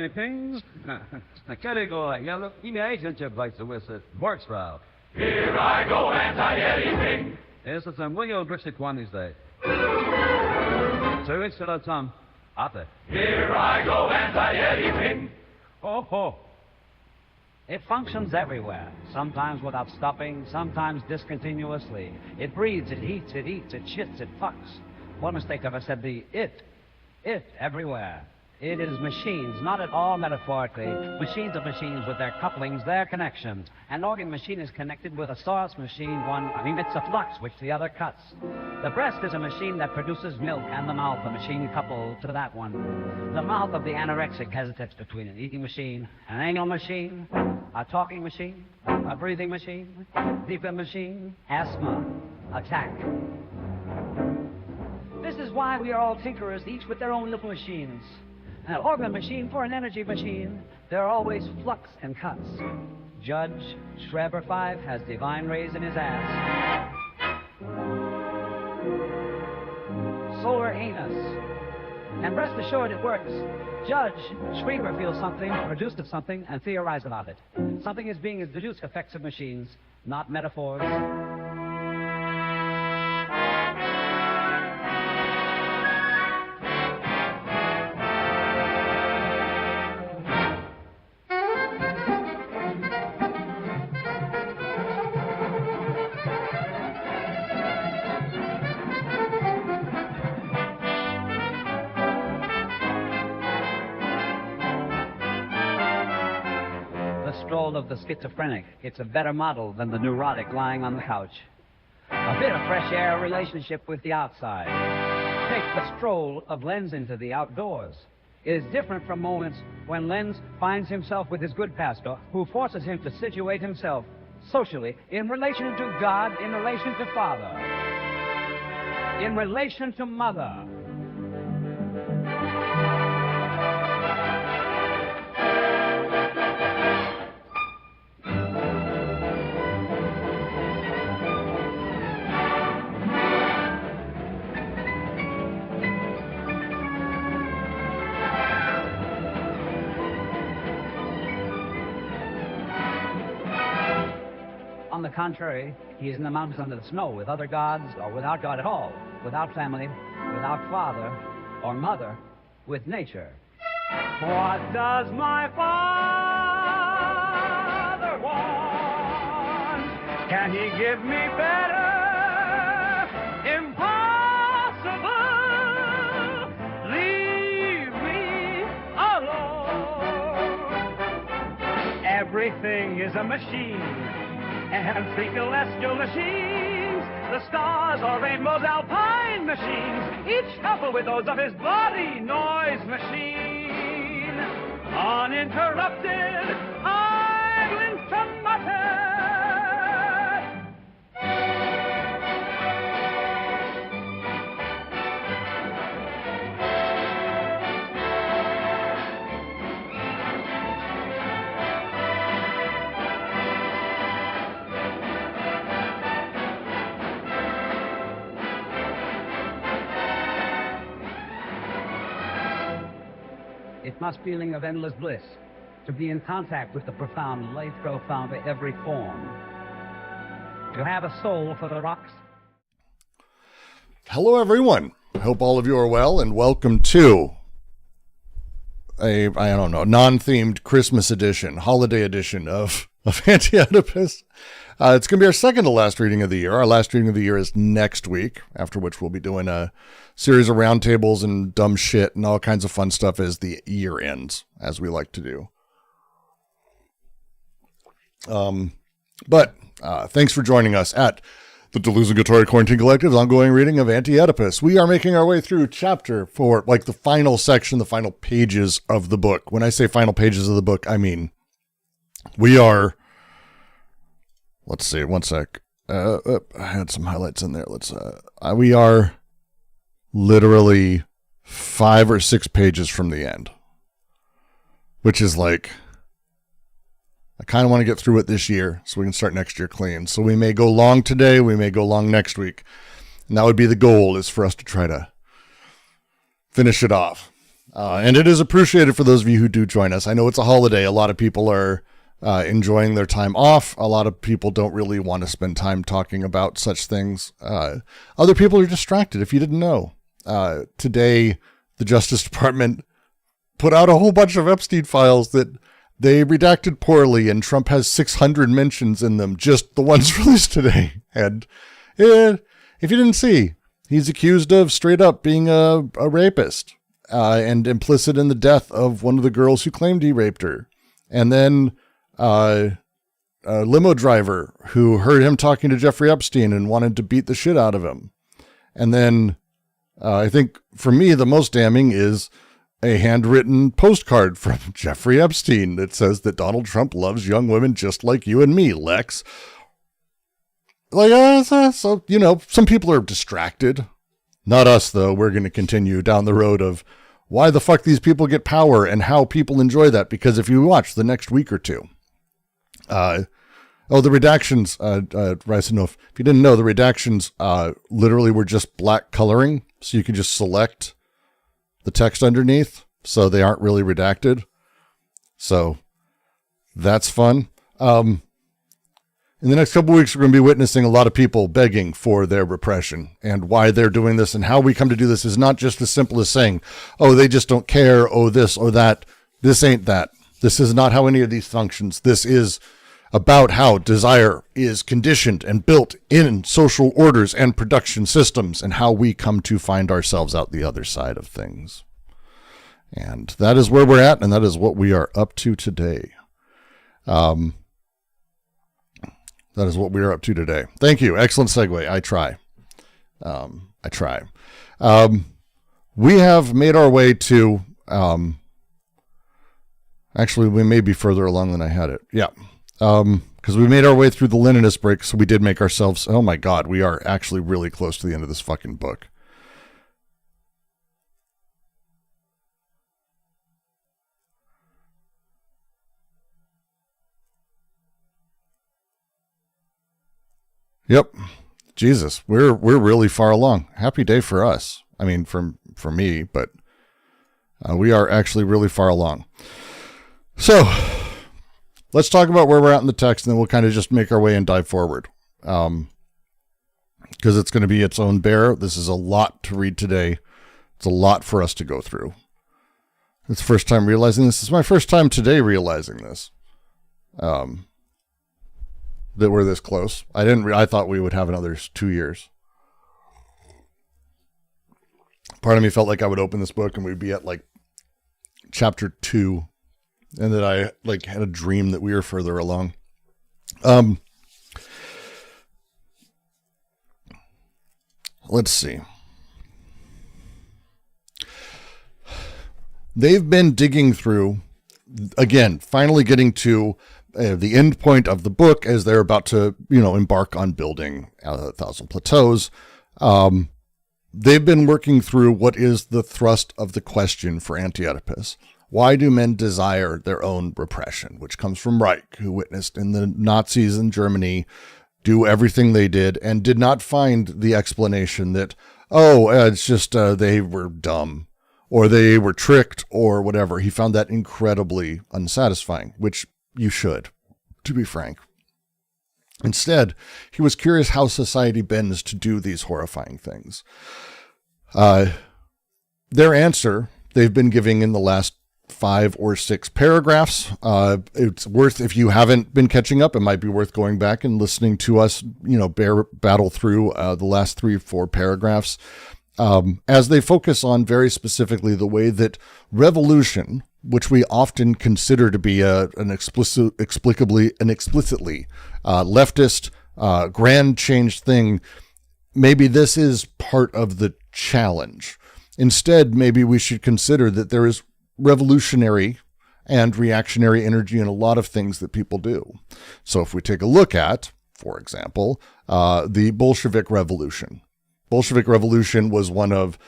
pings. Here I go, anti-anything. This is a William Bristol one these days. So it's some after. Here I go, anti-anything. Oh. It functions everywhere, sometimes without stopping, sometimes discontinuously. It breathes, it heats, it eats, it shits, it fucks. One mistake ever said the it everywhere. It is machines, not at all metaphorically. Machines of machines with their couplings, their connections. An organ machine is connected with a source machine. One emits a flux which the other cuts. The breast is a machine that produces milk, and the mouth a machine coupled to that one. The mouth of the anorexic hesitates between an eating machine, an anal machine, a talking machine, a breathing machine, deeper machine, asthma, attack. This is why we are all tinkerers, each with their own little machines. An organ machine for an energy machine. There are always flux and cuts. Judge Schreber 5 has divine rays in his ass. Solar anus. And rest assured it works. Judge Schreber feels something, produced of something, and theorized about it. Something is being deduced effects of machines, not metaphors. Of the schizophrenic. It's a better model than the neurotic lying on the couch. A bit of fresh air relationship with the outside. Take the stroll of Lenz into the outdoors. It is different from moments when Lenz finds himself with his good pastor, who forces him to situate himself socially in relation to God, in relation to Father, in relation to Mother. On the contrary, he is in the mountains under the snow with other gods, or without God at all, without family, without father or mother, with nature. What does my father want? Can he give me better? Impossible! Leave me alone. Everything is a machine. And three celestial machines, the stars are rainbows, alpine machines, each coupled with those of his body, noise machine. Uninterrupted, idle instrumental. It must feeling of endless bliss to be in contact with the profound, life profound to every form. To have a soul for the rocks. Hello, everyone. I hope all of you are well, and welcome to a, non-themed Christmas edition, holiday edition of Anti-Oedipus. It's going to be our second to last reading of the year. Our last reading of the year is next week, after which we'll be doing a series of roundtables and dumb shit and all kinds of fun stuff as the year ends, as we like to do. But thanks for joining us at the Deleuze and Guattari Quarantine Collective's ongoing reading of Anti-Oedipus. We are making our way through chapter 4, like the final section, the final pages of the book. When I say final pages of the book, I mean we are... Let's see, one sec. I had some highlights in there. We are literally 5 or 6 pages from the end, which is like, I kind of want to get through it this year so we can start next year clean. So we may go long today, we may go long next week. And that would be the goal, is for us to try to finish it off. And it is appreciated for those of you who do join us. I know it's a holiday. A lot of people are enjoying their time off. A lot of people don't really want to spend time talking about such things. Other people are distracted. If you didn't know, today the Justice Department put out a whole bunch of Epstein files that they redacted poorly, and Trump has 600 mentions in them, just the ones released today. And if you didn't see, he's accused of straight up being a rapist and implicit in the death of one of the girls who claimed he raped her. And then a limo driver who heard him talking to Jeffrey Epstein and wanted to beat the shit out of him. And then I think for me, the most damning is a handwritten postcard from Jeffrey Epstein that says that Donald Trump loves young women just like you and me, Lex. Like, so, you know, some people are distracted. Not us, though. We're going to continue down the road of why the fuck these people get power and how people enjoy that. Because if you watch the next week or two, the redactions, Rysenov, if you didn't know, the redactions literally were just black coloring. So you could just select the text underneath. So they aren't really redacted. So that's fun. In the next couple of weeks, we're going to be witnessing a lot of people begging for their repression, and why they're doing this, and how we come to do this is not just as simple as saying, oh, they just don't care, oh, this or that. This ain't that. This is not how any of these functions. This is about how desire is conditioned and built in social orders and production systems, and how we come to find ourselves out the other side of things. And that is where we're at, and that is what we are up to today. That is what we are up to today. Thank you. Excellent segue. I try. We have made our way to, actually, we may be further along than I had it. Yeah. Because we made our way through the Leninist break, so we did make ourselves, oh my God, we are actually really close to the end of this fucking book. Yep. Jesus, we're really far along. Happy day for us. I mean, for me, but we are actually really far along. So let's talk about where we're at in the text, and then we'll kind of just make our way and dive forward. Because it's going to be its own bear. This is a lot to read today. It's a lot for us to go through. It's the first time realizing this. It's my first time today realizing this. That we're this close. I thought we would have another 2 years. Part of me felt like I would open this book and we'd be at like chapter 2, and that I like had a dream that we were further along. Let's see. They've been digging through, again, finally getting to the end point of the book as they're about to, embark on building 1,000 Plateaus. They've been working through what is the thrust of the question for Anti-Oedipus. Why do men desire their own repression? Which comes from Reich, who witnessed in the Nazis in Germany do everything they did and did not find the explanation that, it's just they were dumb or they were tricked or whatever. He found that incredibly unsatisfying, which you should, to be frank. Instead, he was curious how society bends to do these horrifying things. Their answer they've been giving in the last 5 or 6 paragraphs. It's worth, if you haven't been catching up, it might be worth going back and listening to us, battle through the last 3 or 4 paragraphs, as they focus on very specifically the way that revolution, which we often consider to be an explicitly leftist, grand change thing, maybe this is part of the challenge. Instead, maybe we should consider that there is revolutionary and reactionary energy in a lot of things that people do. So if we take a look at, for example, the Bolshevik Revolution. Bolshevik Revolution was one of,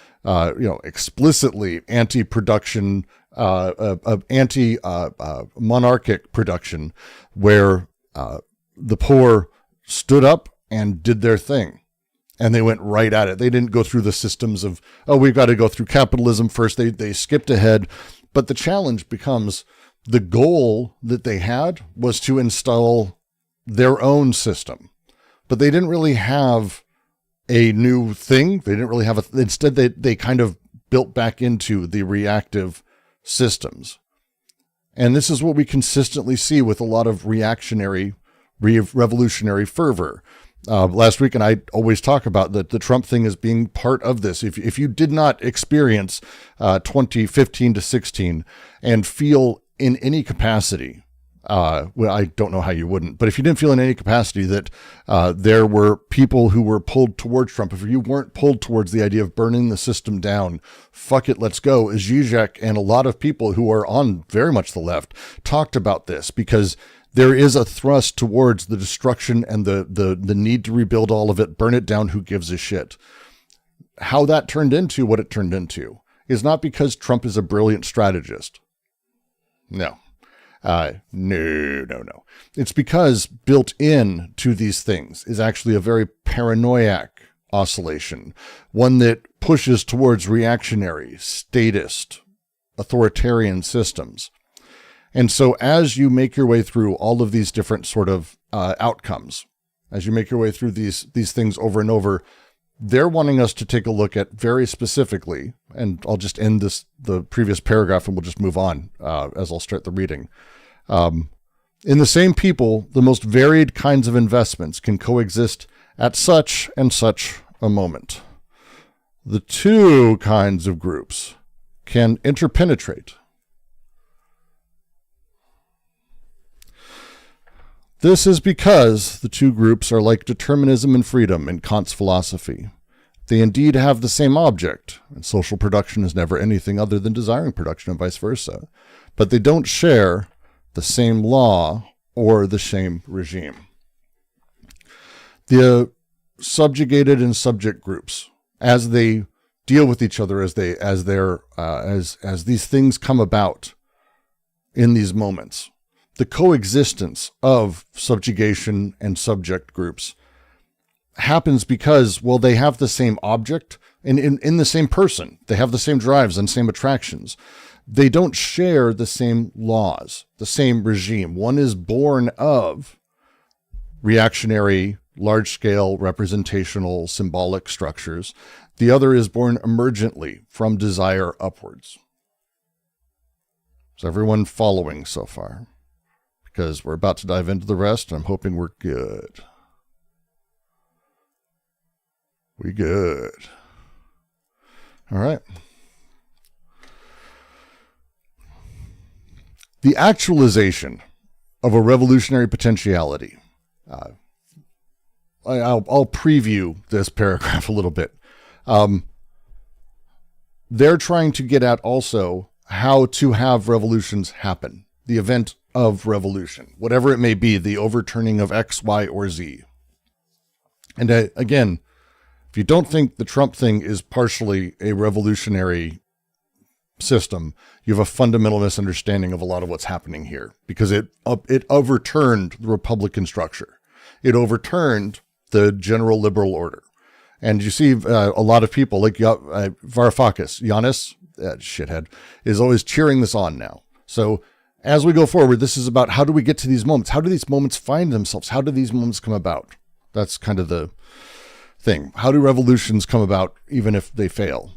explicitly anti-production, anti-monarchic production, where the poor stood up and did their thing. And they went right at it. They didn't go through the systems of, oh, we've got to go through capitalism first. They skipped ahead. But the challenge becomes the goal that they had was to install their own system. But they didn't really have a new thing. They didn't really have instead they kind of built back into the reactive systems. And this is what we consistently see with a lot of reactionary, revolutionary fervor. Last week, and I always talk about the Trump thing as being part of this. If you did not experience 2015 to 16 and feel in any capacity, well, I don't know how you wouldn't, but if you didn't feel in any capacity that there were people who were pulled towards Trump, if you weren't pulled towards the idea of burning the system down, fuck it, let's go, as Zizek and a lot of people who are on very much the left talked about this, because there is a thrust towards the destruction and the need to rebuild all of it, burn it down, who gives a shit. How that turned into what it turned into is not because Trump is a brilliant strategist. No. No. It's because built in to these things is actually a very paranoiac oscillation, one that pushes towards reactionary, statist, authoritarian systems. And so as you make your way through all of these different sort of outcomes, as you make your way through these things over and over, they're wanting us to take a look at very specifically, and I'll just end the previous paragraph and we'll just move on as I'll start the reading. In the same people, the most varied kinds of investments can coexist at such and such a moment. The two kinds of groups can interpenetrate. This is because the two groups are like determinism and freedom in Kant's philosophy. They indeed have the same object, and social production is never anything other than desiring production and vice versa, but they don't share the same law or the same regime. The subjugated and subject groups, as they deal with each other, as these things come about in these moments, the coexistence of subjugation and subject groups happens because, well, they have the same object and in the same person. They have the same drives and same attractions. They don't share the same laws, the same regime. One is born of reactionary, large-scale, representational, symbolic structures. The other is born emergently from desire upwards. Is everyone following so far? Because we're about to dive into the rest, and I'm hoping we're good. We good. All right. The actualization of a revolutionary potentiality. I'll preview this paragraph a little bit. They're trying to get at also how to have revolutions happen. The event of revolution, whatever it may be, the overturning of X, Y, or Z. And again, if you don't think the Trump thing is partially a revolutionary system, you have a fundamental misunderstanding of a lot of what's happening here, because it overturned the Republican structure. It overturned the general liberal order. And you see a lot of people like Varoufakis, Giannis, that shithead, is always cheering this on now. So as we go forward, this is about how do we get to these moments? How do these moments find themselves? How do these moments come about? That's kind of the thing. How do revolutions come about even if they fail?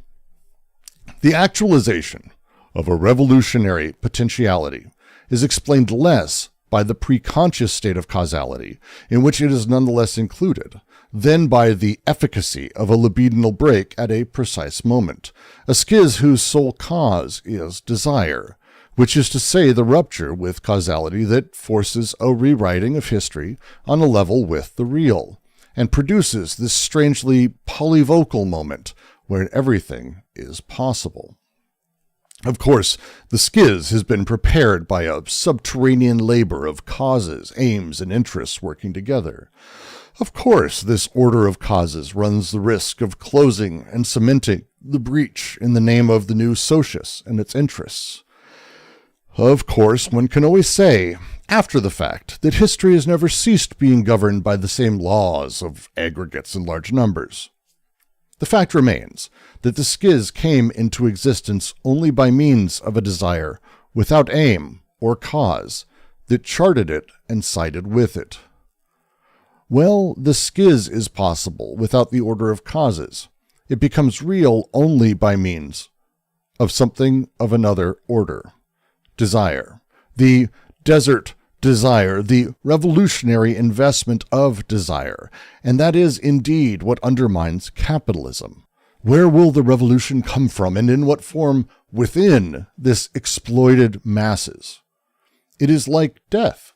The actualization of a revolutionary potentiality is explained less by the preconscious state of causality, in which it is nonetheless included, than by the efficacy of a libidinal break at a precise moment, a schiz whose sole cause is desire, which is to say the rupture with causality that forces a rewriting of history on a level with the real, and produces this strangely polyvocal moment where everything is possible. Of course, the schiz has been prepared by a subterranean labor of causes, aims, and interests working together. Of course, this order of causes runs the risk of closing and cementing the breach in the name of the new socius and its interests. Of course, one can always say, after the fact, that history has never ceased being governed by the same laws of aggregates and large numbers. The fact remains that the schiz came into existence only by means of a desire, without aim or cause, that charted it and sided with it. Well, the schiz is possible without the order of causes. It becomes real only by means of something of another order. Desire. The desert desire, the revolutionary investment of desire. And that is indeed what undermines capitalism. Where will the revolution come from, and in what form within this exploited masses? It is like death.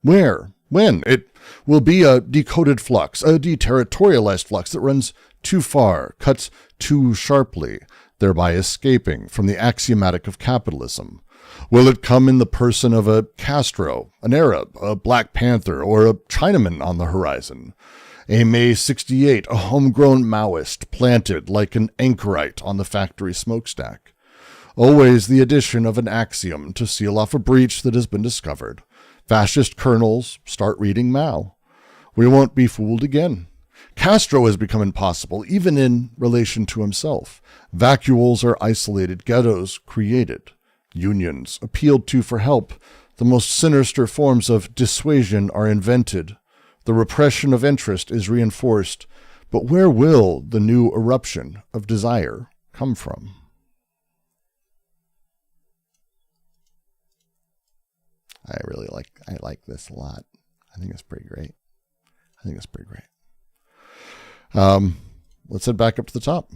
Where? When? It will be a decoded flux, a deterritorialized flux that runs too far, cuts too sharply, thereby escaping from the axiomatic of capitalism. Will it come in the person of a Castro, an Arab, a Black Panther, or a Chinaman on the horizon? A May 68, a homegrown Maoist planted like an anchorite on the factory smokestack. Always the addition of an axiom to seal off a breach that has been discovered. Fascist colonels start reading Mao. We won't be fooled again. Castro has become impossible, even in relation to himself. Vacuoles are isolated, ghettos created. Unions appealed to for help. The most sinister forms of dissuasion are invented. The repression of interest is reinforced. But where will the new eruption of desire come from? I like this a lot. I think it's pretty great. Let's head back up to the top.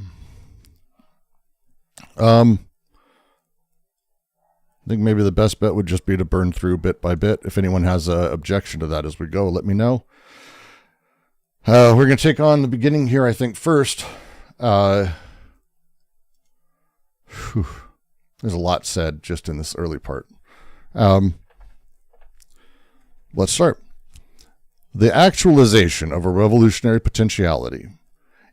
I think maybe the best bet would just be to burn through bit by bit. If anyone has an objection to that as we go, let me know. We're going to take on the beginning here, I think, first. There's a lot said just in this early part. Let's start. The actualization of a revolutionary potentiality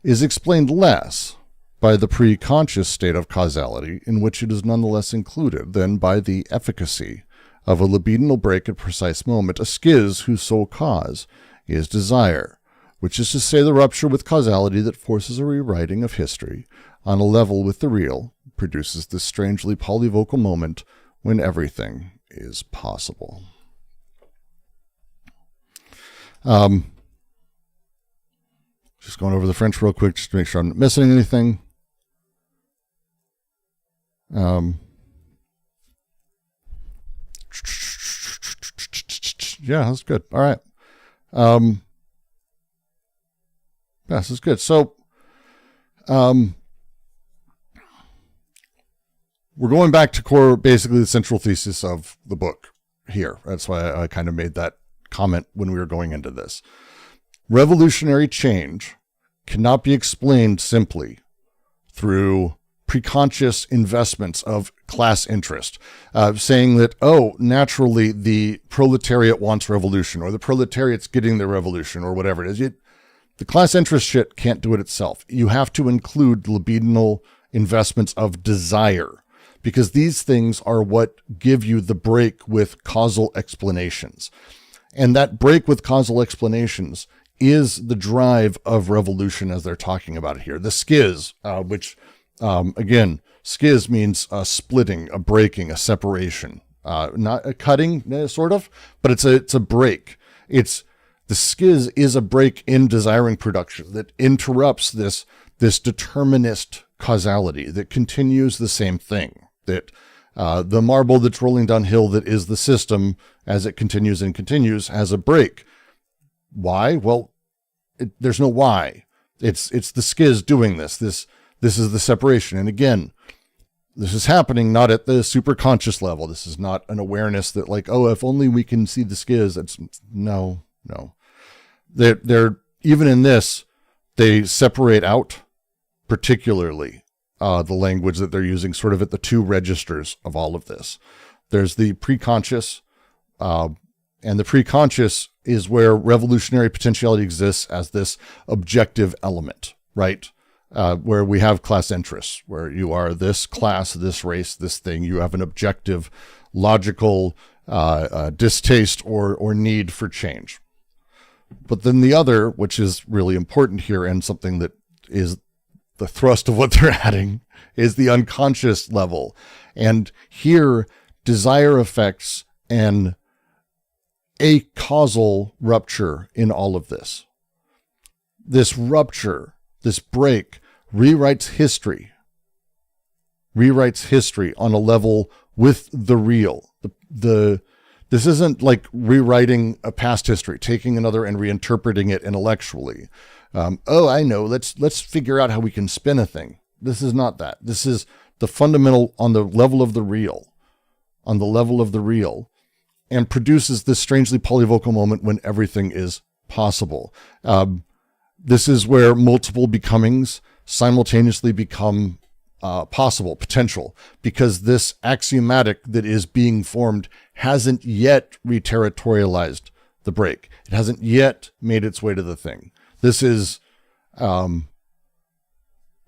is explained less by the pre-conscious state of causality, in which it is nonetheless included, than by the efficacy of a libidinal break at precise moment, a schiz whose sole cause is desire, which is to say the rupture with causality that forces a rewriting of history on a level with the real, produces this strangely polyvocal moment when everything is possible. Just going over the French real quick, just to make sure I'm not missing anything. Yeah, that's good. All right. This is good. So, we're going back to core, basically the central thesis of the book here. That's why I kind of made that comment when we were going into this. Revolutionary change cannot be explained simply through preconscious investments of class interest, saying that, oh, naturally the proletariat wants revolution, or the proletariat's getting their revolution, or whatever it is. The class interest shit can't do it itself. You have to include libidinal investments of desire, because these things are what give you the break with causal explanations. And that break with causal explanations is the drive of revolution as they're talking about it here. The schiz, which, again, schiz means a splitting, a breaking, a separation, not a cutting, sort of, but it's a break. The schiz is a break in desiring production that interrupts this determinist causality that continues the same thing, that the marble that's rolling downhill that is the system as it continues and continues has a break. Why? Well, there's no why. It's the schiz doing this. This is the separation. And again, this is happening not at the superconscious level. This is not an awareness that like, oh, if only we can see the schiz. No. They're even in this, they separate out particularly the language that they're using sort of at the two registers of all of this. There's the preconscious, and the preconscious is where revolutionary potentiality exists as this objective element, right? Where we have class interests, where you are this class, this race, this thing. You have an objective, logical distaste or need for change. But then the other, which is really important here and something that is the thrust of what they're adding is the unconscious level. And here, desire affects an acausal rupture in all of this. This rupture, this break, rewrites history on a level with the real. This isn't like rewriting a past history, taking another and reinterpreting it intellectually. I know, let's figure out how we can spin a thing. This is not that. This is the fundamental on the level of the real, and produces this strangely polyvocal moment when everything is possible. This is where multiple becomings simultaneously become possible, potential, because this axiomatic that is being formed hasn't yet reterritorialized the break. It hasn't yet made its way to the thing. This is the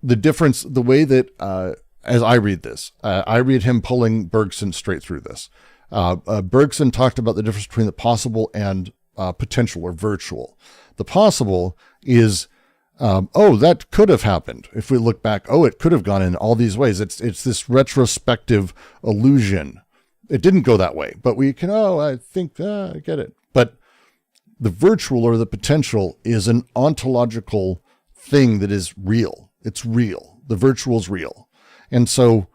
difference, the way that, as I read this, I read him pulling Bergson straight through this. Bergson talked about the difference between the possible and potential or virtual. The possible is, that could have happened. If we look back, it could have gone in all these ways. It's this retrospective illusion. It didn't go that way, but we can, I think, I get it. But the virtual or the potential is an ontological thing that is real. It's real. The virtual is real. And so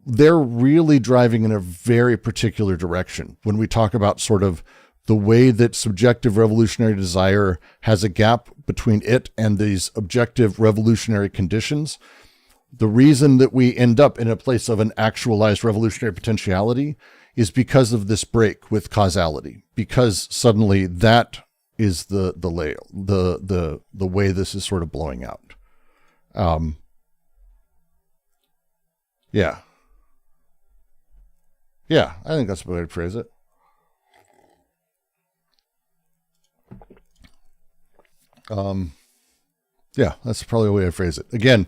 they're really driving in a very particular direction when we talk about sort of the way that subjective revolutionary desire has a gap between it and these objective revolutionary conditions. The reason that we end up in a place of an actualized revolutionary potentiality is because of this break with causality, because suddenly that is the way this is sort of blowing out. Yeah, I think that's the way to phrase it. That's probably the way I phrase it. Again,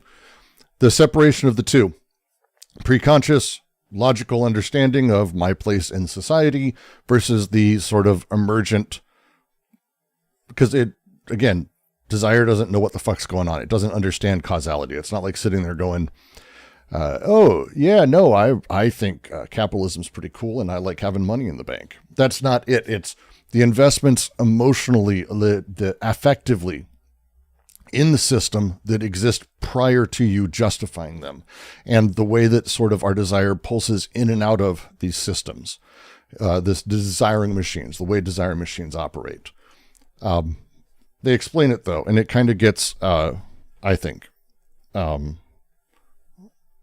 the separation of the two, preconscious, logical understanding of my place in society versus the sort of emergent, because desire doesn't know what the fuck's going on. It doesn't understand causality. It's not like sitting there going, I think capitalism's pretty cool and I like having money in the bank. That's not it. It's the investments emotionally, affectively in the system that exist prior to you justifying them, and the way that sort of our desire pulses in and out of these systems, this desiring machines, the way desiring machines operate. They explain it though, and it kind of gets, I think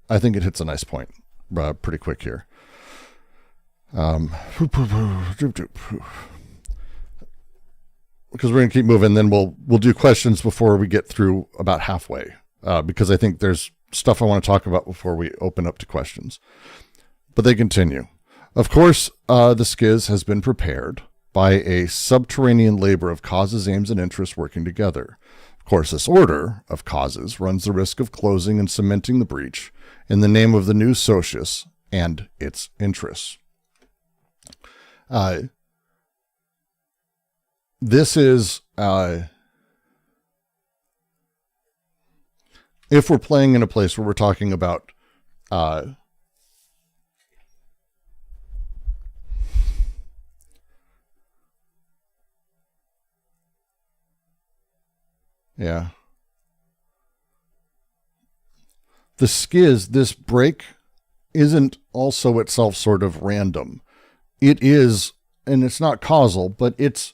it hits a nice point pretty quick here. Because we're going to keep moving, then we'll do questions before we get through about halfway, because I think there's stuff I want to talk about before we open up to questions. But they continue. Of course, the schiz has been prepared by a subterranean labor of causes, aims, and interests working together. Of course, this order of causes runs the risk of closing and cementing the breach in the name of the new socius and its interests. This is, if we're playing in a place where we're talking about, the schiz, this break, isn't also itself sort of random. It is, and it's not causal, but it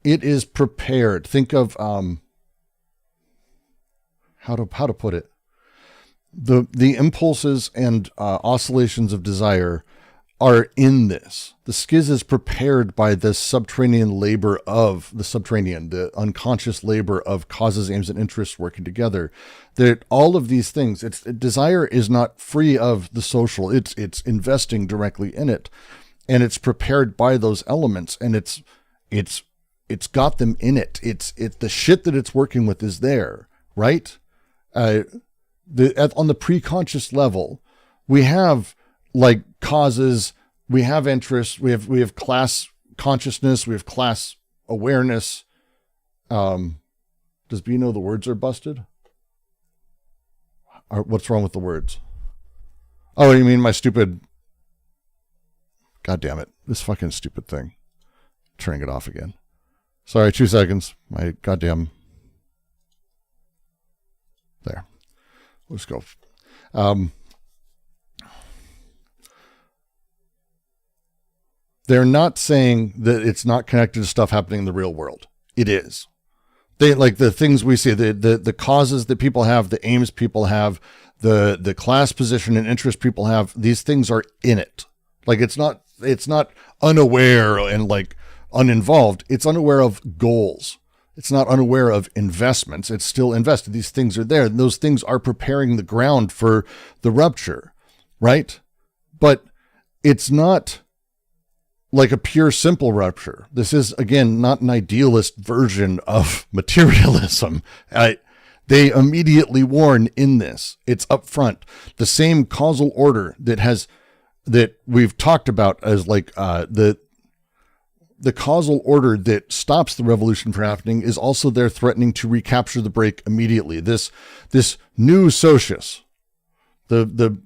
is prepared. Think of how to put it. The impulses and oscillations of desire are in this. The schiz is prepared by this subterranean labor of the unconscious labor of causes, aims, and interests working together. That all of these things, desire is not free of the social. It's investing directly in it, and it's prepared by those elements, and it's got them in it. The shit that it's working with is there, right? On the preconscious level, we have like causes, we have interests, we have class consciousness, we have class awareness. Does B know the words are busted? What's wrong with the words? Oh, you mean my stupid... God damn it. This fucking stupid thing. Turning it off again. Sorry, 2 seconds. My goddamn... There. Let's go. They're not saying that it's not connected to stuff happening in the real world. It is. They like the things we see, the causes that people have, the aims people have, the class position and interest people have. These things are in it. Like it's not unaware and like uninvolved. It's unaware of goals. It's not unaware of investments. It's still invested. These things are there. And those things are preparing the ground for the rupture, right? But it's not like a pure, simple rupture. This is, again, not an idealist version of materialism. They immediately warn in this. It's up front. The same causal order that we've talked about as like the causal order that stops the revolution from happening is also there threatening to recapture the break immediately. This new socius, the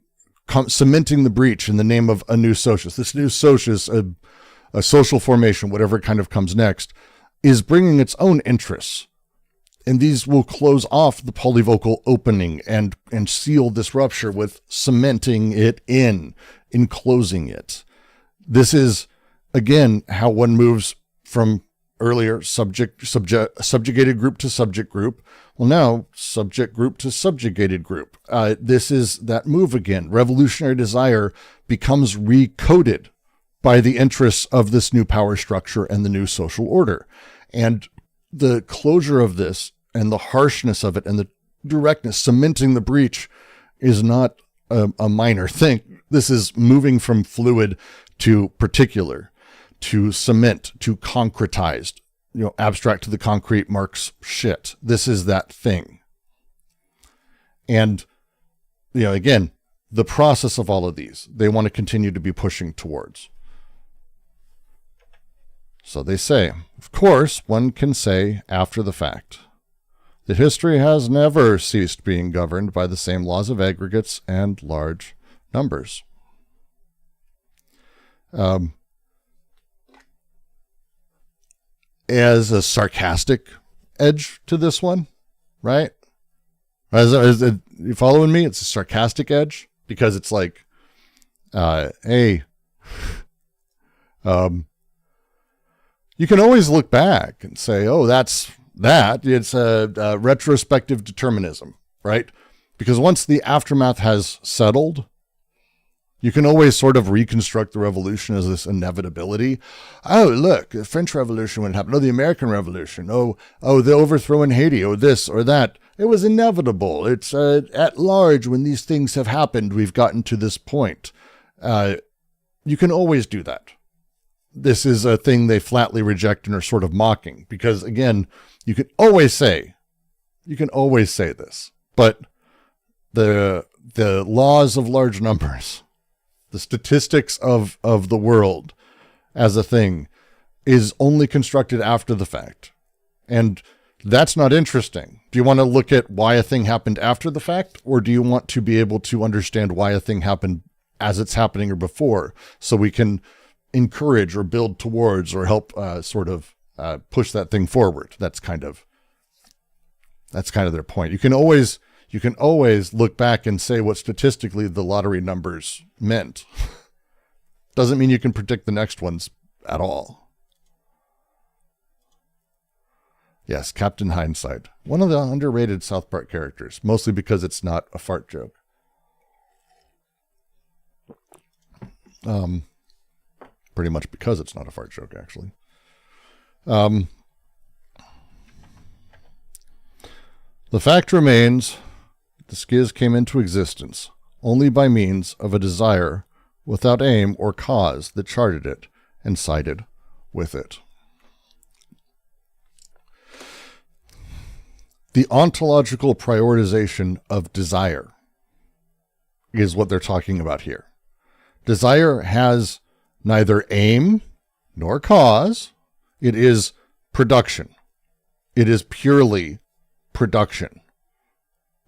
cementing the breach in the name of a new socius, this new socius, a social formation, whatever kind of comes next, is bringing its own interests. And these will close off the polyvocal opening and seal this rupture with cementing it in enclosing it. This is, again, how one moves from earlier subjugated group to subject group. Well, now subject group to subjugated group. This is that move again. Revolutionary desire becomes recoded by the interests of this new power structure and the new social order. And the closure of this and the harshness of it and the directness, cementing the breach, is not a minor thing. This is moving from fluid to particular, to cement, to concretized. Abstract to the concrete marks shit. This is that thing. And, again, the process of all of these, they want to continue to be pushing towards. So they say, of course, one can say after the fact that history has never ceased being governed by the same laws of aggregates and large numbers. As a sarcastic edge to this one, right? You following me? It's a sarcastic edge because it's like, hey, you can always look back and say, oh, that's that. It's a retrospective determinism, right? Because once the aftermath has settled, you can always sort of reconstruct the revolution as this inevitability. Oh, look, the French Revolution wouldn't happen. Oh, the American Revolution. Oh, the overthrow in Haiti, or this or that. It was inevitable. It's at large when these things have happened, we've gotten to this point. You can always do that. This is a thing they flatly reject and are sort of mocking because, again, you can always say this, but the laws of large numbers, the statistics of the world as a thing is only constructed after the fact. And that's not interesting. Do you want to look at why a thing happened after the fact, or do you want to be able to understand why a thing happened as it's happening or before, so we can encourage or build towards or help push that thing forward? That's kind of their point. You can always look back and say what statistically the lottery numbers meant. Doesn't mean you can predict the next ones at all. Yes, Captain Hindsight. One of the underrated South Park characters, mostly because it's not a fart joke. Pretty much because it's not a fart joke, actually. The fact remains, the schiz came into existence only by means of a desire without aim or cause that charted it and sided with it. The ontological prioritization of desire is what they're talking about here. Desire has neither aim nor cause. It is production. It is purely production.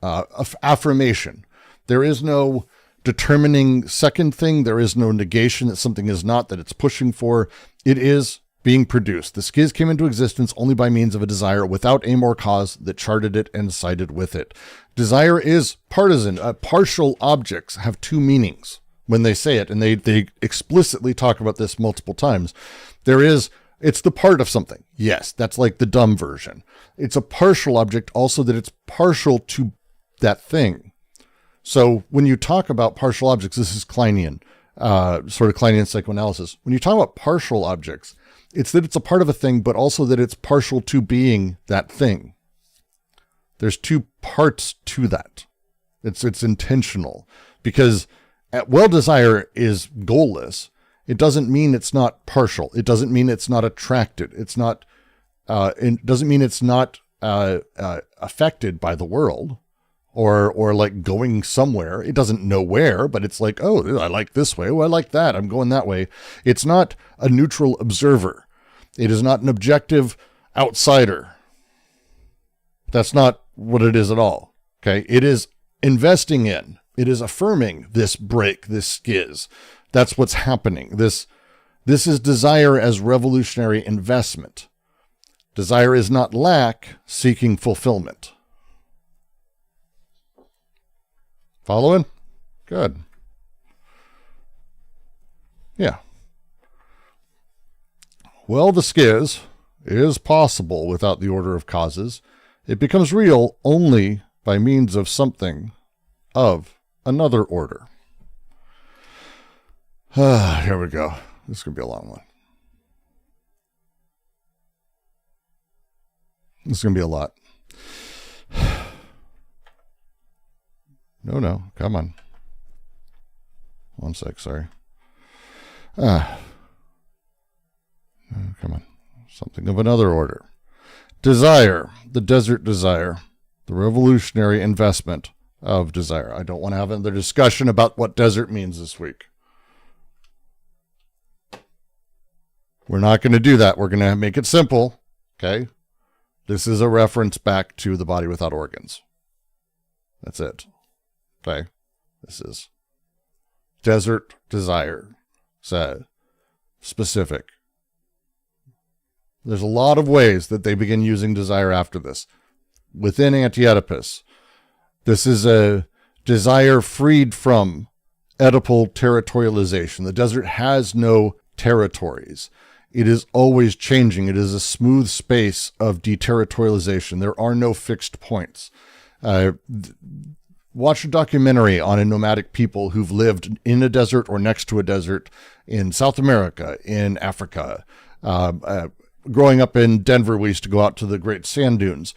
affirmation. There is no determining second thing. There is no negation that something is not, that it's pushing for. It is being produced. The schiz came into existence only by means of a desire without aim or cause that charted it and sided with it. Desire is partisan. Partial objects have two meanings when they say it, and they explicitly talk about this multiple times. It's the part of something. Yes, that's like the dumb version. It's a partial object also that it's partial to that thing. So when you talk about partial objects, this is Kleinian, sort of Kleinian psychoanalysis. When you talk about partial objects, it's that it's a part of a thing, but also that it's partial to being that thing. There's two parts to that. It's intentional, because desire is goalless. It doesn't mean it's not partial. It doesn't mean it's not attracted. It doesn't mean it's not affected by the world or like going somewhere. It doesn't know where, but it's like, oh, I like this way. Oh, I like that. I'm going that way. It's not a neutral observer. It is not an objective outsider. That's not what it is at all. Okay. It is investing in, it is affirming this break, this schiz. That's what's happening. This is desire as revolutionary investment. Desire is not lack seeking fulfillment. Following? Good. Yeah. Well, the schiz is possible without the order of causes. It becomes real only by means of something of another order. Here we go. This is going to be a long one. This is going to be a lot. No, come on. One sec, sorry. Come on. Something of another order. Desire, the desert desire, the revolutionary investment of desire. I don't want to have another discussion about what desert means this week. We're not going to do that. We're going to make it simple. Okay. This is a reference back to the body without organs. That's it. Okay. This is desert desire. So specific. There's a lot of ways that they begin using desire after this. Within Anti-Oedipus, this is a desire freed from Oedipal territorialization. The desert has no territories. It is always changing. It is a smooth space of deterritorialization. There are no fixed points. Watch a documentary on a nomadic people who've lived in a desert or next to a desert in South America, in Africa. Growing up in Denver, we used to go out to the great sand dunes,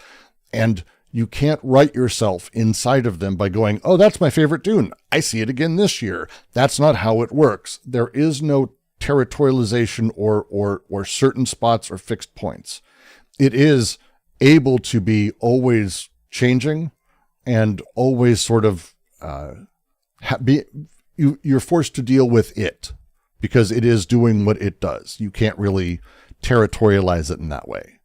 and you can't write yourself inside of them by going, oh, that's my favorite dune. I see it again this year. That's not how it works. There is no territorialization or certain spots or fixed points. It is able to be always changing and always sort of you're forced to deal with it because it is doing what it does. You can't really territorialize it in that way.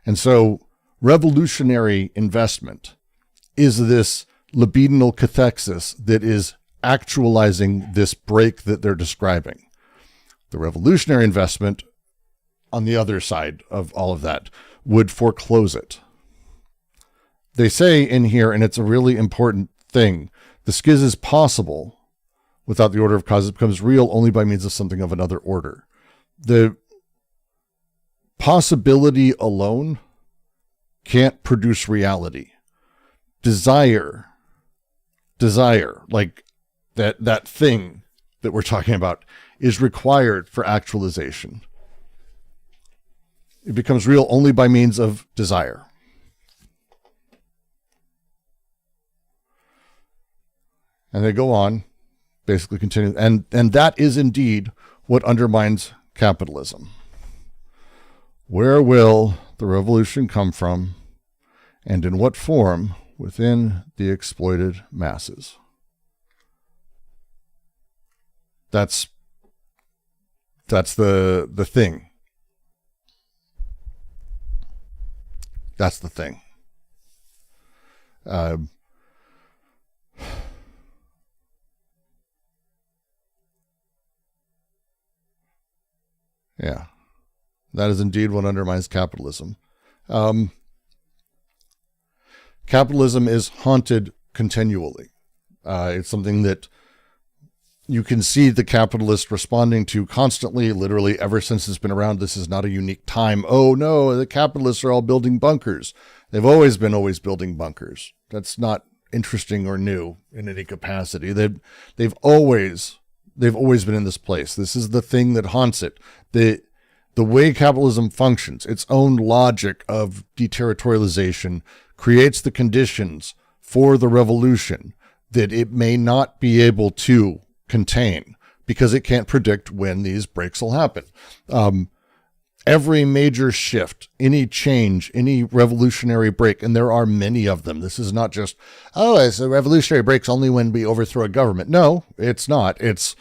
And so revolutionary investment is this libidinal cathexis that is actualizing this break that they're describing. The revolutionary investment, on the other side of all of that, would foreclose it. They say in here, and it's a really important thing, the schiz is possible without the order of causes. It becomes real only by means of something of another order. The possibility alone can't produce reality. Desire, like that thing that we're talking about, is required for actualization. It becomes real only by means of desire. And they go on, basically continue, and that is indeed what undermines capitalism. Where will the revolution come from, and in what form within the exploited masses? That's the thing. That's the thing. Yeah. That is indeed what undermines capitalism. Capitalism is haunted continually. It's something that you can see the capitalist responding to constantly, literally ever since it's been around. This is not a unique time. Oh no, the capitalists are all building bunkers. They've always been building bunkers. That's not interesting or new in any capacity. They've always been in this place. This is the thing that haunts it. The way capitalism functions, its own logic of deterritorialization, creates the conditions for the revolution that it may not be able to contain because it can't predict when these breaks will happen. Every major shift, any change, any revolutionary break, and there are many of them. This is not just, it's a revolutionary breaks only when we overthrow a government. No, it's not. It's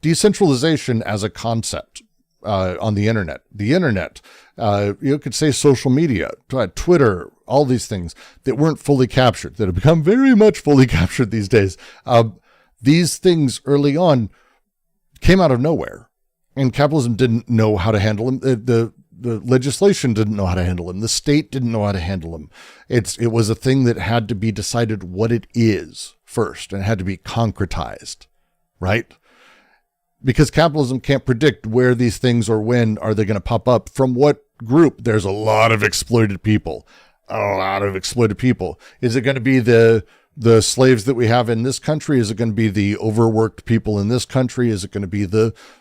decentralization as a concept on the internet. The internet, you could say social media, Twitter, all these things that weren't fully captured, that have become very much fully captured these days. These things early on came out of nowhere, and capitalism didn't know how to handle them. The legislation didn't know how to handle them. The state didn't know how to handle them. It was a thing that had to be decided what it is first, and had to be concretized, right? Because capitalism can't predict where these things or when are they going to pop up, from what group. There's a lot of exploited people. Is it going to be the slaves that we have in this country? Is it going to be the overworked people in this country? Is it going to be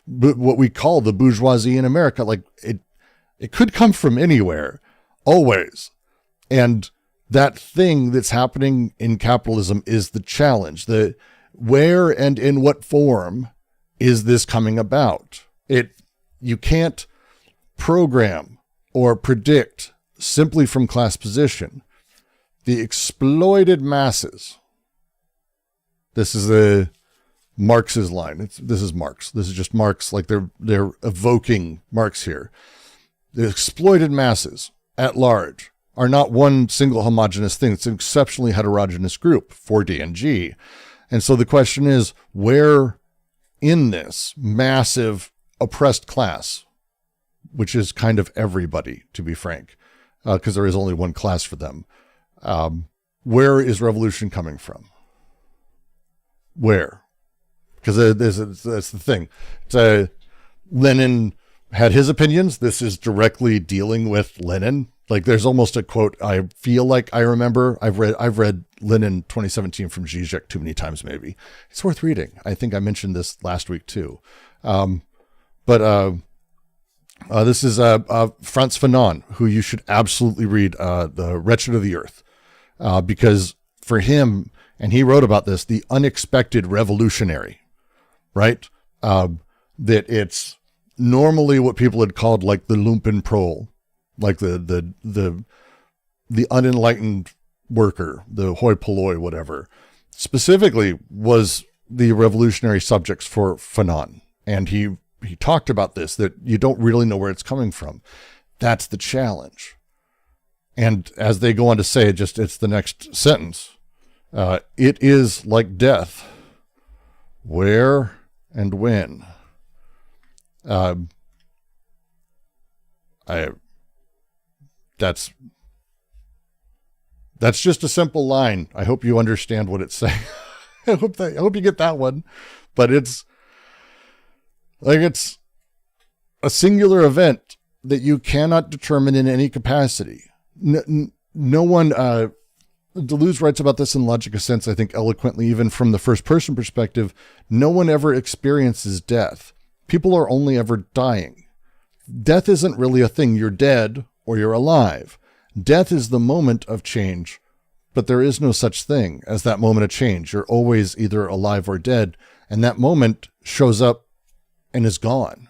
what we call the bourgeoisie in America? Like it could come from anywhere, always. And that thing that's happening in capitalism is the challenge. Where and in what form is this coming about? You can't program or predict simply from class position. The exploited masses. This is Marx's line. This is Marx. This is just Marx. Like they're evoking Marx here. The exploited masses at large are not one single homogeneous thing. It's an exceptionally heterogeneous group for D&G. And so the question is, where in this massive oppressed class, which is kind of everybody, to be frank, because there is only one class for them, where is revolution coming from? Where? Because that's the thing. Lenin had his opinions. This is directly dealing with Lenin. Like there's almost a quote I feel like I remember. I've read Lenin 2017 from Zizek too many times, maybe. It's worth reading. I think I mentioned this last week too. This is Frantz Fanon, who you should absolutely read, The Wretched of the Earth, because for him, and he wrote about this, the unexpected revolutionary, right? That it's normally what people had called like the Lumpenproll, like the unenlightened worker, the hoi polloi, whatever, specifically was the revolutionary subjects for Fanon. And he talked about this, that you don't really know where it's coming from. That's the challenge. And as they go on to say, it's the next sentence. It is like death. Where and when? That's just a simple line. I hope you understand what it's saying. I hope you get that one. But it's a singular event that you cannot determine in any capacity. No one, Deleuze writes about this in Logic of Sense, I think eloquently, even from the first person perspective. No one ever experiences death. People are only ever dying. Death isn't really a thing. You're dead or you're alive. Death is the moment of change, but there is no such thing as that moment of change. You're always either alive or dead, and that moment shows up and is gone.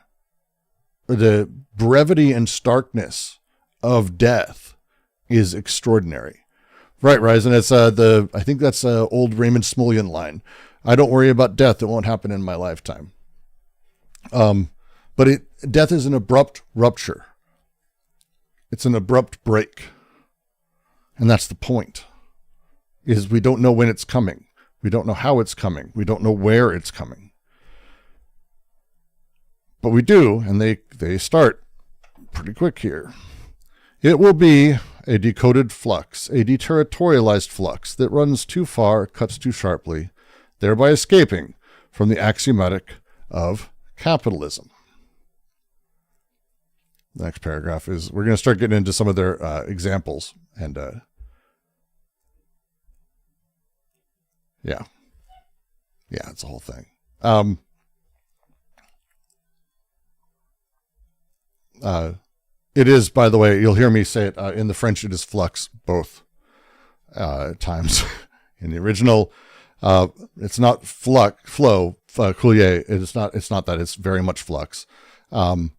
The brevity and starkness of death is extraordinary. Right, Ryzen, it's I think that's an old Raymond Smullyan line. I don't worry about death. It won't happen in my lifetime. But death is an abrupt rupture. It's an abrupt break. And that's the point, is we don't know when it's coming. We don't know how it's coming. We don't know where it's coming. But we do, and they start pretty quick here. It will be a decoded flux, a deterritorialized flux that runs too far, cuts too sharply, thereby escaping from the axiomatic of capitalism. The next paragraph is, we're going to start getting into some of their examples. And yeah, it's a whole thing. It is, by the way, you'll hear me say it in the French, it is flux both times. In the original, it's not flow, couler. It's not that. It's very much flux. And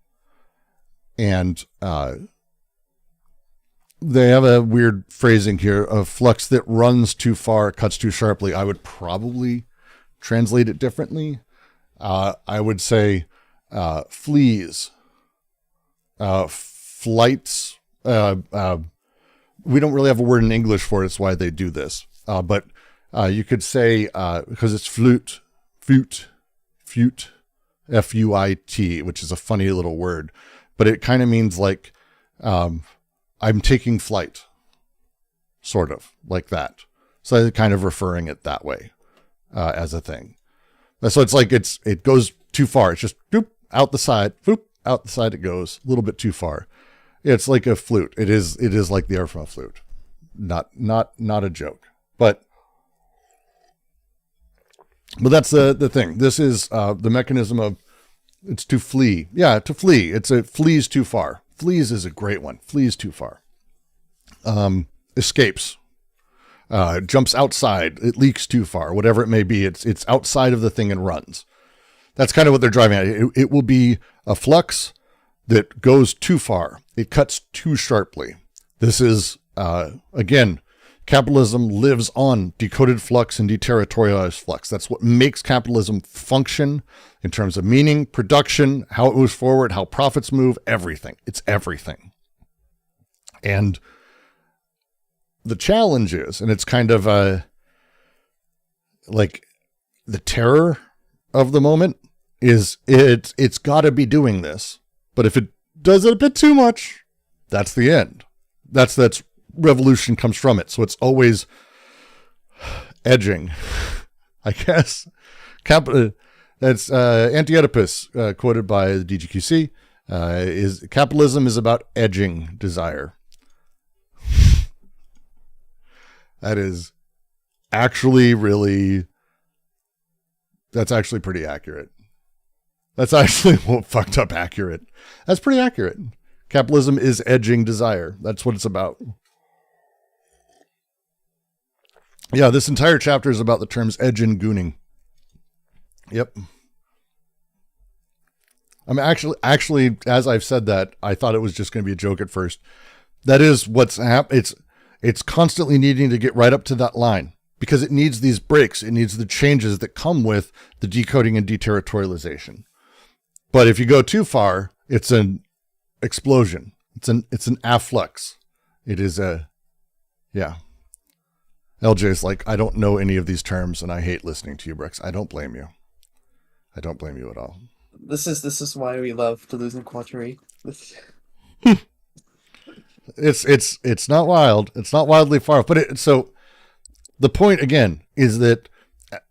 they have a weird phrasing here of flux that runs too far, cuts too sharply. I would probably translate it differently. I would say flees, flights. We don't really have a word in English for it. It's why they do this. But you could say, because it's fuit, F-U-I-T, which is a funny little word. But it kind of means like, I'm taking flight, sort of like that. So they're kind of referring it that way as a thing. So it's like it goes too far. It's just boop, out the side, boop, out the side it goes, a little bit too far. It's like a flute. It is like the air from a flute. Not a joke. But that's the thing. This is the mechanism of, it's to flee. Yeah, to flee. It flees too far. Flees is a great one. Flees too far. Escapes. Jumps outside. It leaks too far. Whatever it may be. It's outside of the thing and runs. That's kind of what they're driving at. It will be a flux that goes too far. It cuts too sharply. This is, again, capitalism lives on decoded flux and deterritorialized flux. That's what makes capitalism function in terms of meaning, production, how it moves forward, how profits move, everything. It's everything. And the challenge is, and it's kind of like the terror of the moment, is it's got to be doing this. But if it does it a bit too much, that's the end. That's revolution comes from it. So it's always edging, I guess. That's Anti-Oedipus, quoted by the DGQC, is capitalism is about edging desire. That is actually that's actually pretty accurate. That's actually fucked up accurate. That's pretty accurate. Capitalism is edging desire. That's what it's about. Yeah, this entire chapter is about the terms edge and gooning. Yep. I mean, actually, as I've said that, I thought it was just going to be a joke at first. That is what's happening. It's constantly needing to get right up to that line because it needs these breaks. It needs the changes that come with the decoding and deterritorialization. But if you go too far, it's an explosion. It's an afflux. It is yeah. LJ's like, I don't know any of these terms and I hate listening to you, Brooks. I don't blame you. I don't blame you at all. This is why we love Deleuze and Guattari. It's not wild. It's not wildly far. But so the point again is that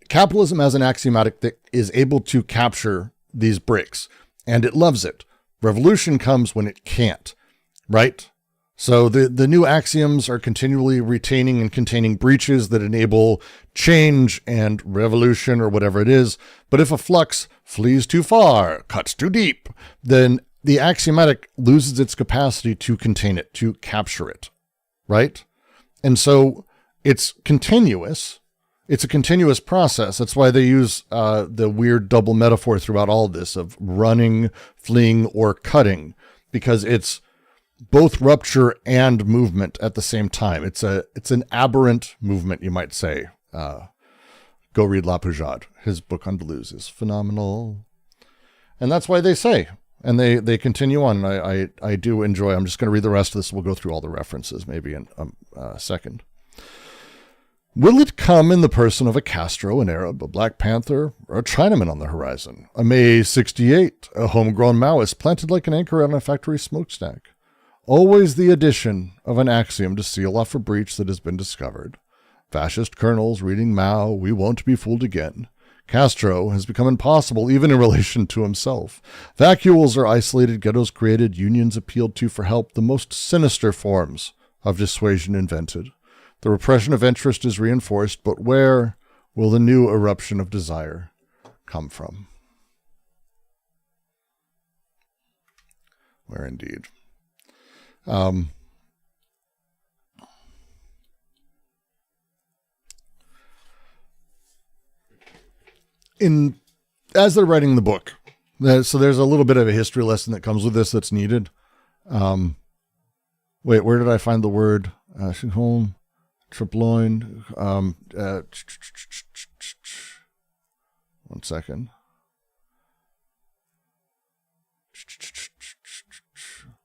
capitalism as an axiomatic that is able to capture these breaks, and it loves it. Revolution comes when it can't, right? So the new axioms are continually retaining and containing breaches that enable change and revolution or whatever it is. But if a flux flees too far, cuts too deep, then the axiomatic loses its capacity to contain it, to capture it, right? And so it's continuous. It's a continuous process. That's why they use the weird double metaphor throughout all of this of running, fleeing, or cutting, because it's both rupture and movement at the same time. It's an aberrant movement, you might say. Go read La Poujade. His book on Deleuze is phenomenal. And that's why they say, and they continue on. And I do enjoy. I'm just going to read the rest of this. We'll go through all the references maybe in a second. Will it come in the person of a Castro, an Arab, a Black Panther, a Chinaman on the horizon. A May 68, a homegrown Maoist planted like an anchor on a factory smokestack. Always the addition of an axiom to seal off a breach that has been discovered. Fascist colonels reading Mao, we won't be fooled again. Castro has become impossible even in relation to himself. Vacuoles are isolated, ghettos created, unions appealed to for help, the most sinister forms of dissuasion invented. The repression of interest is reinforced, but where will the new eruption of desire come from? Where indeed. As they're writing the book, so there's a little bit of a history lesson that comes with this that's needed. Wait, where did I find the word? Home, triploin. 1 second.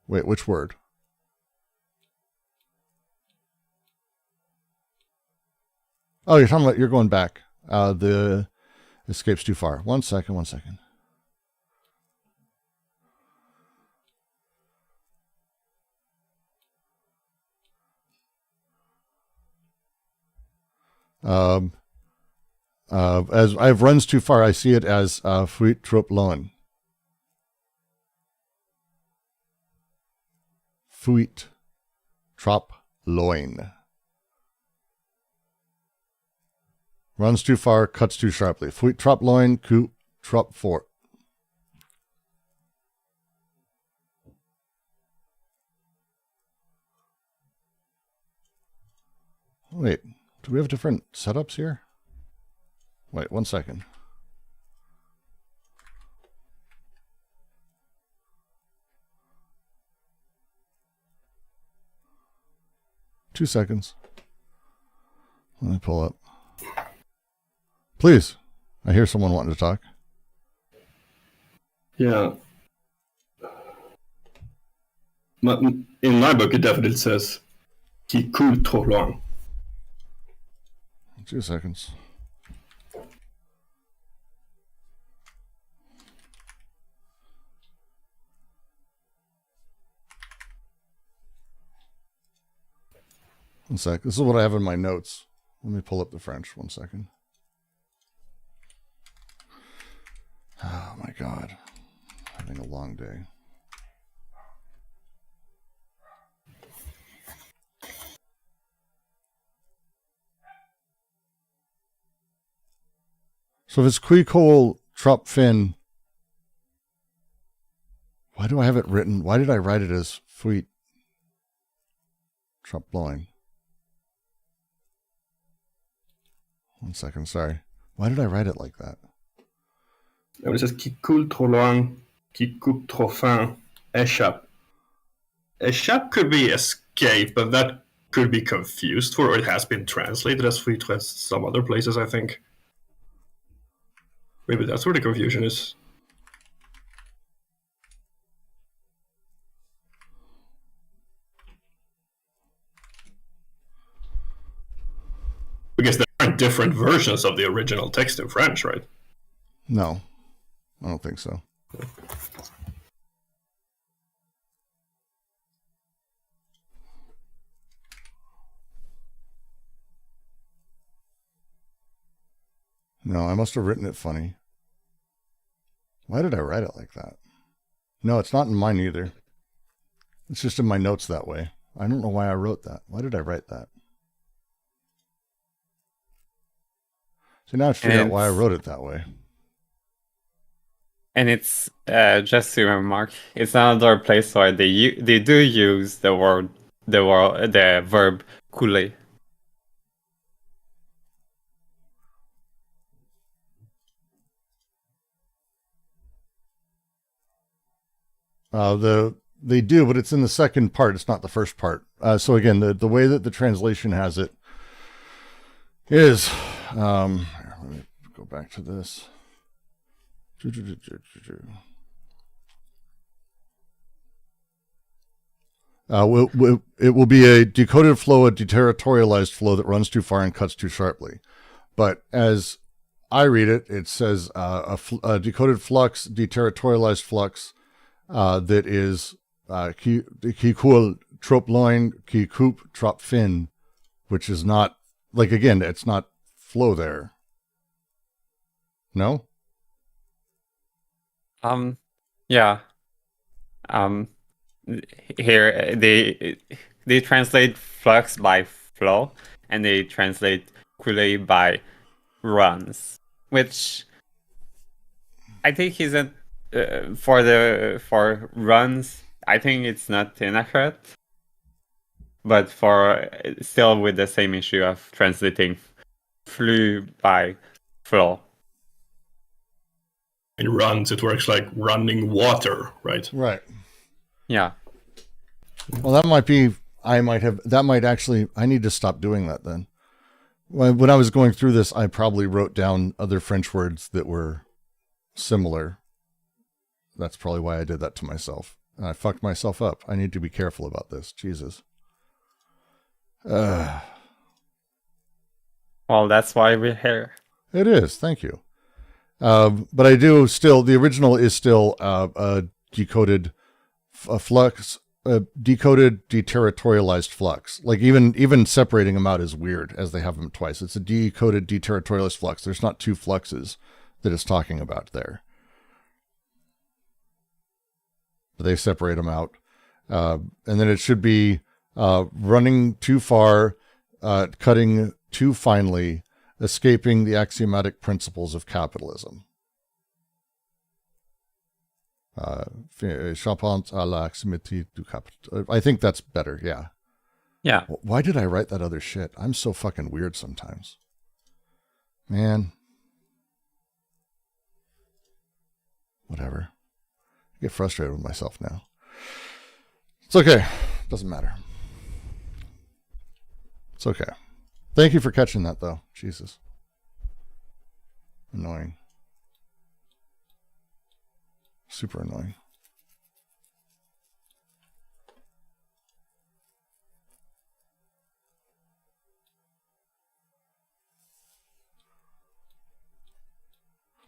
Wait, which word? Oh, you're going back. The escape's too far. 1 second, 1 second. As I've runs too far, I see it as fuit trop loin. Fuit trop loin. Runs too far, cuts too sharply. Fuit trop loin, coup trop fort. Wait, do we have different setups here? Wait, 1 second. Two seconds. Let me pull up. Please. I hear someone wanting to talk. Yeah. In my book, it definitely says, he could trop long. 2 seconds.1 sec. This is what I have in my notes. Let me pull up the French. 1 second. Oh my God. Having a long day. So if it's Quicole Trop Fin, why do I have it written? Why did I write it as Fuit Trop Loin? 1 second, sorry. Why did I write it like that? It says qui coule trop loin, qui coupe trop fin, échappe. Échappe could be escape, but that could be confused for, or it has been translated as fuite some other places, I think. Maybe that's where the confusion is. Because there aren't different versions of the original text in French, right? No, I don't think so. No, I must have written it funny. Why did I write it like that? No, it's not in mine either. It's just in my notes that way. I don't know why I wrote that. Why did I write that? See, now I figured out why I wrote it that way. And it's just to remark, it's another place where they do use the verb couler. They do, but it's in the second part. It's not the first part. So again, the way that the translation has it is, let me go back to this. It will be a decoded flow, a deterritorialized flow that runs too far and cuts too sharply. But as I read it, it says a decoded flux, deterritorialized flux that is qui cool trop loin, qui coupe trop fin, which is not, like, again, it's not flow there. No? Yeah. Here they translate flux by flow, and they translate coulée by runs, which I think isn't for runs. I think it's not inaccurate, but for still with the same issue of translating flux by flow. In runs, it works like running water, right? Right. Yeah. Well, that might be, I need to stop doing that then. When I was going through this, I probably wrote down other French words that were similar. That's probably why I did that to myself. And I fucked myself up. I need to be careful about this. Jesus. Well, that's why we're here. It is. Thank you. But I do still, the original is still a decoded flux, a decoded deterritorialized flux. Like even separating them out is weird, as they have them twice. It's a decoded deterritorialized flux. There's not two fluxes that it's talking about there. But they separate them out. And then it should be running too far, cutting too finely, escaping the axiomatic principles of capitalism. Champant à l'axiomie du capital. I think that's better, yeah. Yeah. Why did I write that other shit? I'm so fucking weird sometimes. Man. Whatever. I get frustrated with myself now. It's okay. Doesn't matter. It's okay. Thank you for catching that, though. Jesus. Annoying. Super annoying.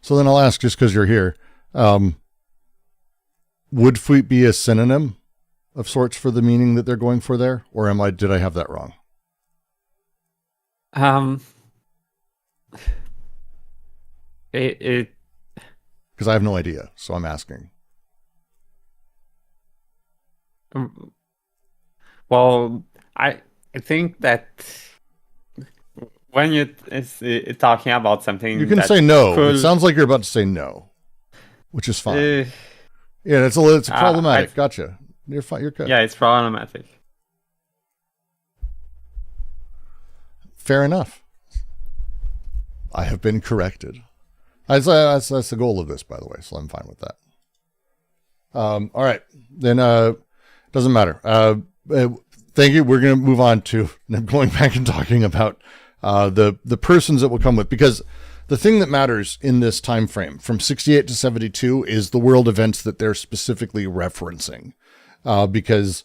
So then I'll ask, just because you're here, would fleet be a synonym of sorts for the meaning that they're going for there? Or did I have that wrong? Because I have no idea, so I'm asking. Well, I think that when you're talking about something, you can say no. It sounds like you're about to say no, which is fine. Yeah, it's problematic. Gotcha. You're fine. You're good. Yeah, it's problematic. Fair enough. I have been corrected. That's the goal of this, by the way, so I'm fine with that. All right. Then doesn't matter. Thank you. We're going to move on to going back and talking about the persons that will come with, because the thing that matters in this time frame from 68 to 72 is the world events that they're specifically referencing, because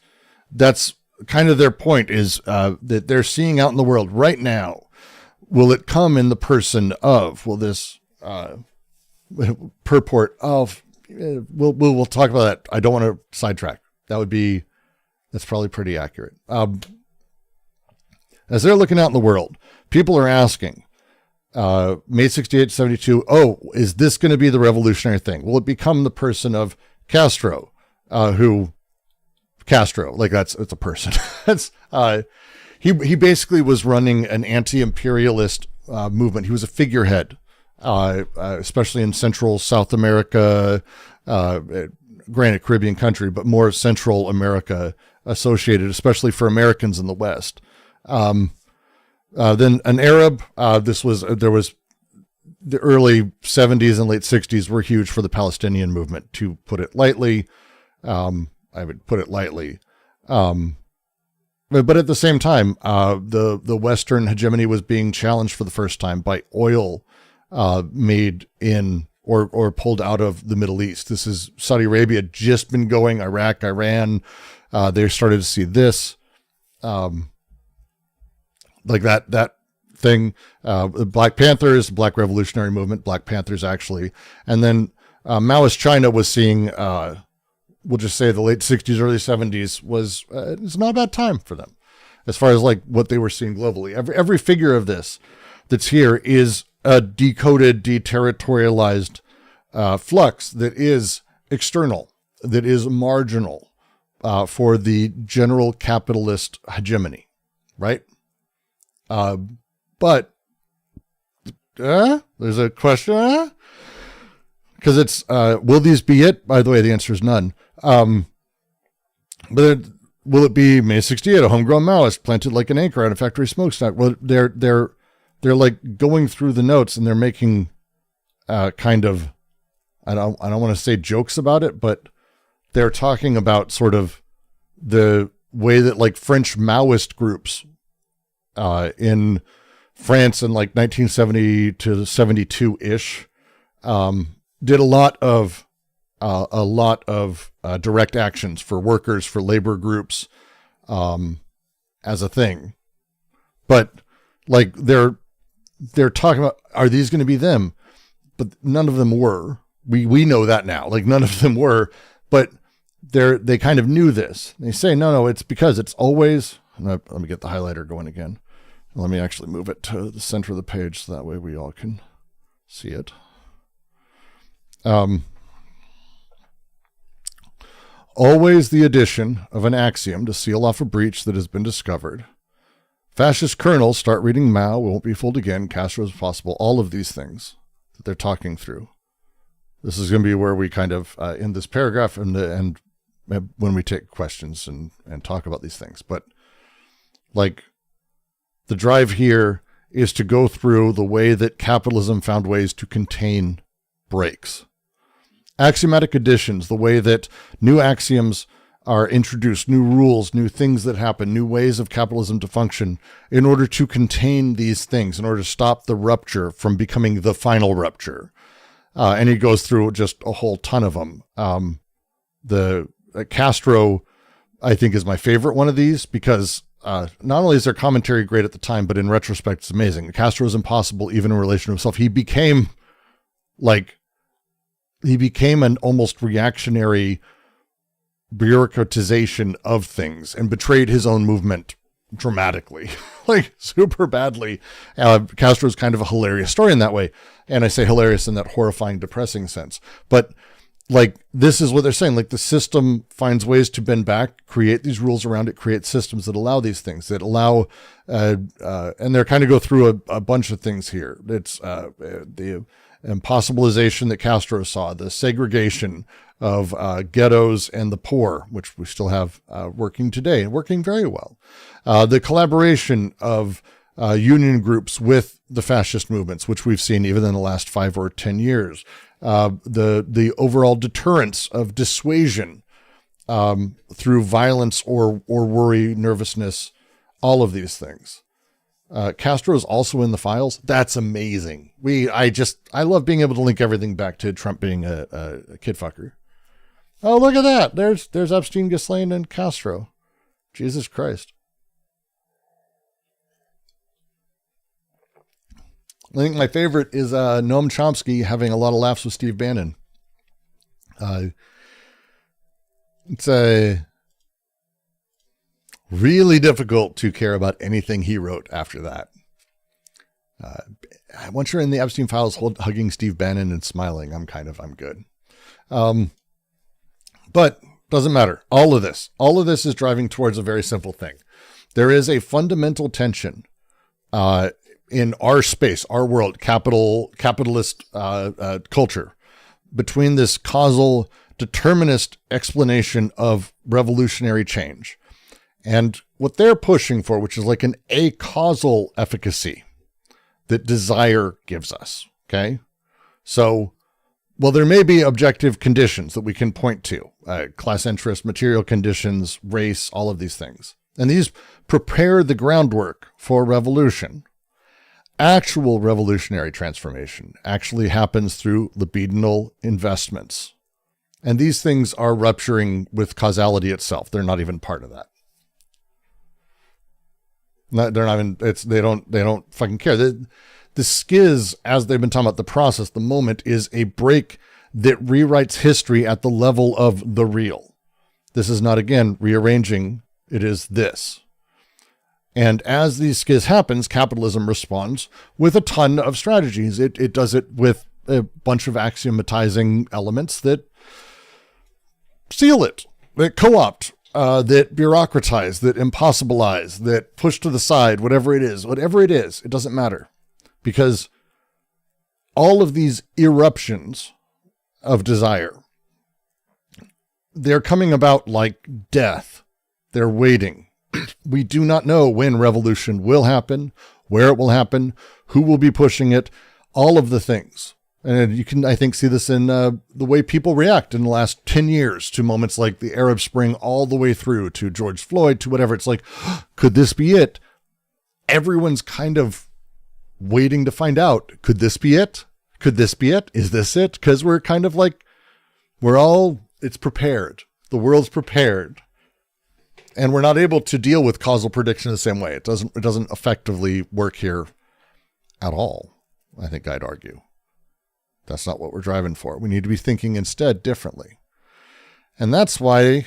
that's kind of their point, is that they're seeing out in the world right now. Will it come in the person of, will this purport of, we'll talk about that. I don't want to sidetrack. That's probably pretty accurate. As they're looking out in the world, people are asking, May 68 to 72, is this going to be the revolutionary thing? Will it become the person of Castro, Castro, like it's a person. That's, he basically was running an anti-imperialist movement. He was a figurehead, especially in Central South America, granted Caribbean country, but more Central America associated, especially for Americans in the West. Then an Arab, there was the early 70s and late 60s were huge for the Palestinian movement, to put it lightly. I would put it lightly. But at the same time, the Western hegemony was being challenged for the first time by oil made in or pulled out of the Middle East. This is Saudi Arabia had just been going, Iraq, Iran. They started to see this. Like that thing. Black Panthers, Black Revolutionary Movement, Black Panthers actually. And then Maoist China was seeing, we'll just say the late 60s, early 70s was, it's not a bad time for them as far as like what they were seeing globally. Every figure of this that's here is a decoded, deterritorialized flux that is external, that is marginal for the general capitalist hegemony, right? But there's a question, because it's, will these be it? By the way, the answer is none. But will it be May 68, a homegrown Maoist planted like an anchor on a factory smokestack? Well, they're like going through the notes and they're making kind of, I don't want to say jokes about it, but they're talking about sort of the way that like French Maoist groups in France in like 1970 to 72 ish did a lot of direct actions for workers, for labor groups, as a thing. But like they're talking about, are these going to be them? But none of them were. We know that now. Like none of them were, but they kind of knew this. They say, no, it's because it's always, let me get the highlighter going again. Let me actually move it to the center of the page so that way we all can see it. Always the addition of an axiom to seal off a breach that has been discovered. Fascist colonels start reading Mao, won't be fooled again, Castro is possible, all of these things that they're talking through. This is going to be where we kind of, in this paragraph and when we take questions and talk about these things. But like the drive here is to go through the way that capitalism found ways to contain breaks. Axiomatic additions, the way that new axioms are introduced, new rules, new things that happen, new ways of capitalism to function in order to contain these things, in order to stop the rupture from becoming the final rupture. And he goes through just a whole ton of them. The Castro, I think, is my favorite one of these because not only is their commentary great at the time, but in retrospect, it's amazing. Castro is impossible even in relation to himself. He became an almost reactionary bureaucratization of things and betrayed his own movement dramatically, like super badly. Castro's kind of a hilarious story in that way. And I say hilarious in that horrifying, depressing sense. But like, this is what they're saying. Like the system finds ways to bend back, create these rules around it, create systems that allow these things, that allow, and they're kind of go through a bunch of things here. It's the impossibilization that Castro saw, the segregation of ghettos and the poor, which we still have working today and working very well. The collaboration of union groups with the fascist movements, which we've seen even in the last 5 or 10 years. The overall deterrence of dissuasion through violence or worry, nervousness, all of these things. Castro is also in the files. That's amazing. I love being able to link everything back to Trump being a kid fucker. Oh, look at that. There's Epstein, Ghislaine, and Castro. Jesus Christ. I think my favorite is Noam Chomsky having a lot of laughs with Steve Bannon. It's really difficult to care about anything he wrote after that. Once you're in the Epstein files hugging Steve Bannon and smiling, I'm good. But doesn't matter. All of this is driving towards a very simple thing. There is a fundamental tension in our space, our world, capitalist culture, between this causal determinist explanation of revolutionary change and what they're pushing for, which is like an acausal efficacy that desire gives us. Okay. So, well, there may be objective conditions that we can point to, class interest, material conditions, race, all of these things. And these prepare the groundwork for revolution. Actual revolutionary transformation actually happens through libidinal investments. And these things are rupturing with causality itself. They're not even part of that. They're not even, they don't fucking care. The schiz, as they've been talking about the process, the moment is a break that rewrites history at the level of the real. This is not, again, rearranging. It is this. And as these schiz happens, capitalism responds with a ton of strategies. It does it with a bunch of axiomatizing elements that seal it, that co-opt, that bureaucratize, that impossibilize, that push to the side, whatever it is, it doesn't matter. Because all of these eruptions of desire, they're coming about like death. They're waiting. We do not know when revolution will happen, where it will happen, who will be pushing it, all of the things. And you can, I think, see this in the way people react in the last 10 years to moments like the Arab Spring all the way through to George Floyd, to whatever. It's like, could this be it? Everyone's kind of waiting to find out. Could this be it? Could this be it? Is this it? Because we're kind of like, it's prepared. The world's prepared. And we're not able to deal with causal prediction the same way. It doesn't effectively work here at all, I think I'd argue. That's not what we're driving for. We need to be thinking instead differently. And that's why,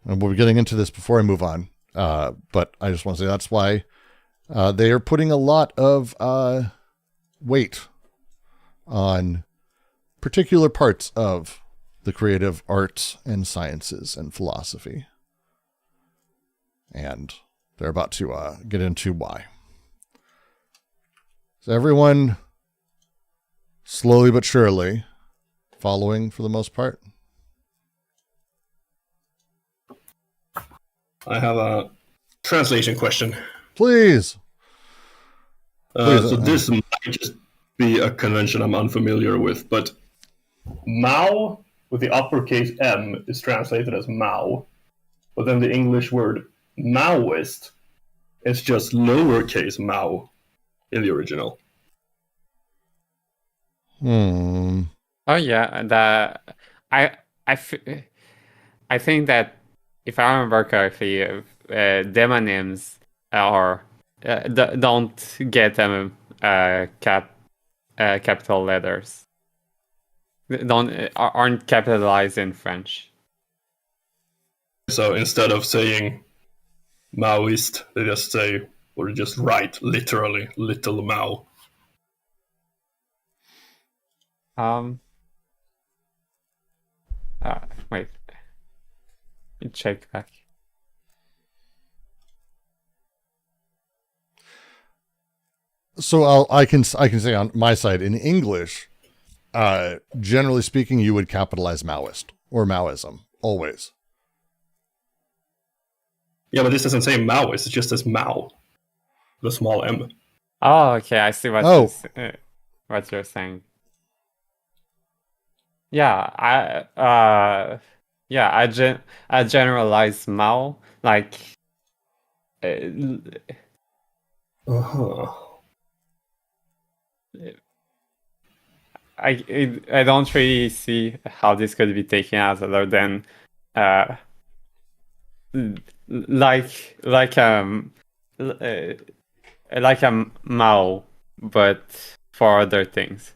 and we'll be getting into this before I move on, but I just want to say that's why they are putting a lot of weight on particular parts of the creative arts and sciences and philosophy. And they're about to get into why. So everyone slowly but surely following for the most part? I have a translation question. Please. So this might just be a convention I'm unfamiliar with, but Mao with the uppercase M is translated as Mao, but then the English word Maoist is just lowercase Mao in the original. Oh yeah, I think that if I remember correctly, demonyms are don't get capital letters. Aren't capitalized in French. So instead of saying Maoist, they just say, or just write literally little Mao. Wait. Let me check back. So I can say on my side in English, generally speaking, you would capitalize Maoist or Maoism always. Yeah, but this doesn't say Maoist; it just says Mao, the small M. Oh, okay. I see what you're saying. Yeah, I generalize Mao like. I don't really see how this could be taken as other than like a Mao, but for other things.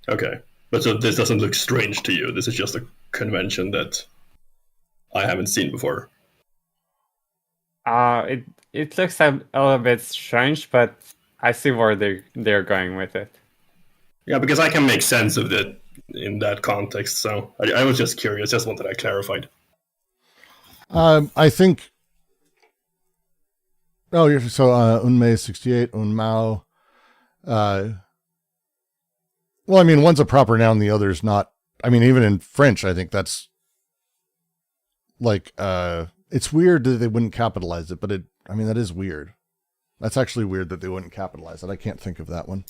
Okay, but so this doesn't look strange to you. This is just a convention that I haven't seen before. It looks a little bit strange, but I see where they're going with it. Yeah, because I can make sense of it in that context. So I was just curious. Just wanted that clarified. I think. Oh, so Unmei 68, Unmao. Well, I mean, one's a proper noun, the other's not. I mean, even in French, I think that's like it's weird that they wouldn't capitalize it, but that is weird. That's actually weird that they wouldn't capitalize it. I can't think of that one.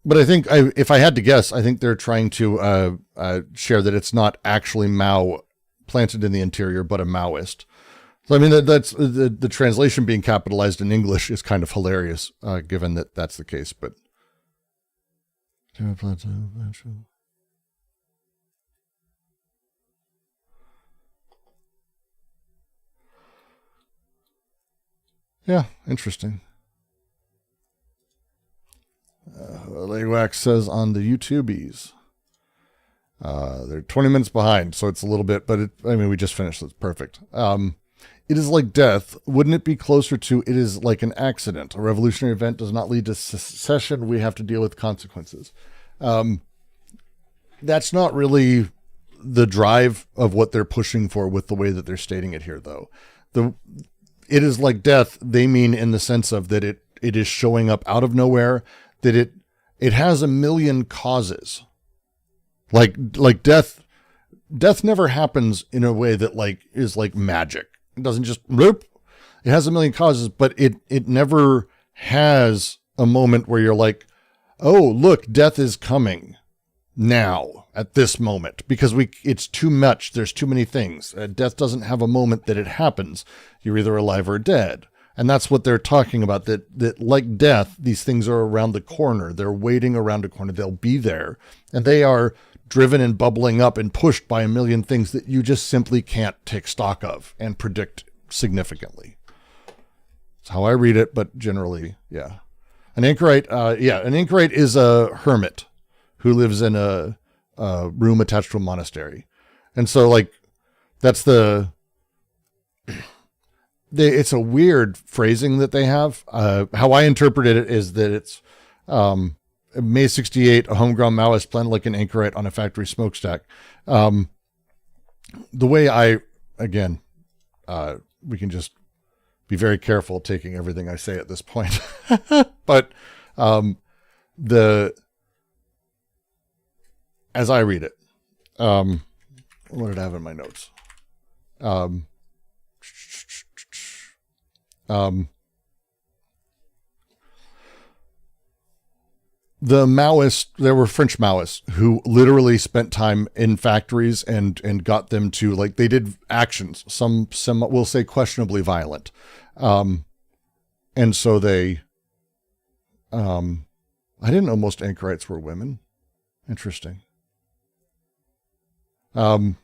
But I think if I had to guess, I think they're trying to share that it's not actually Mao planted in the interior, but a Maoist. So I mean, that's the translation being capitalized in English is kind of hilarious, given that that's the case. But Yeah, interesting. Legwax says on the YouTubies. They're 20 minutes behind, so it's a little bit, but we just finished. So it's perfect. It is like death. Wouldn't it be closer to it is like an accident? A revolutionary event does not lead to secession. We have to deal with consequences. That's not really the drive of what they're pushing for with the way that they're stating it here, though. It is like death. They mean in the sense of that it is showing up out of nowhere, that it has a million causes. Like death never happens in a way that is like magic. It doesn't just bloop. It has a million causes, but it never has a moment where you're like, oh, look, death is coming now at this moment, because it's too much. There's too many things. Death doesn't have a moment that it happens. You're either alive or dead. And that's what they're talking about, that like death, these things are around the corner. They're waiting around a corner. They'll be there. And they are driven and bubbling up and pushed by a million things that you just simply can't take stock of and predict significantly. That's how I read it, but generally, yeah. An anchorite is a hermit who lives in a room attached to a monastery. And so that's it's a weird phrasing that they have. How I interpreted it is that it's May 68, a homegrown Maoist planted like an anchorite on a factory smokestack. The way we can just be very careful taking everything I say at this point. But as I read it, what did I have in my notes? The Maoists, there were French Maoists who literally spent time in factories and got them to, they did actions, some we'll say questionably violent. And so they, I didn't know most anchorites were women. Interesting. But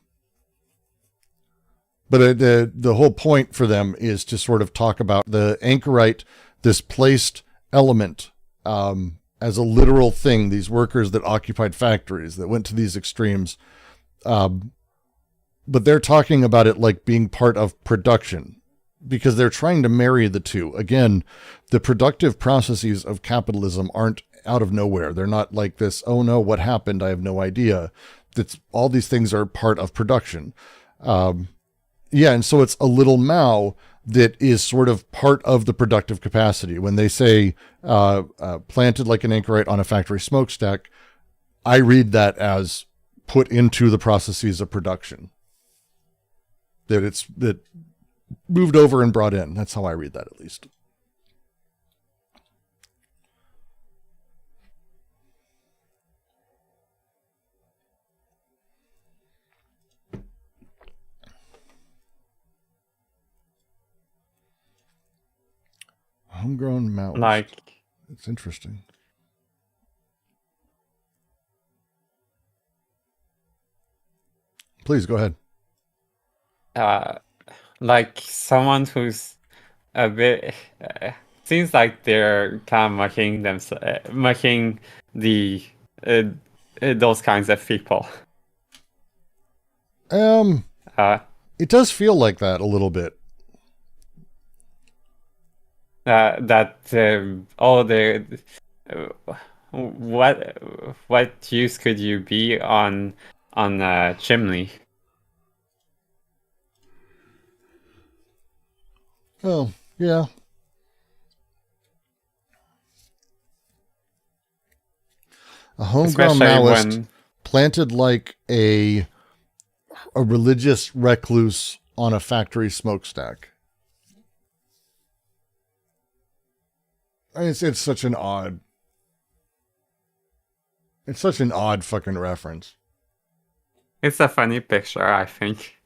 the whole point for them is to sort of talk about the anchorite, this placed element, as a literal thing, these workers that occupied factories that went to these extremes. But they're talking about it like being part of production, because they're trying to marry the two. Again, the productive processes of capitalism aren't out of nowhere. They're not like this, oh no, what happened? I have no idea. All these things are part of production. And so it's a little Mao that is sort of part of the productive capacity. When they say planted like an anchorite on a factory smokestack, I read that as put into the processes of production. That moved over and brought in. That's how I read that, at least. Homegrown Maoist. It's interesting. Please go ahead. Like someone who's a bit seems like they're kind of mocking the those kinds of people. It does feel like that a little bit. What use could you be on a chimney? Oh, yeah. A homegrown Maoist planted like a religious recluse on a factory smokestack. It's such an odd fucking reference. It's a funny picture, I think.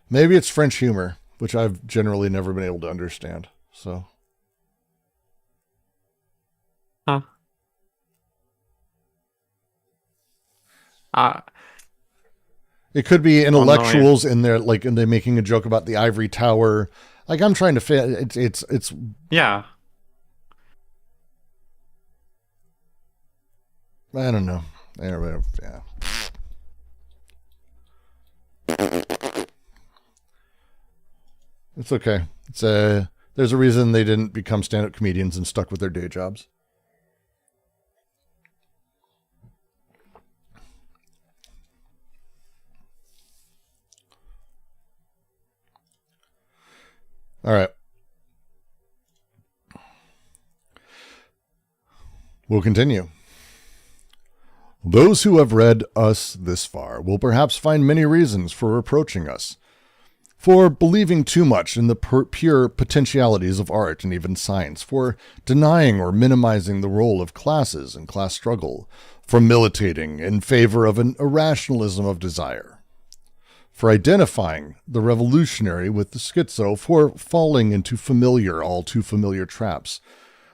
Maybe it's French humor, which I've generally never been able to understand. So. Huh. It could be intellectuals in there, like, and they're making a joke about the ivory tower. Like, I'm trying to fit. It's. Yeah. I don't know. Yeah. It's okay. There's a reason they didn't become stand-up comedians and stuck with their day jobs. All right. We'll continue. Those who have read us this far will perhaps find many reasons for reproaching us, for believing too much in the pure potentialities of art and even science, for denying or minimizing the role of classes and class struggle, for militating in favor of an irrationalism of desire, for identifying the revolutionary with the schizo, for falling into all too familiar traps.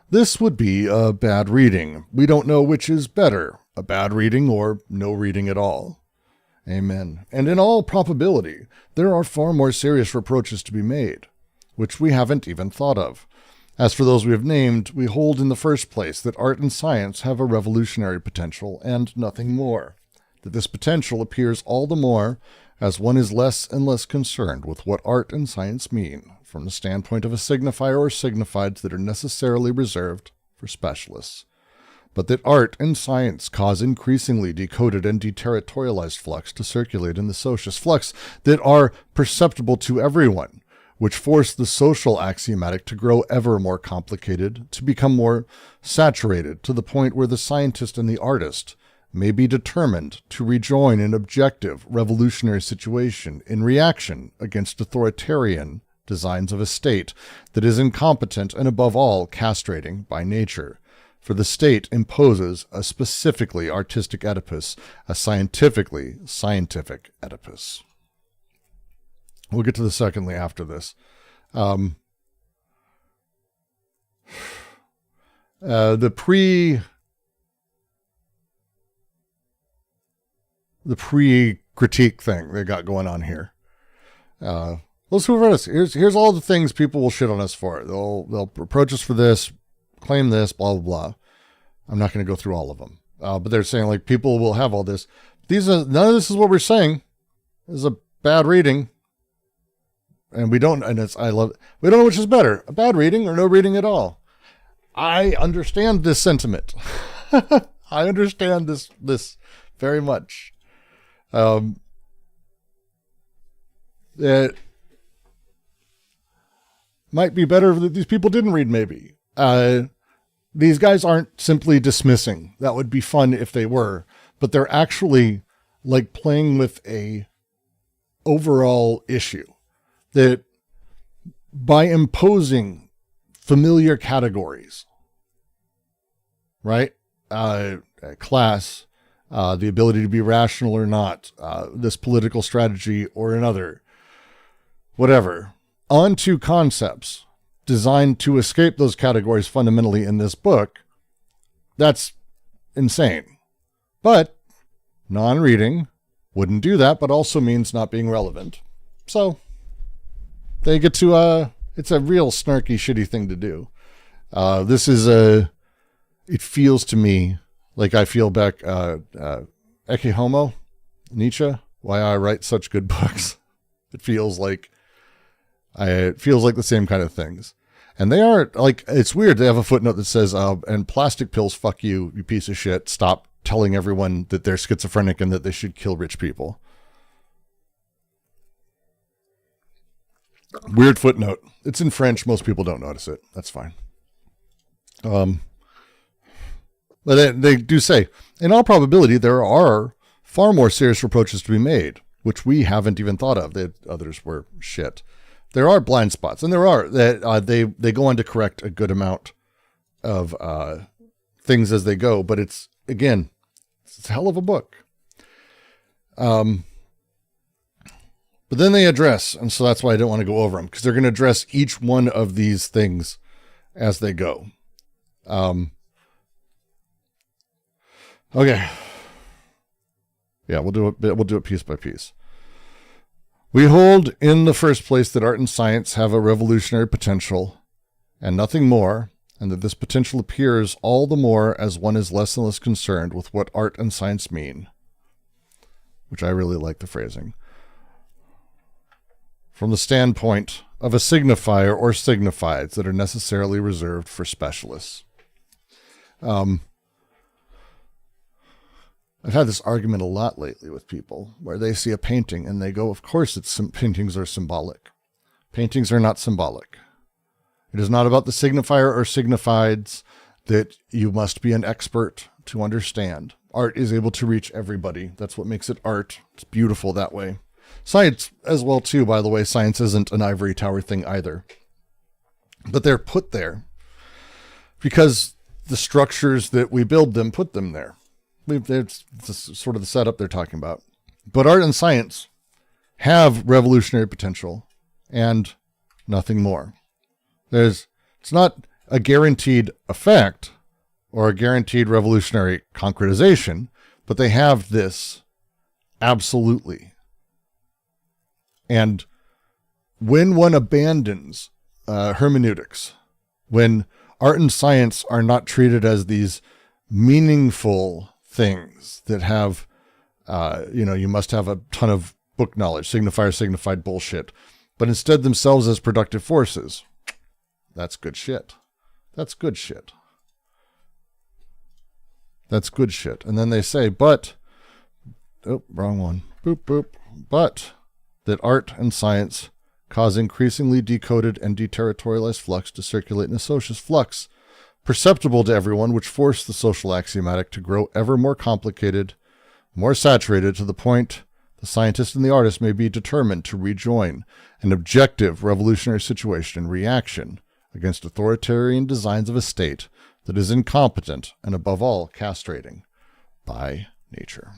This would be a bad reading. We don't know which is better, a bad reading or no reading at all. Amen. And in all probability, there are far more serious reproaches to be made, which we haven't even thought of. As for those we have named, we hold in the first place that art and science have a revolutionary potential and nothing more. That this potential appears all the more as one is less and less concerned with what art and science mean from the standpoint of a signifier or signifieds that are necessarily reserved for specialists. But that art and science cause increasingly decoded and deterritorialized flux to circulate in the socius, flux that are perceptible to everyone, which force the social axiomatic to grow ever more complicated, to become more saturated, to the point where the scientist and the artist may be determined to rejoin an objective revolutionary situation in reaction against authoritarian designs of a state that is incompetent and above all castrating by nature. For the state imposes a specifically artistic Oedipus, a scientifically scientific Oedipus. We'll get to the secondly after this. The pre-critique thing they got going on here. Let's move on. Here's all the things people will shit on us for. They'll approach us for this, claim this, blah, blah, blah. I'm not going to go through all of them. But they're saying, like, people will have all this. None of this is what we're saying. This is a bad reading. And we don't know which is better, a bad reading or no reading at all. I understand this sentiment. I understand this very much. It might be better that these people didn't read, maybe. These guys aren't simply dismissing. That would be fun if they were, but they're actually like playing with a overall issue that by imposing familiar categories, right? Class, the ability to be rational or not, this political strategy or another, whatever, onto concepts designed to escape those categories fundamentally in this book, that's insane. But non-reading wouldn't do that, but also means not being relevant. So they get to, it's a real snarky, shitty thing to do. This is it feels to me like I feel back, Ecce Homo, Nietzsche, why I write such good books. It feels like the same kind of things. And they are, like, it's weird. They have a footnote that says, and plastic pills, fuck you, you piece of shit. Stop telling everyone that they're schizophrenic and that they should kill rich people. Weird footnote. It's in French. Most people don't notice it. That's fine. But they do say, in all probability, there are far more serious reproaches to be made, which we haven't even thought of. That others were shit. There are blind spots, and there are that they go on to correct a good amount of things as they go. But it's a hell of a book. But then they address, and so that's why I don't want to go over them, because they're going to address each one of these things as they go. Okay. Yeah, we'll do it piece by piece. We hold in the first place that art and science have a revolutionary potential and nothing more, and that this potential appears all the more as one is less and less concerned with what art and science mean, which I really like the phrasing, from the standpoint of a signifier or signifieds that are necessarily reserved for specialists. I've had this argument a lot lately with people where they see a painting and they go, of course paintings are symbolic. Paintings are not symbolic. It is not about the signifier or signifieds that you must be an expert to understand. Art is able to reach everybody. That's what makes it art. It's beautiful that way. Science as well too, by the way. Science isn't an ivory tower thing either. But they're put there because the structures that we build them put them there. It's sort of the setup they're talking about. But art and science have revolutionary potential and nothing more. It's not a guaranteed effect or a guaranteed revolutionary concretization, but they have this absolutely. And when one abandons hermeneutics, when art and science are not treated as these meaningful things that have, you must have a ton of book knowledge, signified bullshit, but instead themselves as productive forces, that's good shit. That's good shit. That's good shit. And then they say, but, wrong one. Boop, boop. But that art and science cause increasingly decoded and deterritorialized flux to circulate in a socius flux, perceptible to everyone, which force the social axiomatic to grow ever more complicated, more saturated, to the point the scientist and the artist may be determined to rejoin an objective revolutionary situation in reaction against authoritarian designs of a state that is incompetent and above all castrating by nature.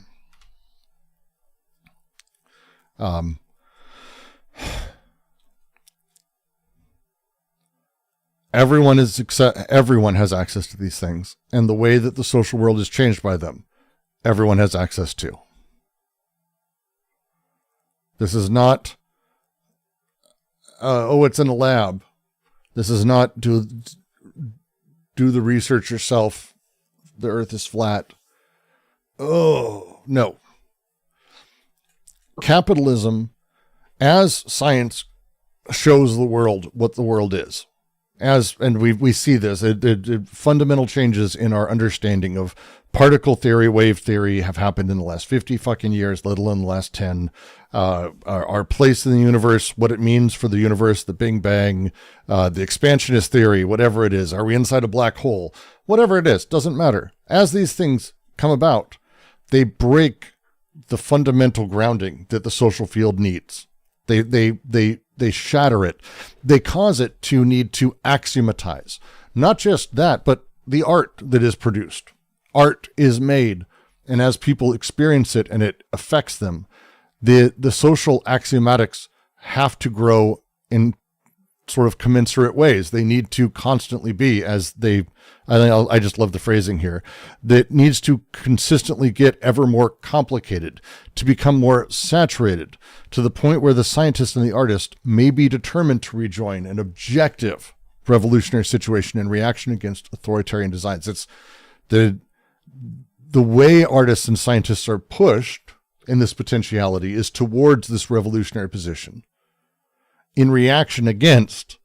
Everyone has access to these things, and the way that the social world is changed by them, everyone has access to. This is not, it's in a lab. This is not do the research yourself. The earth is flat. Oh, no. Capitalism, as science shows the world what the world is. And we see this, fundamental changes in our understanding of particle theory, wave theory have happened in the last 50 fucking years, let alone the last 10. Our place in the universe, what it means for the universe, the Big Bang, the expansionist theory, whatever it is. Are we inside a black hole? Whatever it is, doesn't matter. As these things come about, they break the fundamental grounding that the social field needs. They shatter it. They cause it to need to axiomatize. Not just that, but the art that is produced. Art is made, and as people experience it and it affects them, the social axiomatics have to grow in sort of commensurate ways. They need to constantly be, I just love the phrasing here, that needs to consistently get ever more complicated, to become more saturated, to the point where the scientist and the artist may be determined to rejoin an objective revolutionary situation in reaction against authoritarian designs. It's the way artists and scientists are pushed in this potentiality is towards this revolutionary position in reaction against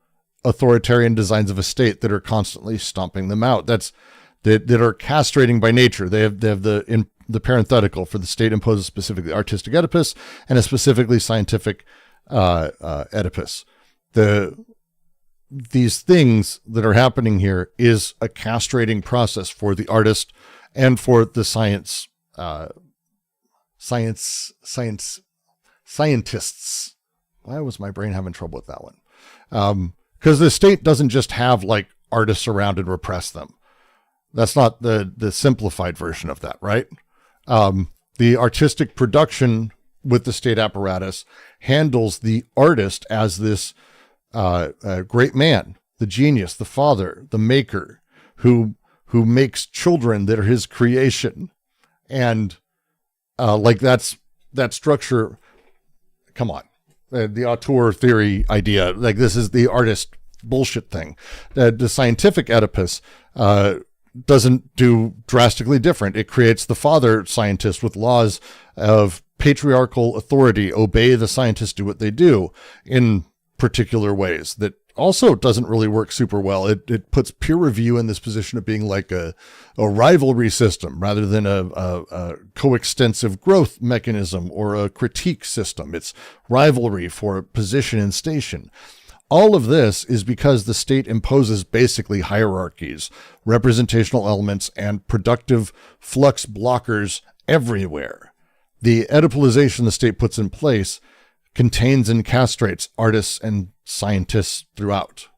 authoritarian designs of a state that are constantly stomping them out. That are castrating by nature. They have the parenthetical for the state imposes specifically artistic Oedipus and a specifically scientific Oedipus. These things that are happening here is a castrating process for the artist and for the scientists. Why was my brain having trouble with that one? Because the state doesn't just have like artists around and repress them. That's not the simplified version of that, right? The artistic production with the state apparatus handles the artist as this great man, the genius, the father, the maker, who makes children that are his creation. And that structure, come on. the auteur theory idea. Like, this is the artist bullshit thing. The scientific Oedipus doesn't do drastically different. It creates the father scientist with laws of patriarchal authority. Obey the scientists, do what they do in particular ways. That also doesn't really work super well. It puts peer review in this position of being like a rivalry system rather than a coextensive growth mechanism or a critique system. It's rivalry for position and station. All of this is because the state imposes basically hierarchies, representational elements, and productive flux blockers everywhere. The Oedipalization the state puts in place contains and castrates artists and scientists throughout.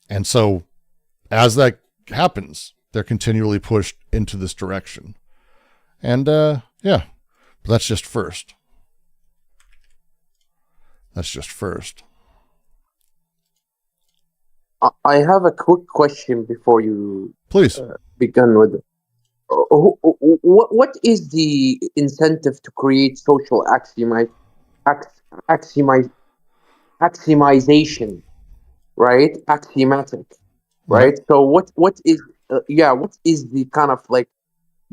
And so as that happens, they're continually pushed into this direction. And but that's just first. That's just first. I have a quick question before you Please begin with it. What is the incentive to create social axiomization, right? Axiomatic, right? So what is the kind of like,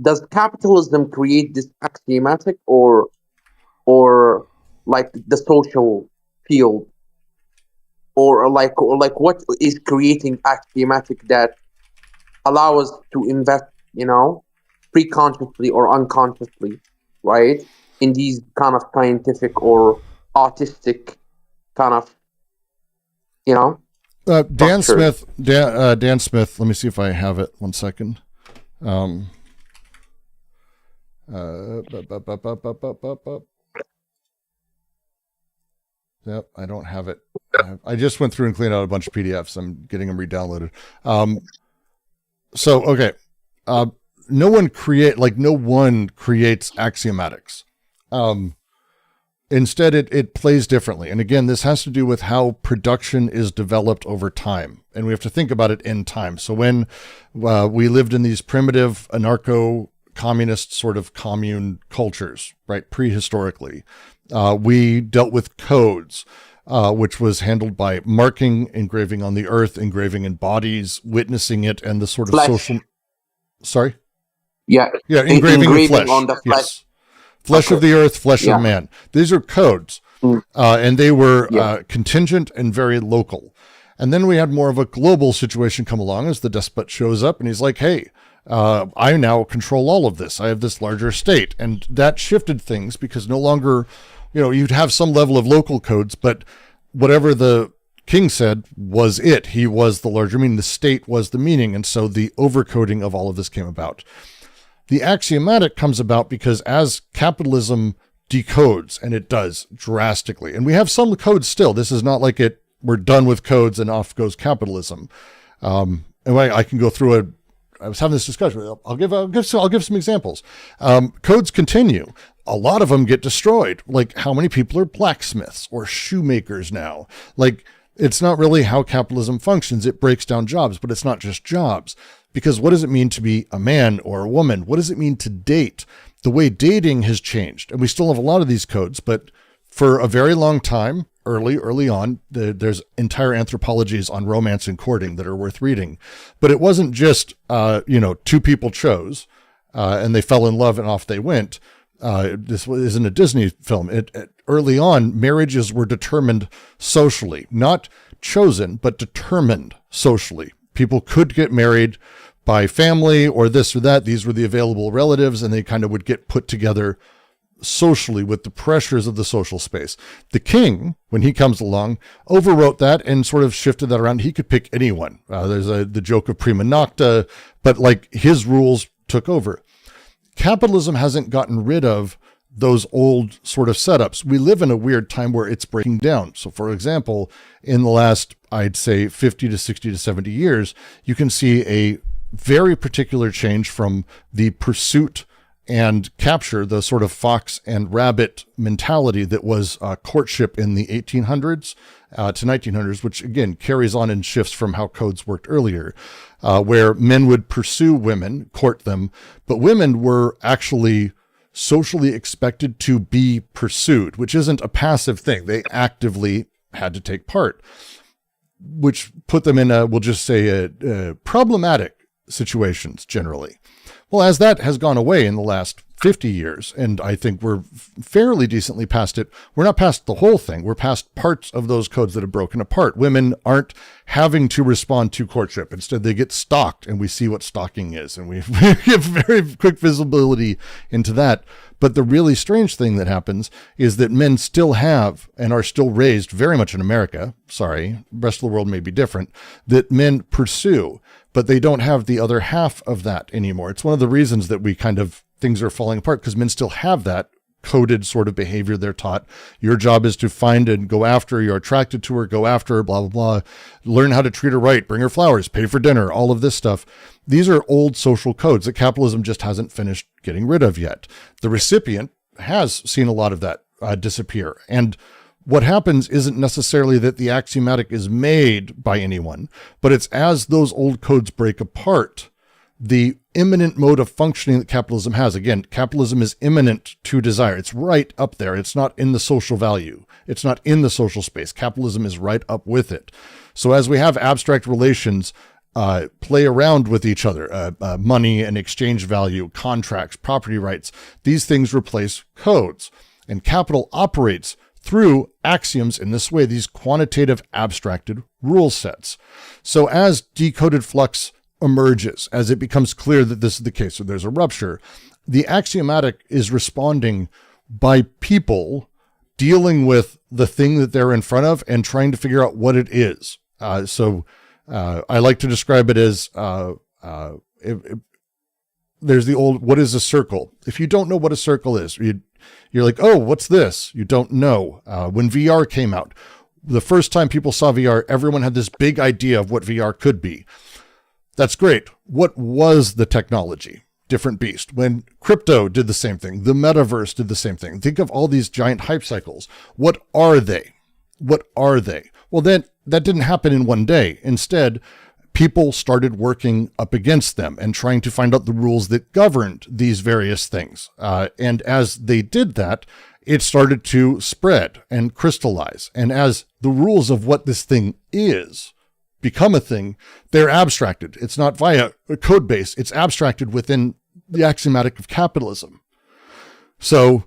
does capitalism create this axiomatic or like the social field, or like what is creating axiomatic that allow us to invest, pre-consciously or unconsciously, right, in these kind of scientific or artistic kind of, Dan structures? Smith, Dan Smith, let me see if I have it. 1 second. Yep, I don't have it. I just went through and cleaned out a bunch of PDFs. I'm getting them re-downloaded. No one creates axiomatics. Instead, it plays differently. And again, this has to do with how production is developed over time. And we have to think about it in time. So when we lived in these primitive anarcho-communist sort of commune cultures, right, prehistorically, we dealt with codes, which was handled by marking, engraving on the earth, engraving in bodies, witnessing it, and the sort of Flesh. social... Sorry? Yeah, Engraving of flesh. on the flesh. Yes. Flesh of the earth, flesh of man. These are codes, and they were contingent and very local. And then we had more of a global situation come along as the despot shows up, and he's like, hey, I now control all of this. I have this larger state. And that shifted things because no longer, you'd have some level of local codes, but whatever the king said was it. He was the larger meaning. The state was the meaning. And so the overcoding of all of this came about. The axiomatic comes about because as capitalism decodes, and it does drastically, and we have some codes still. This is not like we're done with codes and off goes capitalism. And I can go through I was having this discussion. I'll give some examples. Codes continue. A lot of them get destroyed. Like, how many people are blacksmiths or shoemakers now? Like, it's not really how capitalism functions. It breaks down jobs, but it's not just jobs. Because what does it mean to be a man or a woman? What does it mean to date? The way dating has changed. And we still have a lot of these codes, but for a very long time, early on, there's entire anthropologies on romance and courting that are worth reading. But it wasn't just, two people chose and they fell in love and off they went. This isn't a Disney film. Early on, marriages were determined socially, not chosen, but determined socially. People could get married by family or this or that. These were the available relatives, and they kind of would get put together socially with the pressures of the social space. The king, when he comes along, overwrote that and sort of shifted that around. He could pick anyone. There's the joke of prima nocta, but like his rules took over. Capitalism hasn't gotten rid of those old sort of setups. We live in a weird time where it's breaking down. So for example, in the last, I'd say 50 to 60 to 70 years, you can see a very particular change from the pursuit and capture, the sort of fox and rabbit mentality that was courtship in the 1800s to 1900s, which again carries on and shifts from how codes worked earlier, where men would pursue women, court them, but women were actually socially expected to be pursued, which isn't a passive thing. They actively had to take part, which put them in we'll just say problematic situations generally. Well, as that has gone away in the last 50 years, and I think we're fairly decently past it, we're not past the whole thing. We're past parts of those codes that have broken apart. Women aren't having to respond to courtship. Instead, they get stalked, and we see what stalking is, and we give very quick visibility into that. But the really strange thing that happens is that men still have and are still raised very much in America. Sorry, the rest of the world may be different, that men pursue, but they don't have the other half of that anymore. It's one of the reasons that things are falling apart, because men still have that coded sort of behavior they're taught. Your job is to find and go after, you're attracted to her, go after her, blah, blah, blah. Learn how to treat her right, bring her flowers, pay for dinner, all of this stuff. These are old social codes that capitalism just hasn't finished getting rid of yet. The recipient has seen a lot of that disappear. And what happens isn't necessarily that the axiomatic is made by anyone, but it's as those old codes break apart, the imminent mode of functioning that capitalism has. Again, capitalism is imminent to desire. It's right up there. It's not in the social value. It's not in the social space. Capitalism is right up with it. So as we have abstract relations play around with each other, money and exchange value, contracts, property rights, these things replace codes. And capital operates through axioms in this way, these quantitative abstracted rule sets. So as decoded flux emerges, as it becomes clear that this is the case, so there's a rupture, the axiomatic is responding by people dealing with the thing that they're in front of and trying to figure out what it is. So I like to describe it as there's the old, what is a circle? If you don't know what a circle is, you're like, oh, what's this? You don't know. When VR came out, the first time people saw VR, everyone had this big idea of what VR could be. That's great. What was the technology? Different beast. When crypto did the same thing, the metaverse did the same thing. Think of all these giant hype cycles. What are they? What are they? Well, then that didn't happen in one day. Instead, people started working up against them and trying to find out the rules that governed these various things. And as they did that, it started to spread and crystallize. And as the rules of what this thing is become a thing, they're abstracted. It's not via a code base. It's abstracted within the axiomatic of capitalism. So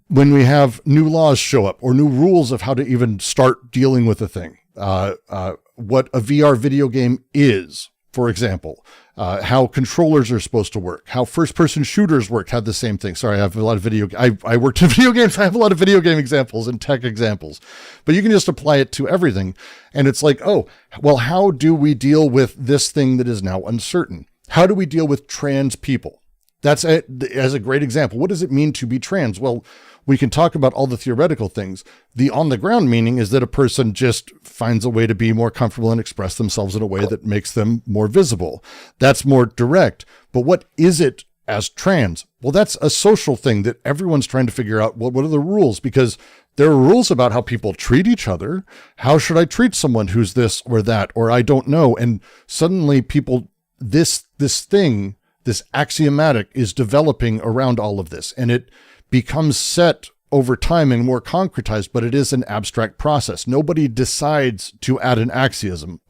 when we have new laws show up or new rules of how to even start dealing with a thing, what a VR video game is, for example, how controllers are supposed to work, how first-person shooters work, had the same thing. Sorry, I have a lot of I worked in video games. I have a lot of video game examples and tech examples, but you can just apply it to everything. And it's like, oh, well, how do we deal with this thing that is now uncertain? How do we deal with trans people? That's as a great example. What does it mean to be trans? Well, we can talk about all the theoretical things. The on-the-ground meaning is that a person just finds a way to be more comfortable and express themselves in a way that makes them more visible. That's more direct. But what is it as trans? Well, that's a social thing that everyone's trying to figure out. What are the rules? Because there are rules about how people treat each other. How should I treat someone who's this or that, or I don't know? And suddenly people, this thing, this axiomatic is developing around all of this, and it becomes set over time and more concretized, but it is an abstract process. Nobody decides to add an axiom.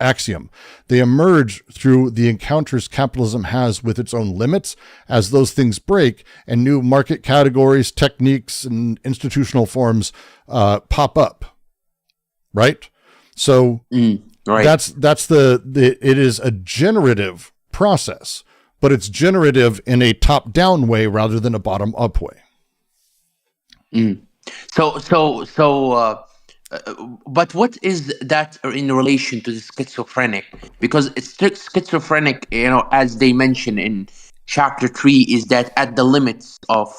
They emerge through the encounters capitalism has with its own limits as those things break and new market categories, techniques, and institutional forms pop up. Right? So right. that's it is a generative process, but it's generative in a top-down way rather than a bottom-up way. But what is that in relation to the schizophrenic? Because it's schizophrenic, as they mention in chapter 3, is that at the limits of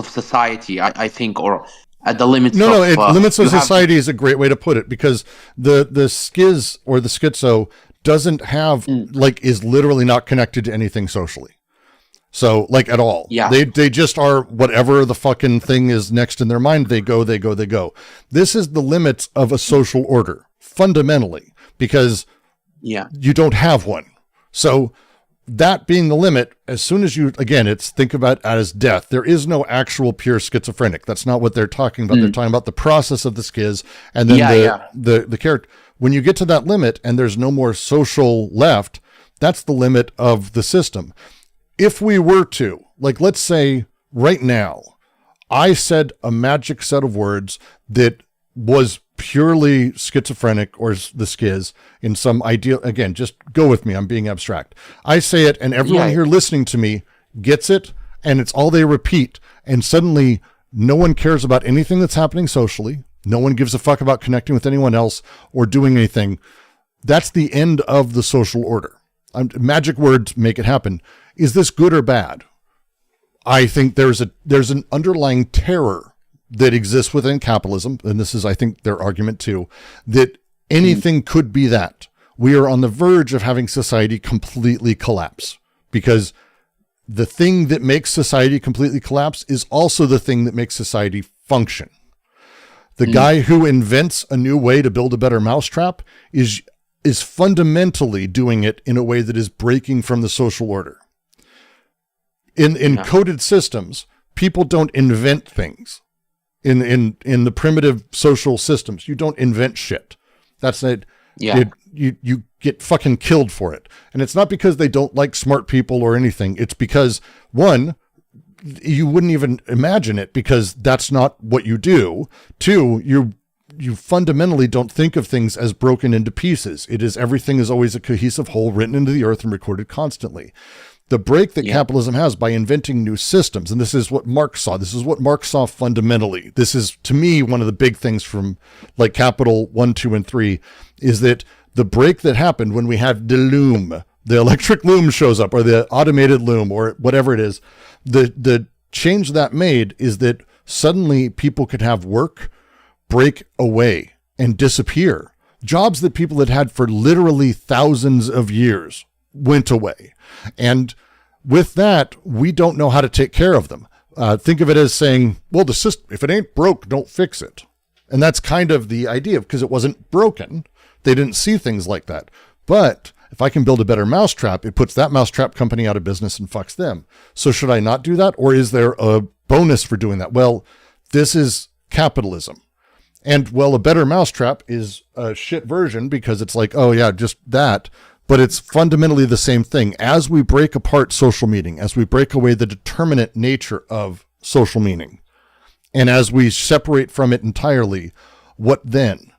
society, I think, or at the limits limits of society is a great way to put it, because the schiz or the schizo doesn't have is literally not connected to anything socially. So at all. Yeah. They just are whatever the fucking thing is next in their mind. They go. This is the limits of a social order fundamentally, because you don't have one. So that being the limit, as soon as you, again, it's think about it as death. There is no actual pure schizophrenic. That's not what they're talking about. They're talking about the process of the schiz, and then the character. When you get to that limit and there's no more social left, that's the limit of the system. If we were to, like, let's say right now, I said a magic set of words that was purely schizophrenic or the schiz in some ideal, again, just go with me. I'm being abstract. I say it and everyone here listening to me gets it, and it's all they repeat. And suddenly no one cares about anything that's happening socially. No one gives a fuck about connecting with anyone else or doing anything. That's the end of the social order. Magic words make it happen. Is this good or bad? I think there's an underlying terror that exists within capitalism, and this is, I think, their argument too, that anything could be that. We are on the verge of having society completely collapse, because the thing that makes society completely collapse is also the thing that makes society function. The guy who invents a new way to build a better mousetrap is fundamentally doing it in a way that is breaking from the social order. In coded systems, people don't invent things. In the primitive social systems, you don't invent shit. That's it. Yeah. You get fucking killed for it. And it's not because they don't like smart people or anything. It's because, one, you wouldn't even imagine it because that's not what you do. Two, you fundamentally don't think of things as broken into pieces. Everything is always a cohesive whole written into the earth and recorded constantly. The break that capitalism has by inventing new systems, and this is what Marx saw. This is what Marx saw fundamentally. This is, to me, one of the big things from like Capital 1, 2, and 3, is that the break that happened when we had the loom, the electric loom shows up, or the automated loom, or whatever it is, the change that made is that suddenly people could have work break away and disappear. Jobs that people had had for literally thousands of years went away. And with that, we don't know how to take care of them. Think of it as saying, well, the system, if it ain't broke, don't fix it. And that's kind of the idea, because it wasn't broken. They didn't see things like that. But if I can build a better mousetrap, it puts that mousetrap company out of business and fucks them. So should I not do that? Or is there a bonus for doing that? Well, this is capitalism. And well, a better mousetrap is a shit version because it's like, oh yeah, just that. But it's fundamentally the same thing. As we break apart social meaning, as we break away the determinate nature of social meaning, and as we separate from it entirely, what then?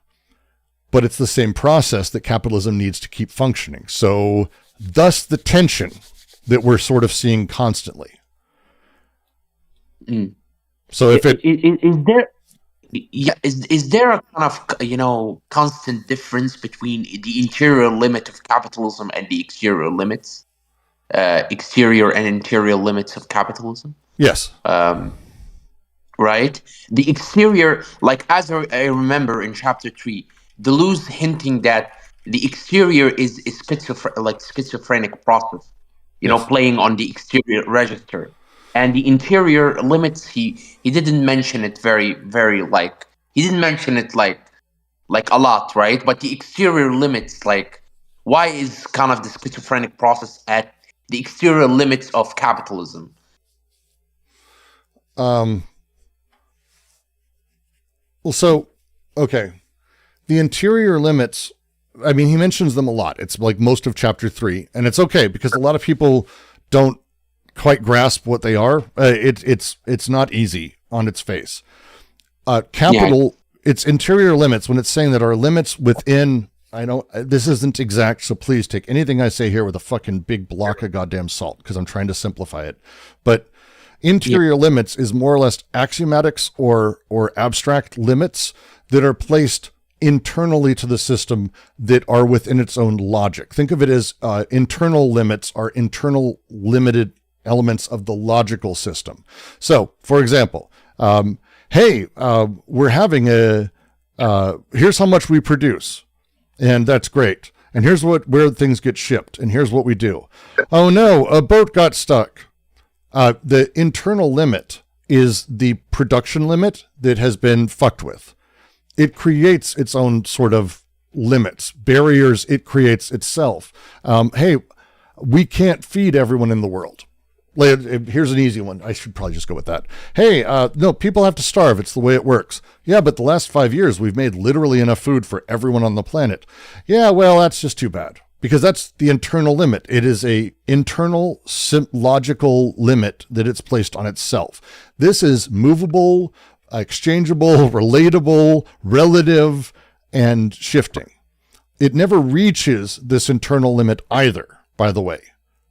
But it's the same process that capitalism needs to keep functioning. So thus the tension that we're sort of seeing constantly. So if is there a kind of constant difference between the interior limit of capitalism and the exterior limits, exterior and interior limits of capitalism? Yes. Right. The exterior, like as I remember in chapter 3, Deleuze hinting that the exterior is schizophrenic process, playing on the exterior register. And the interior limits, he didn't mention it very, very he didn't mention it like a lot, right? But the exterior limits, why is kind of the schizophrenic process at the exterior limits of capitalism? Well, so, okay. The interior limits, I mean, he mentions them a lot. It's like most of chapter 3, and it's okay because a lot of people don't quite grasp what they are. It's not easy on its face. Its interior limits, when it's saying that our limits within, this isn't exact, so please take anything I say here with a fucking big block of goddamn salt, because I'm trying to simplify it. But interior limits is more or less axiomatics or abstract limits that are placed internally to the system that are within its own logic. Think of it as internal limits are internal limited elements of the logical system. So, for example, we're having here's how much we produce, and that's great. And here's where things get shipped, and here's what we do. Oh no, a boat got stuck. The internal limit is the production limit that has been fucked with. It creates its own sort of limits, barriers it creates itself. We can't feed everyone in the world. Here's an easy one. I should probably just go with that. Hey, no, people have to starve. It's the way it works. Yeah, but the last 5 years, we've made literally enough food for everyone on the planet. Yeah, well, that's just too bad, because that's the internal limit. It is a internal logical limit that it's placed on itself. This is movable, exchangeable, relatable, relative, and shifting. It never reaches this internal limit either, by the way.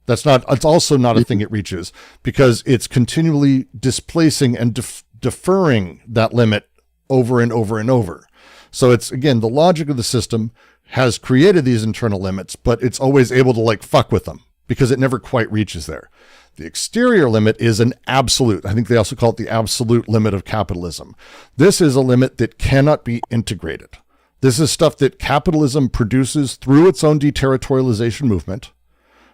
It's also not a thing it reaches, because it's continually displacing and deferring that limit over and over and over. So it's, again, the logic of the system has created these internal limits, but it's always able to fuck with them because it never quite reaches there. The exterior limit is an absolute. I think they also call it the absolute limit of capitalism. This is a limit that cannot be integrated. This is stuff that capitalism produces through its own deterritorialization movement,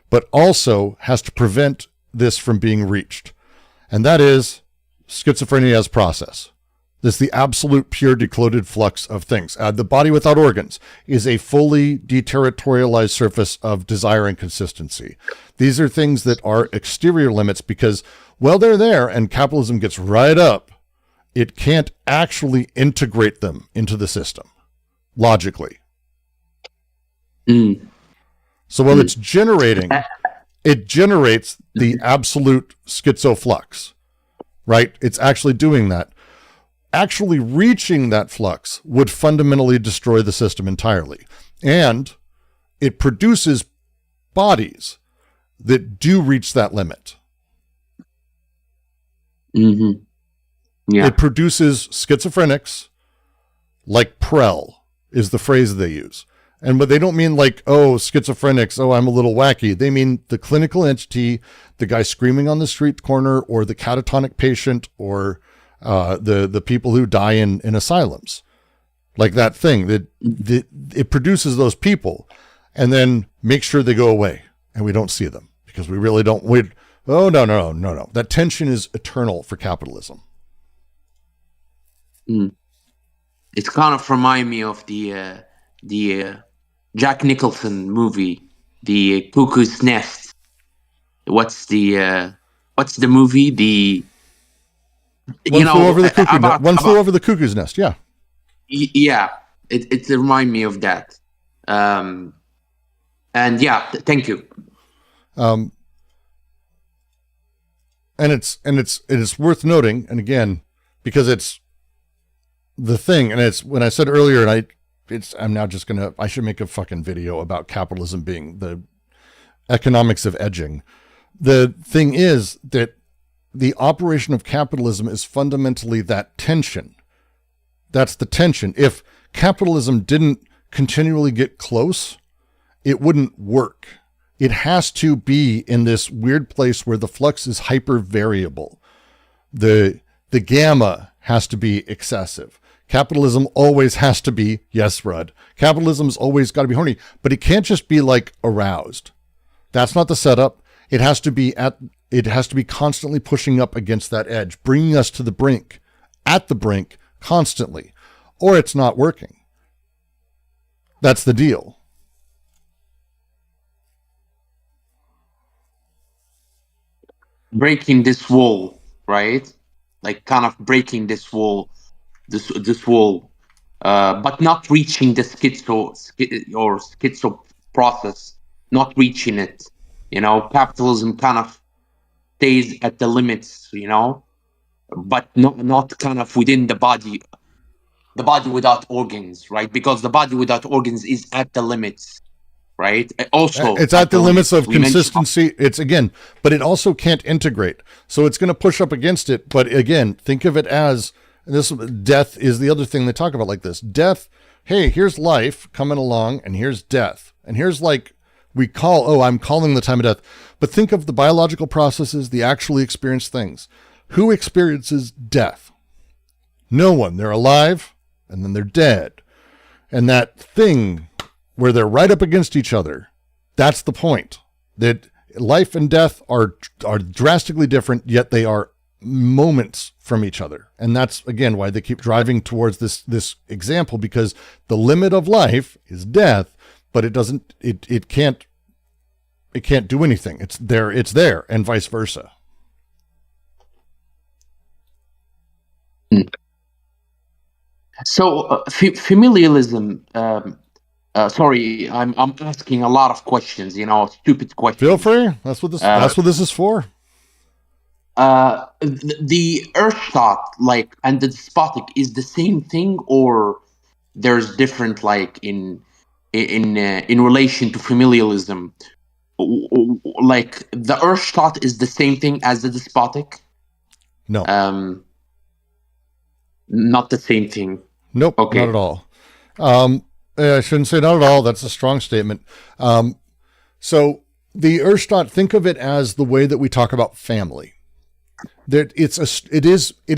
but also has to prevent this from being reached. And that is schizophrenia as process. This is the absolute pure decloded flux of things. The body without organs is a fully deterritorialized surface of desire and consistency. These are things that are exterior limits because, well, they're there and capitalism gets right up. It can't actually integrate them into the system logically. So while it's generating, it generates the absolute schizoflux, right? It's actually doing that. Actually reaching that flux would fundamentally destroy the system entirely. And it produces bodies that do reach that limit. Mm-hmm. Yeah. It produces schizophrenics like Prel is the phrase they use. But they don't mean schizophrenics, I'm a little wacky. They mean the clinical entity, the guy screaming on the street corner, or the catatonic patient, or the people who die in asylums. Like that thing that it produces those people and then makes sure they go away and we don't see them because we really don't. No. That tension is eternal for capitalism. It's kind of remind me of the Jack Nicholson movie, The Cuckoo's Nest. What's the movie? One flew over the cuckoo's nest. Yeah. Yeah. It remind me of that. And yeah, thank you. And it's worth noting, and again, because it's the thing, and it's when I said earlier, and I'm now just I should make a fucking video about capitalism being the economics of edging. The thing is that the operation of capitalism is fundamentally that tension. That's the tension. If capitalism didn't continually get close, it wouldn't work. It has to be in this weird place where the flux is hyper variable. The gamma has to be excessive. Capitalism always has to be, yes, Rudd. Capitalism's always got to be horny, but it can't just be aroused. That's not the setup. It has to be constantly pushing up against that edge, bringing us to the brink, at the brink, constantly, or it's not working. That's the deal. Breaking this wall, right? Kind of breaking this wall. This wall, but not reaching the schizo process, not reaching it. Capitalism kind of stays at the limits, but not kind of within the body without organs, right? Because the body without organs is at the limits, right? Also, it's at the limits of consistency. But it also can't integrate. So it's going to push up against it. But again, think of it as, death is the other thing they talk about like this. Death, hey, here's life coming along, and here's death. And here's I'm calling the time of death. But think of the biological processes, the actually experienced things. Who experiences death? No one. They're alive, and then they're dead. And that thing where they're right up against each other, that's the point. That life and death are drastically different, yet they are moments from each other. And that's again why they keep driving towards this example, because the limit of life is death, but it can't do anything. It's there, and vice versa. So familialism. Sorry, I'm asking a lot of questions. Stupid questions. Feel free. That's what this is for. The Urstadt, and the despotic is the same thing, or there's different, in relation to familialism. The Urstadt is the same thing as the despotic. No. Not the same thing. Nope. Okay. Not at all. I shouldn't say not at all. That's a strong statement. So the Urstadt, think of it as the way that we talk about family. That it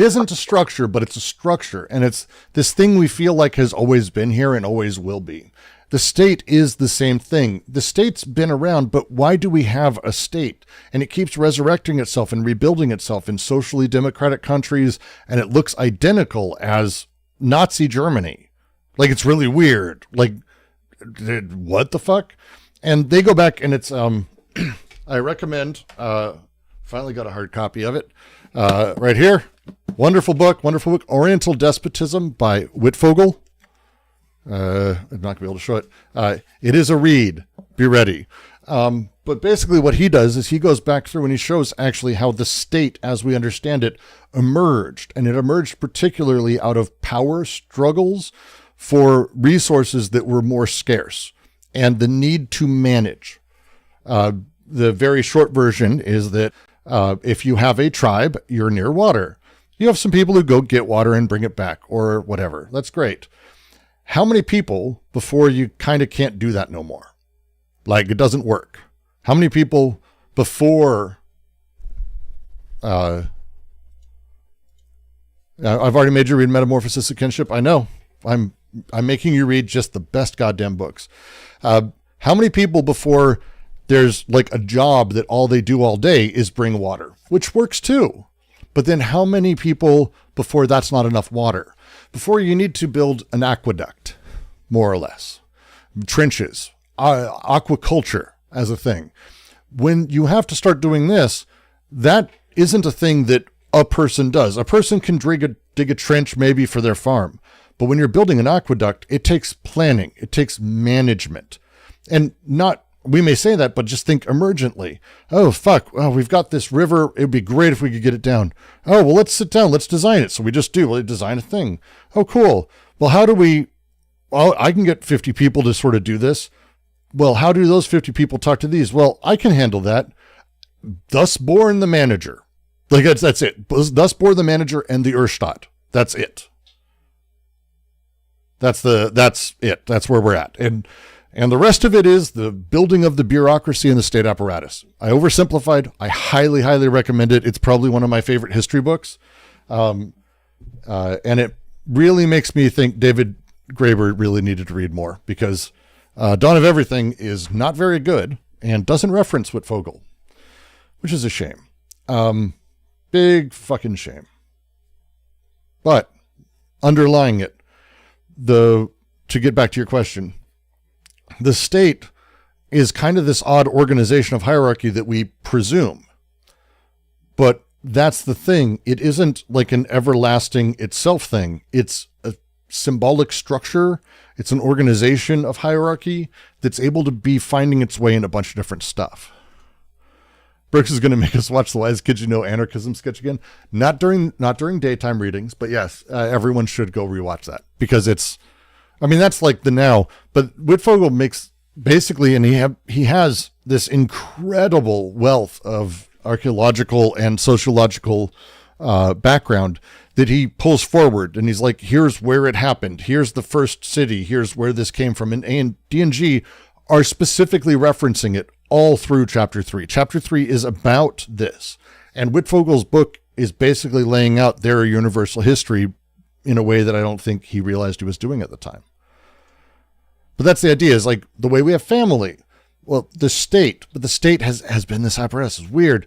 isn't a structure, but it's a structure, and it's this thing we feel like has always been here and always will be. The state is the same thing. The state's been around, but why do we have a state? And it keeps resurrecting itself and rebuilding itself in socially democratic countries, and it looks identical as Nazi Germany. It's really weird. What the fuck? And they go back, and it's I recommend. Finally got a hard copy of it right here. Wonderful book. Oriental Despotism by Wittfogel. I'm not gonna be able to show it. It is a read. Be ready. But basically what he does is he goes back through and he shows actually how the state, as we understand it, emerged. And it emerged particularly out of power struggles for resources that were more scarce and the need to manage. The very short version is that if you have a tribe, you're near water. You have some people who go get water and bring it back or whatever. That's great. How many people before you kind of can't do that no more? It doesn't work. How many people before I've already made you read Metamorphosis of Kinship. I know. I'm making you read just the best goddamn books. How many people before there's a job that all they do all day is bring water, which works too. But then how many people before that's not enough water? Before you need to build an aqueduct, more or less, trenches, aquaculture as a thing. When you have to start doing this, that isn't a thing that a person does. A person can dig a trench maybe for their farm. But when you're building an aqueduct, it takes planning. It takes management. And we may say that, but just think emergently. Oh, fuck. Well, we've got this river. It would be great if we could get it down. Oh, well, let's sit down. Let's design it. So we just do. We design a thing. Oh, cool. Well, I can get 50 people to sort of do this. Well, how do those 50 people talk to these? Well, I can handle that. Thus born the manager. That's it. Thus born the manager and the Urstadt. That's it. That's it. That's where we're at. And the rest of it is the building of the bureaucracy and the state apparatus. I oversimplified. I highly, highly recommend it. It's probably one of my favorite history books. And it really makes me think David Graeber really needed to read more because Dawn of Everything is not very good and doesn't reference Wittfogel, which is a shame. Big fucking shame. But underlying it, to get back to your question, the state is kind of this odd organization of hierarchy that we presume. But that's the thing. It isn't like an everlasting itself thing. It's a symbolic structure. It's an organization of hierarchy that's able to be finding its way in a bunch of different stuff. Brooks is going to make us watch the Wise Kids You Know Anarchism sketch again. Not during daytime readings, but yes, everyone should go rewatch that because that's like the now, but Wittfogel makes basically, and he has this incredible wealth of archaeological and sociological background that he pulls forward, and he's like, here's where it happened. Here's the first city. Here's where this came from. And D&G are specifically referencing it all through chapter 3. Chapter 3 is about this. And Wittfogel's book is basically laying out their universal history in a way that I don't think he realized he was doing at the time. But that's the idea, is like the way we have family. Well, the state, but the state has been this apparatus. It's weird.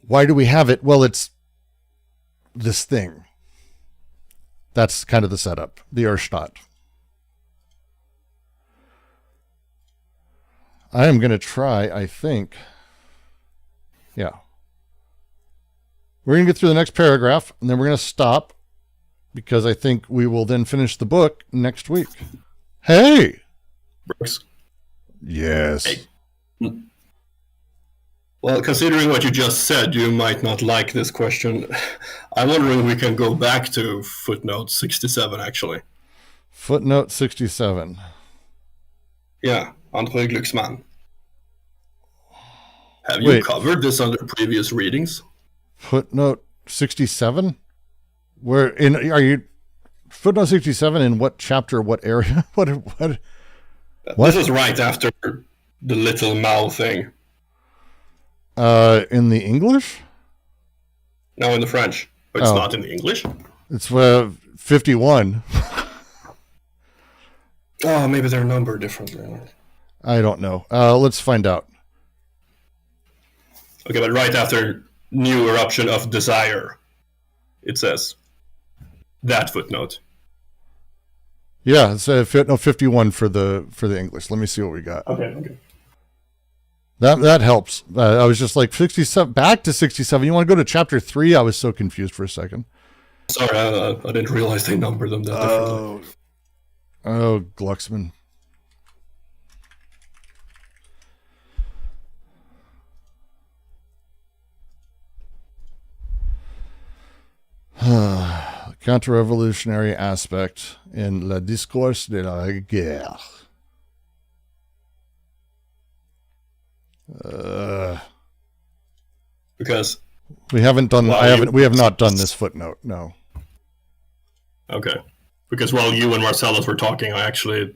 Why do we have it? Well, it's this thing. That's kind of the setup, the Urstadt. I am going to try, I think. Yeah. We're going to get through the next paragraph, and then we're going to stop, because I think we will then finish the book next week. Hey! Brooks. Yes. Hey. Well, considering what you just said, you might not like this question. I'm wondering if we can go back to footnote 67, actually. Footnote 67. Yeah, André Glucksmann. Have you covered this under previous readings? Footnote 67? Where in are you? Footnote 67 in what chapter? What area? What? This is right after the little Mao thing. In the English? No, in the French. But it's not in the English. It's 51. Oh, maybe they're numbered differently. I don't know. Let's find out. Okay, but right after new eruption of desire, it says that footnote. Yeah, it's footnote 51 for the English. Let me see what we got. Okay. That helps. I was just like 67, back to 67. You want to go to chapter 3? I was so confused for a second. Sorry, I didn't realize they numbered them that differently. Oh, Glucksmann. Counter-revolutionary aspect in Le Discours de la Guerre. Because we haven't done. We have not done this footnote. No. Okay. Because while you and Marcellus were talking, I actually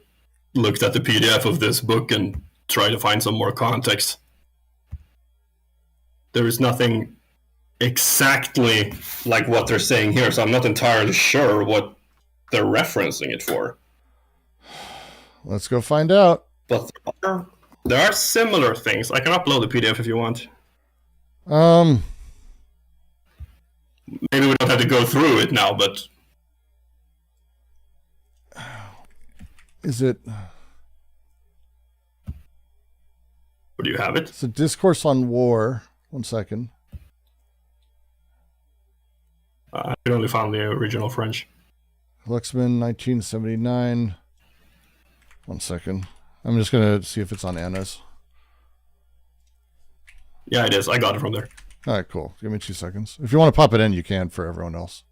looked at the PDF of this book and tried to find some more context. There is nothing exactly like what they're saying here, so I'm not entirely sure what they're referencing it for. Let's go find out. But there are similar things. I can upload the PDF if you want. Maybe we don't have to go through it now, but... Is it... Or do you have it? It's a discourse on war. 1 second. I only found the original French. Glucksmann, 1979. 1 second. I'm just going to see if it's on Anna's. Yeah, it is. I got it from there. All right, cool. Give me 2 seconds. If you want to pop it in, you can for everyone else.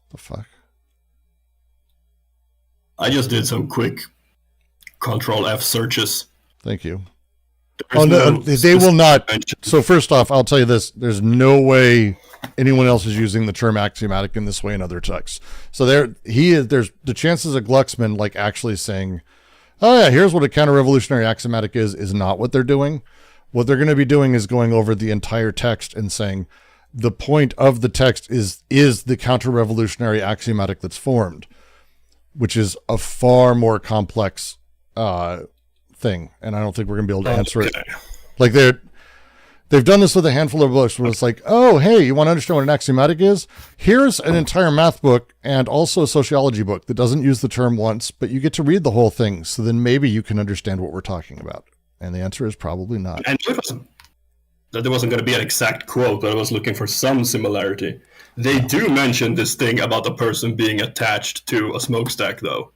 The fuck? I just did some quick Control F searches. Thank you. They will not. So first off, I'll tell you this: there's no way anyone else is using the term axiomatic in this way in other texts. So there's the chances of Glucksmann like actually saying, "Oh yeah, here's what a counter-revolutionary axiomatic is not what they're doing. What they're going to be doing is going over the entire text and saying the point of the text is the counter-revolutionary axiomatic that's formed, which is a far more complex thing, and I don't think we're gonna be able to answer it. Like they've done this with a handful of books where it's like, oh hey, you want to understand what an axiomatic is? Here's an entire math book and also a sociology book that doesn't use the term once, but you get to read the whole thing, so then maybe you can understand what we're talking about. And the answer is probably not. And that there wasn't going to be an exact quote, but I was looking for some similarity. They do mention this thing about a person being attached to a smokestack, though.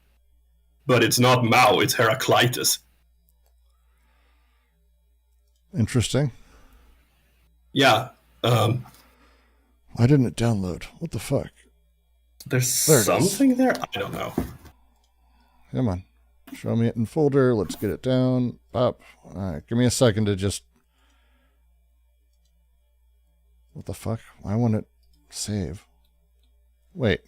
But it's not Mao, it's Heraclitus. Interesting. Yeah. Why didn't it download? What the fuck? There's something there? I don't know. Come on. Show me it in folder. Let's get it down. Up. All right. Give me a second to just... What the fuck? Why won't it save? Wait.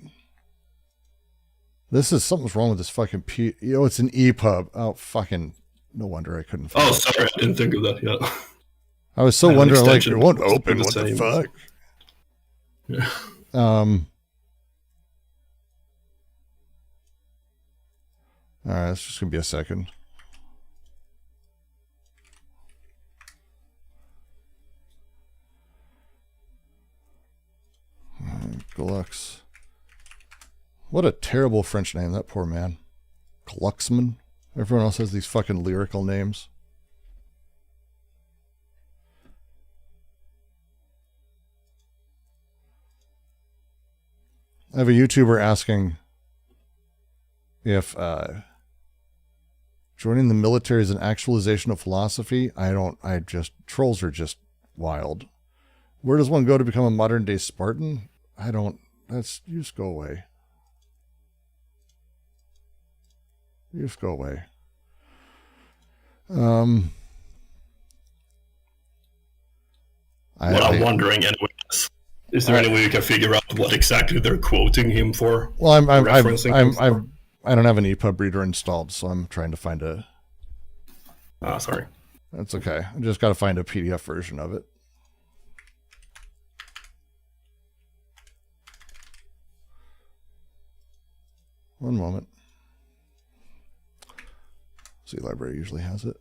Something's wrong with this fucking it's an EPUB. Oh, fucking... No wonder I couldn't find it. Sorry. I didn't think of that yet. I was so wondering, like, it won't open. What the fuck? Yeah. All right, it's just going to be a second. Felix. What a terrible French name, that poor man. Glucksmann. Everyone else has these fucking lyrical names. I have a YouTuber asking if joining the military is an actualization of philosophy. Trolls are just wild. Where does one go to become a modern day Spartan? You just go away. You just go away. I'm wondering anyway, is there any way you can figure out what exactly they're quoting him for? Well, I don't have an EPUB reader installed, so I'm trying to find a... sorry. That's okay. I just got to find a PDF version of it. One moment. See, library usually has it.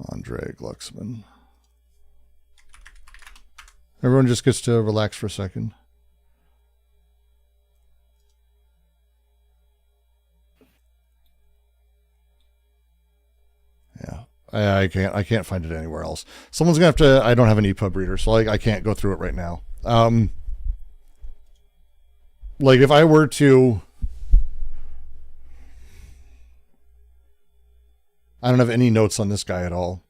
Andre Glucksmann. Everyone just gets to relax for a second. Yeah, I can't find it anywhere else. Someone's gonna have to. I don't have an EPUB reader, so I can't go through it right now. Like if I were to, I don't have any notes on this guy at all.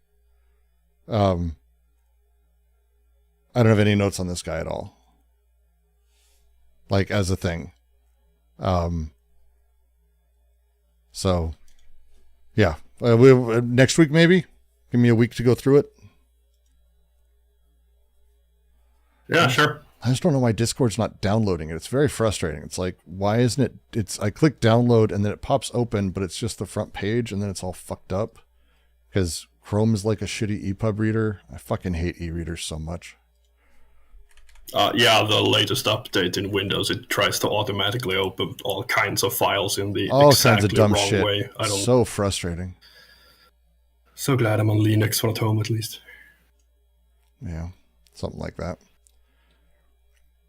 I don't have any notes on this guy at all. Like as a thing. So, yeah. Next week maybe? Give me a week to go through it. Yeah, sure. I just don't know why Discord's not downloading it. It's very frustrating. It's like, why isn't it? I click download and then it pops open, but it's just the front page and then it's all fucked up. Because Chrome is like a shitty EPUB reader. I fucking hate e-readers so much. Yeah, the latest update in Windows, it tries to automatically open all kinds of files in the all exactly kinds of dumb wrong shit. way. So frustrating. So glad I'm on Linux when at home, at least. Yeah, something like that.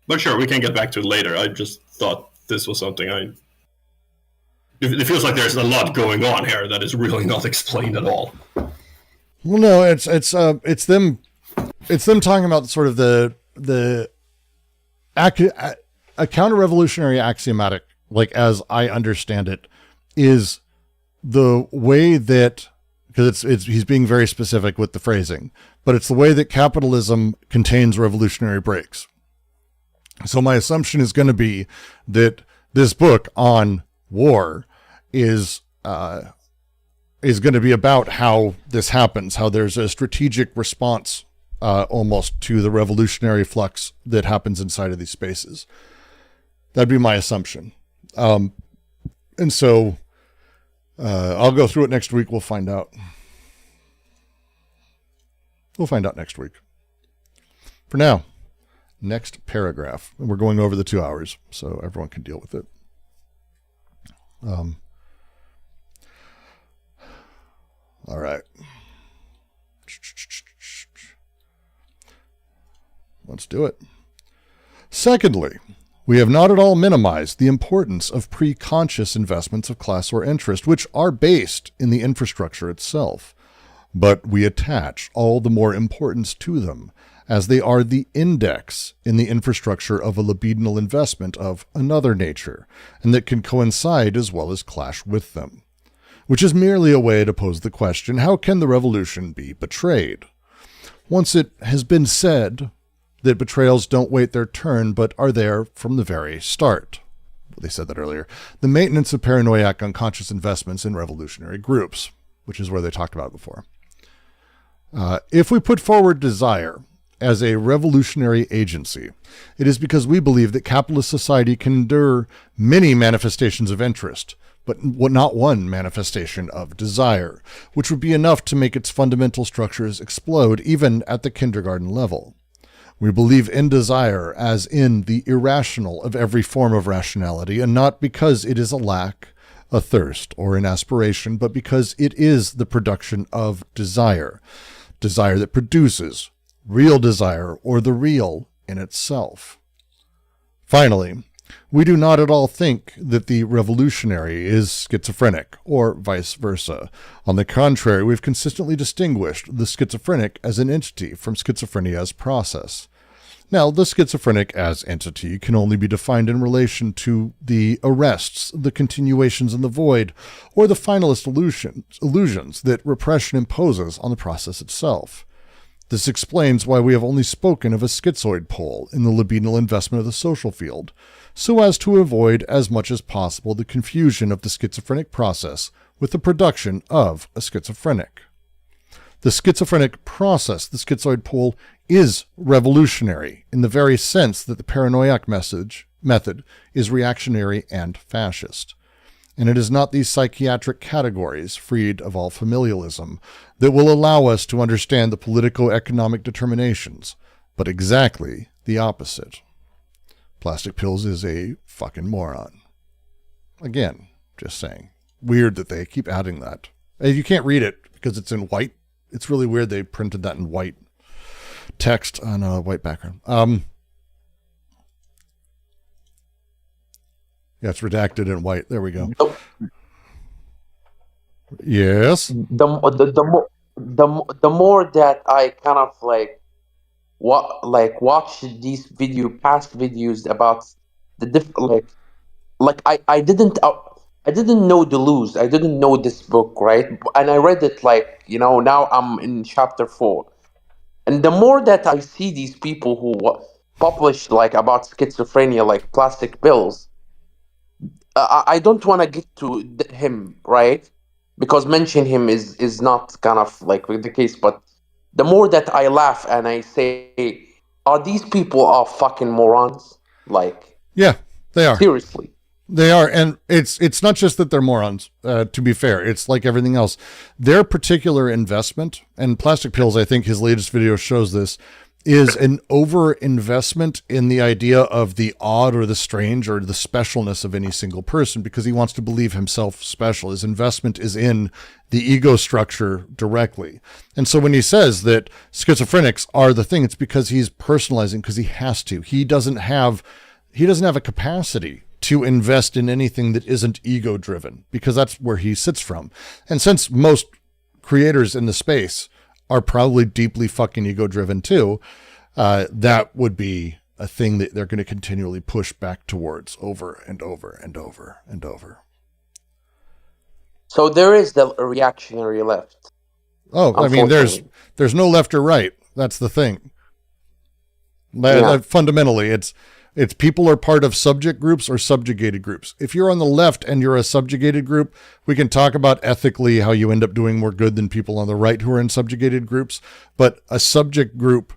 But sure, we can get back to it later. I just thought this was something it feels like there's a lot going on here that is really not explained at all. Well, no, it's them talking about sort of a counter-revolutionary axiomatic, like as I understand it, is the way that, because he's being very specific with the phrasing, but it's the way that capitalism contains revolutionary breaks. So my assumption is going to be that this book on war is going to be about how this happens, how there's a strategic response almost to the revolutionary flux that happens inside of these spaces. That'd be my assumption. And so I'll go through it next week. We'll find out. We'll find out next week. For now, next paragraph. And we're going over the 2 hours, so everyone can deal with it. All right. Let's do it. Secondly, we have not at all minimized the importance of pre-conscious investments of class or interest, which are based in the infrastructure itself, but we attach all the more importance to them, as they are the index in the infrastructure of a libidinal investment of another nature, and that can coincide as well as clash with them. Which is merely a way to pose the question, how can the revolution be betrayed? Once it has been said that betrayals don't wait their turn, but are there from the very start. They said that earlier. The maintenance of paranoiac unconscious investments in revolutionary groups, which is where they talked about it before. If we put forward desire as a revolutionary agency, it is because we believe that capitalist society can endure many manifestations of interest, but not one manifestation of desire, which would be enough to make its fundamental structures explode even at the kindergarten level. We believe in desire as in the irrational of every form of rationality, and not because it is a lack a thirst or an aspiration, but because it is the production of desire. Desire that produces real desire, or the real in itself. Finally, we do not at all think that the revolutionary is schizophrenic, or vice versa. On the contrary, we've consistently distinguished the schizophrenic as an entity from schizophrenia as process. Now, the schizophrenic as entity can only be defined in relation to the arrests, the continuations in the void, or the finalist illusions that repression imposes on the process itself. This explains why we have only spoken of a schizoid pole in the libidinal investment of the social field, so as to avoid as much as possible the confusion of the schizophrenic process with the production of a schizophrenic. The schizophrenic process, the schizoid pole, is revolutionary in the very sense that the paranoiac method is reactionary and fascist. And it is not these psychiatric categories, freed of all familialism, that will allow us to understand the politico-economic determinations, but exactly the opposite. Plastic Pills is a fucking moron. Again, just saying. Weird that they keep adding that. You can't read it because it's in white. It's really weird they printed that in white text on a white background. Yeah, it's redacted in white. There we go. Yes. The more that I kind of watch these past videos about the different I didn't know Deleuze. I didn't know this book, right? And I read it now I'm in chapter 4. And the more that I see these people who publish about schizophrenia, like Plastic Pills, I don't want to get to him, right? Because mention him is not kind of the case. But the more that I laugh and I say, are these people are fucking morons? Yeah, they are. Seriously. They are, and it's not just that they're morons, to be fair. It's like everything else. Their particular investment, and Plastic Pills, I think his latest video shows this, is an over-investment in the idea of the odd or the strange or the specialness of any single person because he wants to believe himself special. His investment is in the ego structure directly. And so when he says that schizophrenics are the thing, it's because he's personalizing because he has to. He doesn't have a capacity to invest in anything that isn't ego-driven, because that's where he sits from. And since most creators in the space are probably deeply fucking ego-driven too, that would be a thing that they're going to continually push back towards over and over and over and over. So there is the reactionary left. Oh, I mean, there's no left or right. That's the thing. Fundamentally, it's people are part of subject groups or subjugated groups. If you're on the left and you're a subjugated group, we can talk about ethically how you end up doing more good than people on the right who are in subjugated groups. But a subject group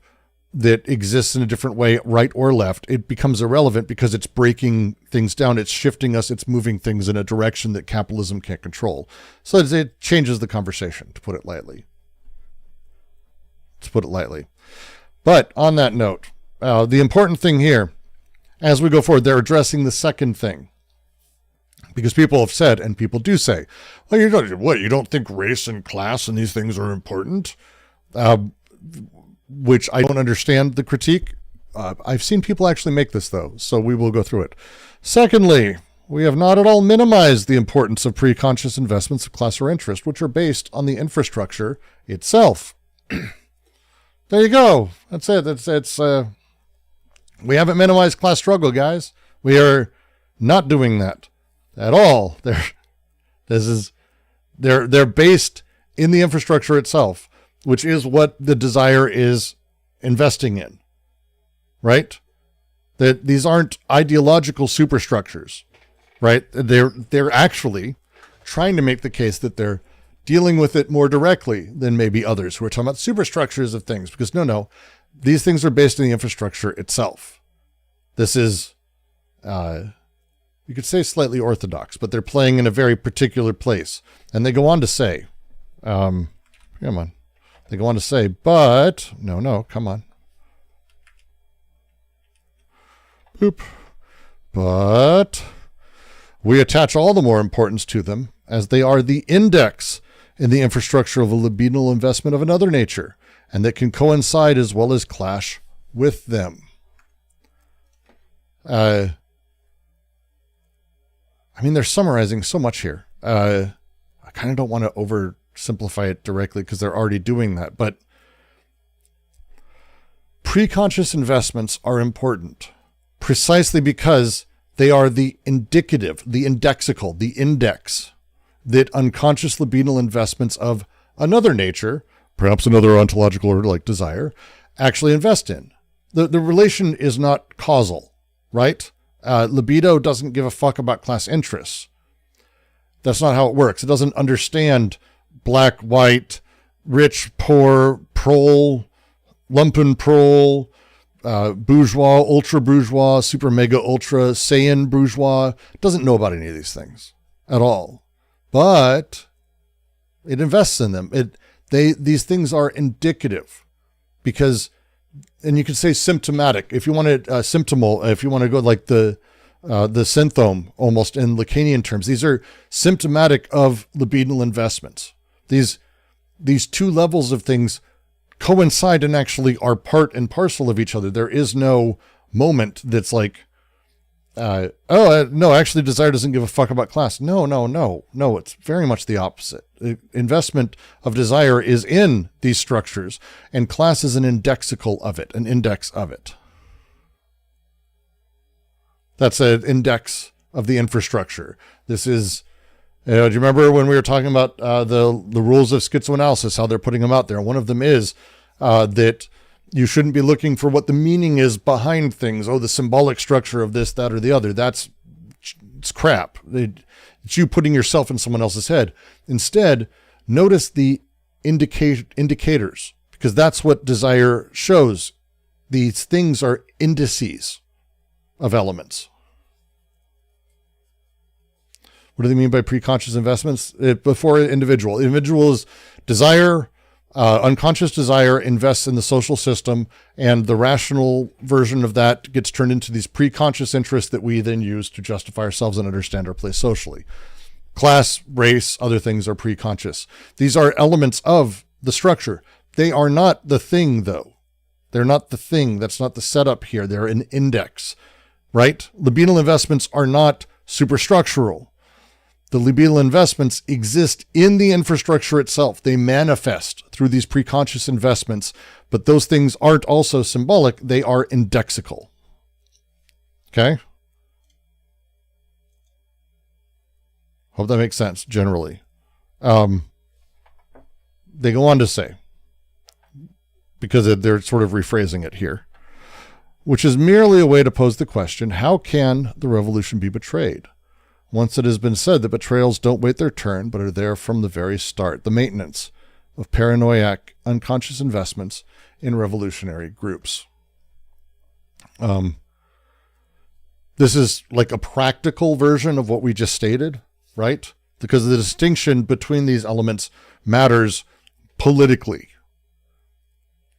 that exists in a different way, right or left, it becomes irrelevant because it's breaking things down. It's shifting us. It's moving things in a direction that capitalism can't control. So it changes the conversation, to put it lightly. But on that note, the important thing here, as we go forward, they're addressing the second thing. Because people have said, and people do say, well, you don't think race and class and these things are important? Which I don't understand the critique. I've seen people actually make this, though, so we will go through it. Secondly, we have not at all minimized the importance of pre-conscious investments of class or interest, which are based on the infrastructure itself. There you go. That's it. We haven't minimized class struggle, guys. We are not doing that at all. They're based in the infrastructure itself, which is what the desire is investing in, right? That these aren't ideological superstructures, right? They're actually trying to make the case that they're dealing with it more directly than maybe others who are talking about superstructures of things, because no. These things are based in the infrastructure itself. This is, you could say slightly orthodox, but they're playing in a very particular place. And they go on to say, come on. They go on to say, but, no, come on. Boop. But We attach all the more importance to them as they are the index in the infrastructure of a libidinal investment of another nature, and that can coincide as well as clash with them. I mean, they're summarizing so much here. I kind of don't want to oversimplify it directly because they're already doing that, but preconscious investments are important precisely because they are the indicative, the indexical, the index that unconscious libidinal investments of another nature, perhaps another ontological or like desire, actually invest in. The relation is not causal, right? Libido doesn't give a fuck about class interests. That's not how it works. It doesn't understand black, white, rich, poor, prole, lumpen prole, bourgeois, ultra bourgeois, super mega ultra, Saiyan bourgeois. It doesn't know about any of these things at all. But it invests in them. These things are indicative because, and you could say symptomatic. If you want to symptomal, if you want to go like the synthome almost in Lacanian terms, these are symptomatic of libidinal investments. These two levels of things coincide and actually are part and parcel of each other. There is no moment that's like, no, actually desire doesn't give a fuck about class. No. It's very much the opposite. Investment of desire is in these structures, and class is an indexical of it, an index of it. That's an index of the infrastructure. This is, do you remember when we were talking about the rules of schizoanalysis, how they're putting them out there? One of them is that you shouldn't be looking for what the meaning is behind things. Oh, the symbolic structure of this, that, or the other. It's crap. It's you putting yourself in someone else's head. Instead, notice the indicators, because that's what desire shows. These things are indices of elements. What do they mean by preconscious investments? Before individual. Individual is desire. Unconscious desire invests in the social system, and the rational version of that gets turned into these preconscious interests that we then use to justify ourselves and understand our place socially. Class, race, other things are preconscious. These are elements of the structure. They are not the thing, though. They're not the thing. That's not the setup here. They're an index, right? Libidinal investments are not superstructural. The libidinal investments exist in the infrastructure itself. They manifest through these preconscious investments, but those things aren't also symbolic. They are indexical. Okay? Hope that makes sense generally. They go on to say, because they're sort of rephrasing it here, which is merely a way to pose the question, how can the revolution be betrayed? Once it has been said that betrayals don't wait their turn, but are there from the very start, the maintenance of paranoiac, unconscious investments in revolutionary groups. This is like a practical version of what we just stated, right? Because the distinction between these elements matters politically.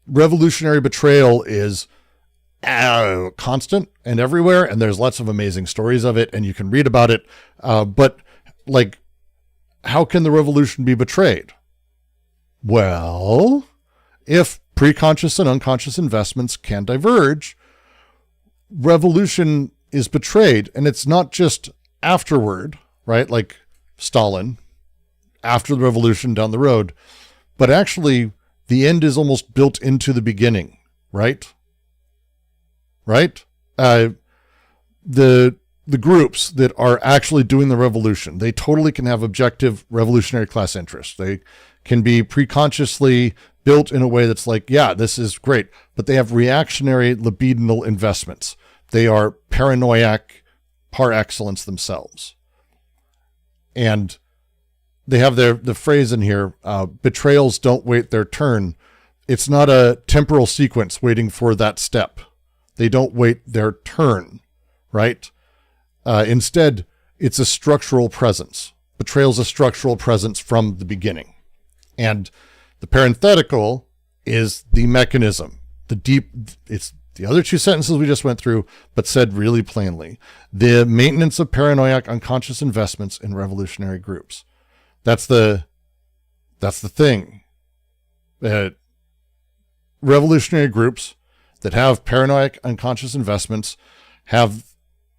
Revolutionary betrayal is constant and everywhere, and there's lots of amazing stories of it, and you can read about it. But like, how can the revolution be betrayed? Well, if preconscious and unconscious investments can diverge, revolution is betrayed, and it's not just afterward, right? Like Stalin, after the revolution down the road, but actually the end is almost built into the beginning, right? Right? The groups that are actually doing the revolution, they totally can have objective revolutionary class interests. They can be preconsciously built in a way that's like, yeah, this is great, but they have reactionary libidinal investments. They are paranoiac par excellence themselves. And they have the phrase in here, betrayals don't wait their turn. It's not a temporal sequence waiting for that step. They don't wait their turn, right? Instead, it's a structural presence. Betrayal is a structural presence from the beginning. And the parenthetical is the mechanism. It's The other two sentences we just went through, but said really plainly, the maintenance of paranoiac unconscious investments in revolutionary groups. That's the thing. Revolutionary groups that have paranoiac unconscious investments have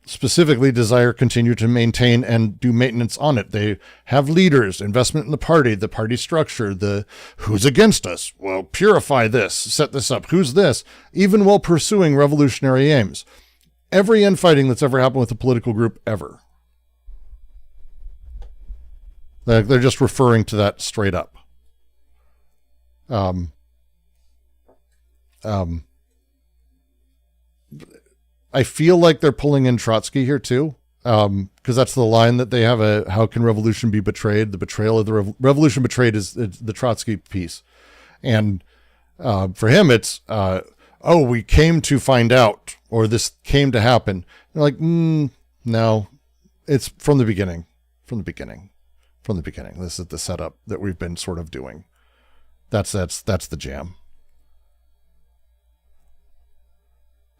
specifically desire continue to maintain and do maintenance on it. They have leaders, investment in the party structure, the who's against us. Well, purify this, set this up. Who's this? Even while pursuing revolutionary aims. Every infighting that's ever happened with a political group ever. They're just referring to that straight up. I feel like they're pulling in Trotsky here too, because that's the line that they have. How can revolution be betrayed? The betrayal of the revolution betrayed is the Trotsky piece. And for him, it's, we came to find out, or this came to happen. They're like, no, it's from the beginning. This is the setup that we've been sort of doing. That's the jam.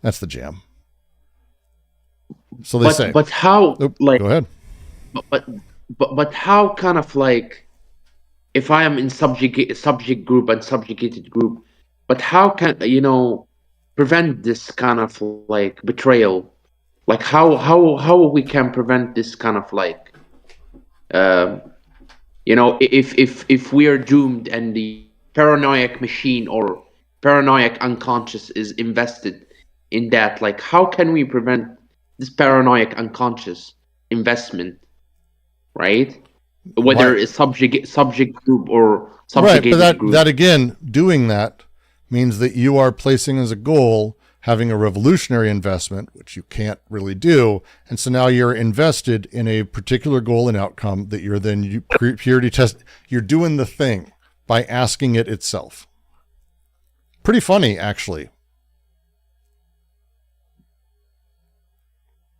That's the jam. So they say. But how? Go ahead. But how kind of like, if I am in subject group and subjugated group, but how can prevent this kind of like betrayal? Like how we can prevent this kind of like, if we are doomed and the paranoiac machine or paranoiac unconscious is invested in that, like how can we prevent this paranoiac unconscious investment, right? Whether it's subject group or subjugated right, but group. that again, doing that means that you are placing as a goal having a revolutionary investment, which you can't really do, and so now you're invested in a particular goal and outcome that you're then purity test. You're doing the thing by asking it itself. Pretty funny, actually.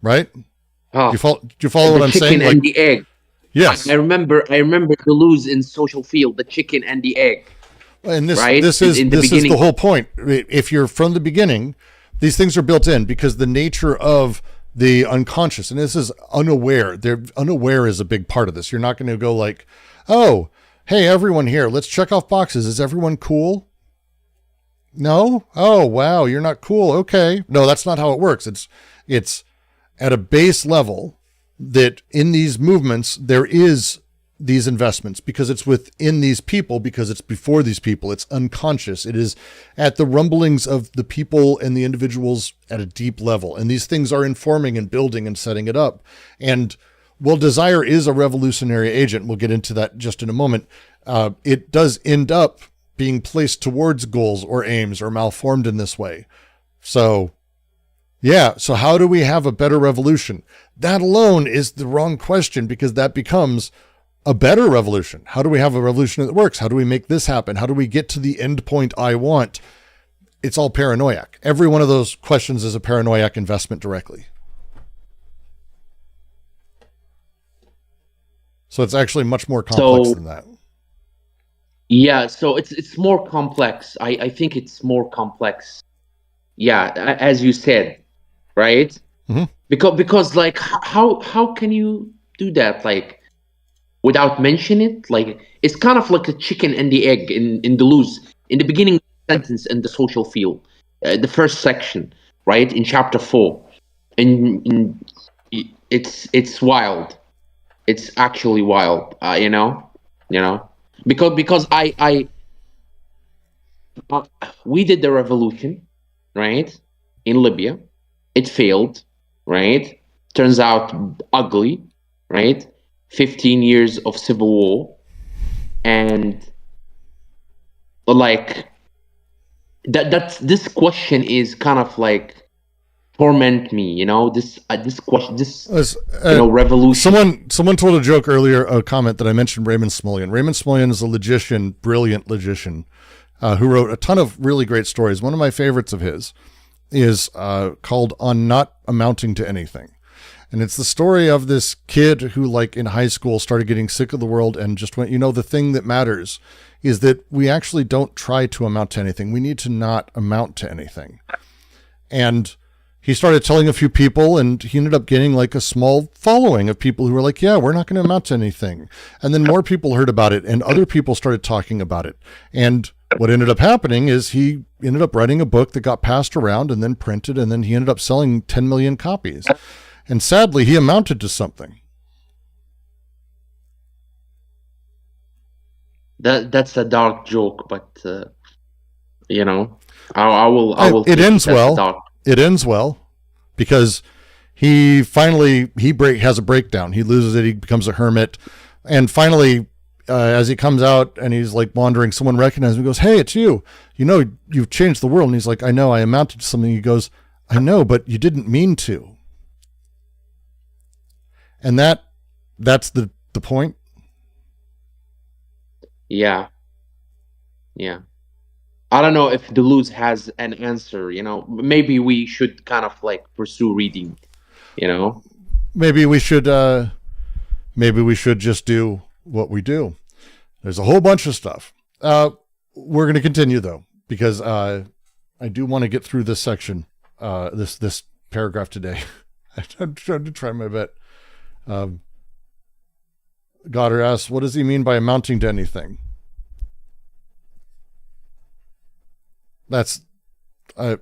Right? Do you follow what I'm saying? The chicken and the egg. Yes. I remember Deleuze in Social Field, the chicken and the egg. And this right? is the whole point. If you're from the beginning, these things are built in because the nature of the unconscious, and this is unaware. Unaware is a big part of this. You're not going to go like, oh, hey, everyone here, let's check off boxes. Is everyone cool? No? Oh, wow, you're not cool. Okay. No, that's not how it works. It's at a base level that in these movements, there is these investments because it's within these people, because it's before these people. It's unconscious. It is at the rumblings of the people and the individuals at a deep level. And these things are informing and building and setting it up. And while desire is a revolutionary agent, we'll get into that just in a moment, it does end up being placed towards goals or aims or malformed in this way. So yeah. So how do we have a better revolution? That alone is the wrong question because that becomes a better revolution. How do we have a revolution that works? How do we make this happen? How do we get to the end point I want? It's all paranoiac. Every one of those questions is a paranoiac investment directly. So it's actually much more complex than that. Yeah, so it's more complex. I think it's more complex. Yeah, as you said, right? Mm-hmm. Because like how can you do that like without mentioning it? Like it's kind of like a chicken and the egg in Deleuze in the beginning sentence in the Social Field, the first section, right in chapter 4, and it's wild. It's actually wild, because we did the revolution, right, in Libya. It failed, right? Turns out ugly, right? 15 years of civil war, and like that's this question is kind of like torment me, this question, revolution. Someone told a joke earlier, a comment that I mentioned Raymond Smullyan. Raymond Smullyan is a logician, brilliant logician, who wrote a ton of really great stories. One of my favorites of his is called On Not Amounting to Anything. And it's the story of this kid who, like in high school, started getting sick of the world and just went, the thing that matters is that we actually don't try to amount to anything. We need to not amount to anything. And he started telling a few people, and he ended up getting like a small following of people who were like, yeah, we're not going to amount to anything. And then more people heard about it, and other people started talking about it. And what ended up happening is he ended up writing a book that got passed around and then printed, and then he ended up selling 10 million copies. And sadly, he amounted to something. That's a dark joke, but you know, I will. It ends well. It ends well because he finally has a breakdown. He loses it. He becomes a hermit, and finally, as he comes out and he's like wandering, someone recognizes him and goes, "Hey, it's you. You know, you've changed the world." And he's like, "I know. I amounted to something." He goes, "I know, but you didn't mean to." And that's the point. Yeah. I don't know if Deleuze has an answer, you know. Maybe we should kind of like pursue reading, you know. Maybe we should just do what we do. There's a whole bunch of stuff. We're going to continue though, because I do want to get through this section, this paragraph today. I'm trying to try my best. Guattari asks, what does he mean by amounting to anything? That's read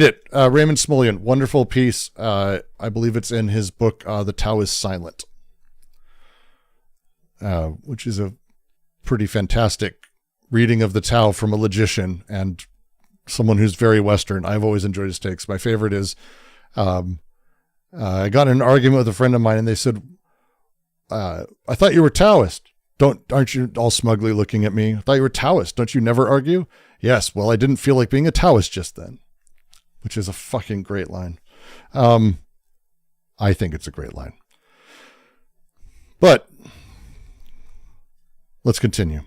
it. Raymond Smullyan, wonderful piece. I believe it's in his book, The Tao is Silent, which is a pretty fantastic reading of the Tao from a logician and someone who's very Western. I've always enjoyed his takes. My favorite is, I got in an argument with a friend of mine and they said, I thought you were Taoist. Aren't you all smugly looking at me? I thought you were Taoist. Don't you never argue? Yes. Well, I didn't feel like being a Taoist just then, which is a fucking great line. I think it's a great line, but let's continue.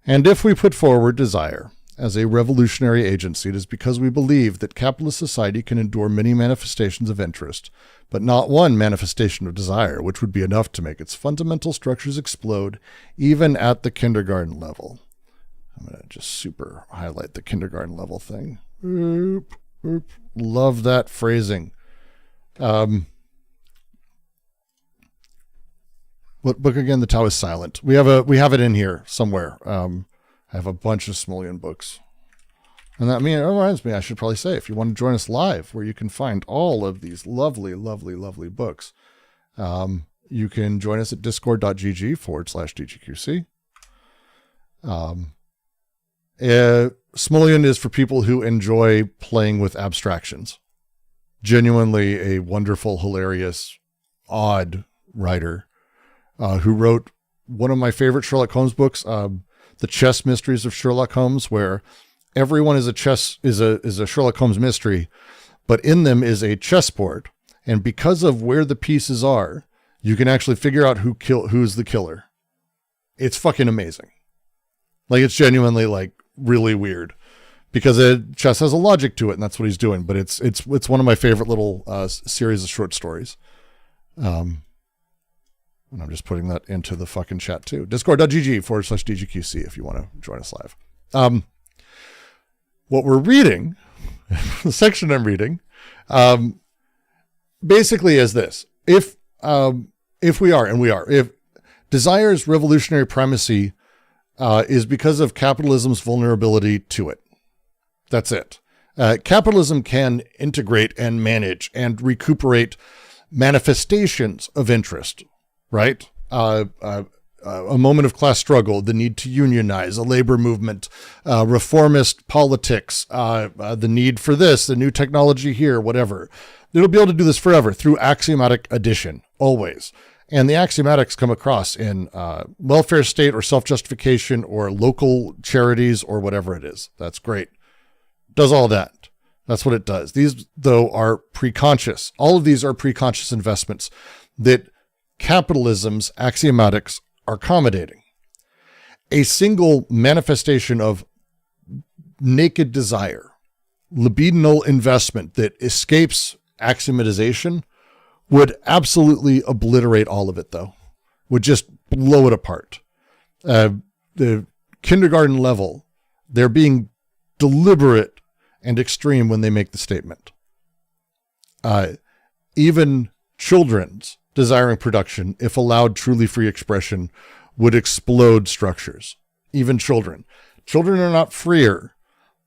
And if we put forward desire as a revolutionary agency, it is because we believe that capitalist society can endure many manifestations of interest, but not one manifestation of desire, which would be enough to make its fundamental structures explode, even at the kindergarten level. I'm going to just super highlight the kindergarten level thing. Love that phrasing. What book again? The Tao is Silent. We have it in here somewhere. I have a bunch of Smullyan books. And that reminds me, I should probably say, if you want to join us live, where you can find all of these lovely, lovely, lovely books, you can join us at discord.gg/DGQC. Smullyan is for people who enjoy playing with abstractions. Genuinely a wonderful, hilarious, odd writer who wrote one of my favorite Sherlock Holmes books, The Chess Mysteries of Sherlock Holmes, where everyone is a Sherlock Holmes mystery, but in them is a chessboard. And because of where the pieces are, you can actually figure out who's the killer. It's fucking amazing. Like, it's genuinely like really weird because chess has a logic to it, and that's what he's doing. But it's one of my favorite little series of short stories. And I'm just putting that into the fucking chat too. Discord.gg/DGQC if you want to join us live. What we're reading, the section I'm reading, basically is this. If desire's revolutionary primacy is because of capitalism's vulnerability to it. That's it. Capitalism can integrate and manage and recuperate manifestations of interest, right? A moment of class struggle, the need to unionize, a labor movement, reformist politics, the need for this, the new technology here, whatever. It'll be able to do this forever through axiomatic addition, always. And the axiomatics come across in welfare state or self-justification or local charities or whatever it is. That's great. Does all that. That's what it does. These, though, are pre-conscious. All of these are pre-conscious investments that capitalism's axiomatics are accommodating. A single manifestation of naked desire, libidinal investment that escapes axiomatization would absolutely obliterate all of it, though. Would just blow it apart. The kindergarten level, they're being deliberate and extreme when they make the statement. Even children's desiring production, if allowed truly free expression, would explode structures. Even children. Children are not freer.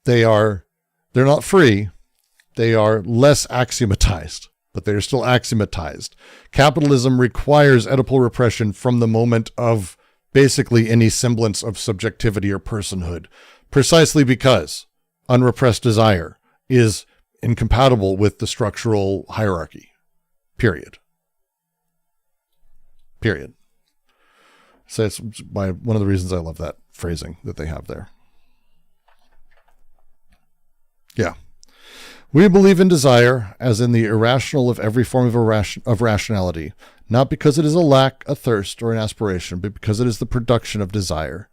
They're not free. They are less axiomatized, but they are still axiomatized. Capitalism requires Oedipal repression from the moment of basically any semblance of subjectivity or personhood, precisely because unrepressed desire is incompatible with the structural hierarchy. Period. So it's one of the reasons I love that phrasing that they have there. Yeah. We believe in desire as in the irrational of every form of rationality, not because it is a lack, a thirst, or an aspiration, but because it is the production of desire.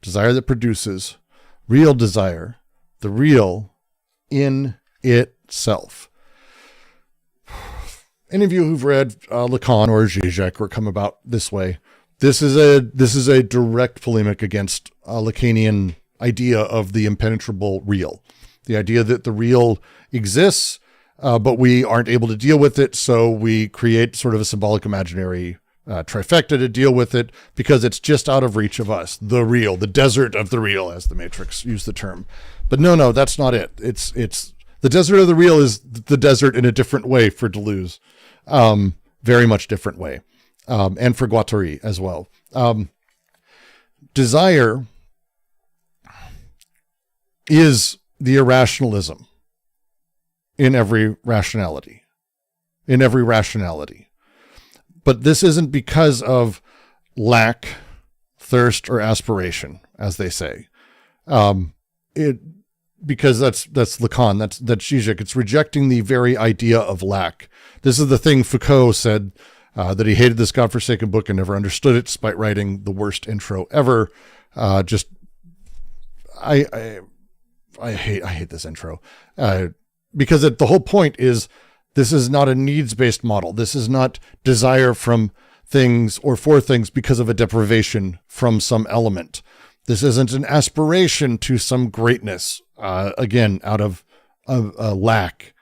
Desire that produces real desire, the real in itself. Any of you who've read Lacan or Zizek or come about this way, this is a direct polemic against a Lacanian idea of the impenetrable real. The idea that the real exists, but we aren't able to deal with it, so we create sort of a symbolic imaginary trifecta to deal with it because it's just out of reach of us. The real, the desert of the real, as the Matrix used the term. But no, that's not it. It's the desert of the real is the desert in a different way for Deleuze. Very much different way. And for Guattari as well. Desire is the irrationalism in every rationality. But this isn't because of lack, thirst, or aspiration, as they say. Because that's Lacan, that's Zizek. It's rejecting the very idea of lack. This is the thing Foucault said, that he hated this godforsaken book and never understood it, despite writing the worst intro ever. I hate this intro. Because the whole point is this is not a needs-based model. This is not desire from things or for things because of a deprivation from some element. This isn't an aspiration to some greatness, again, out of a lack.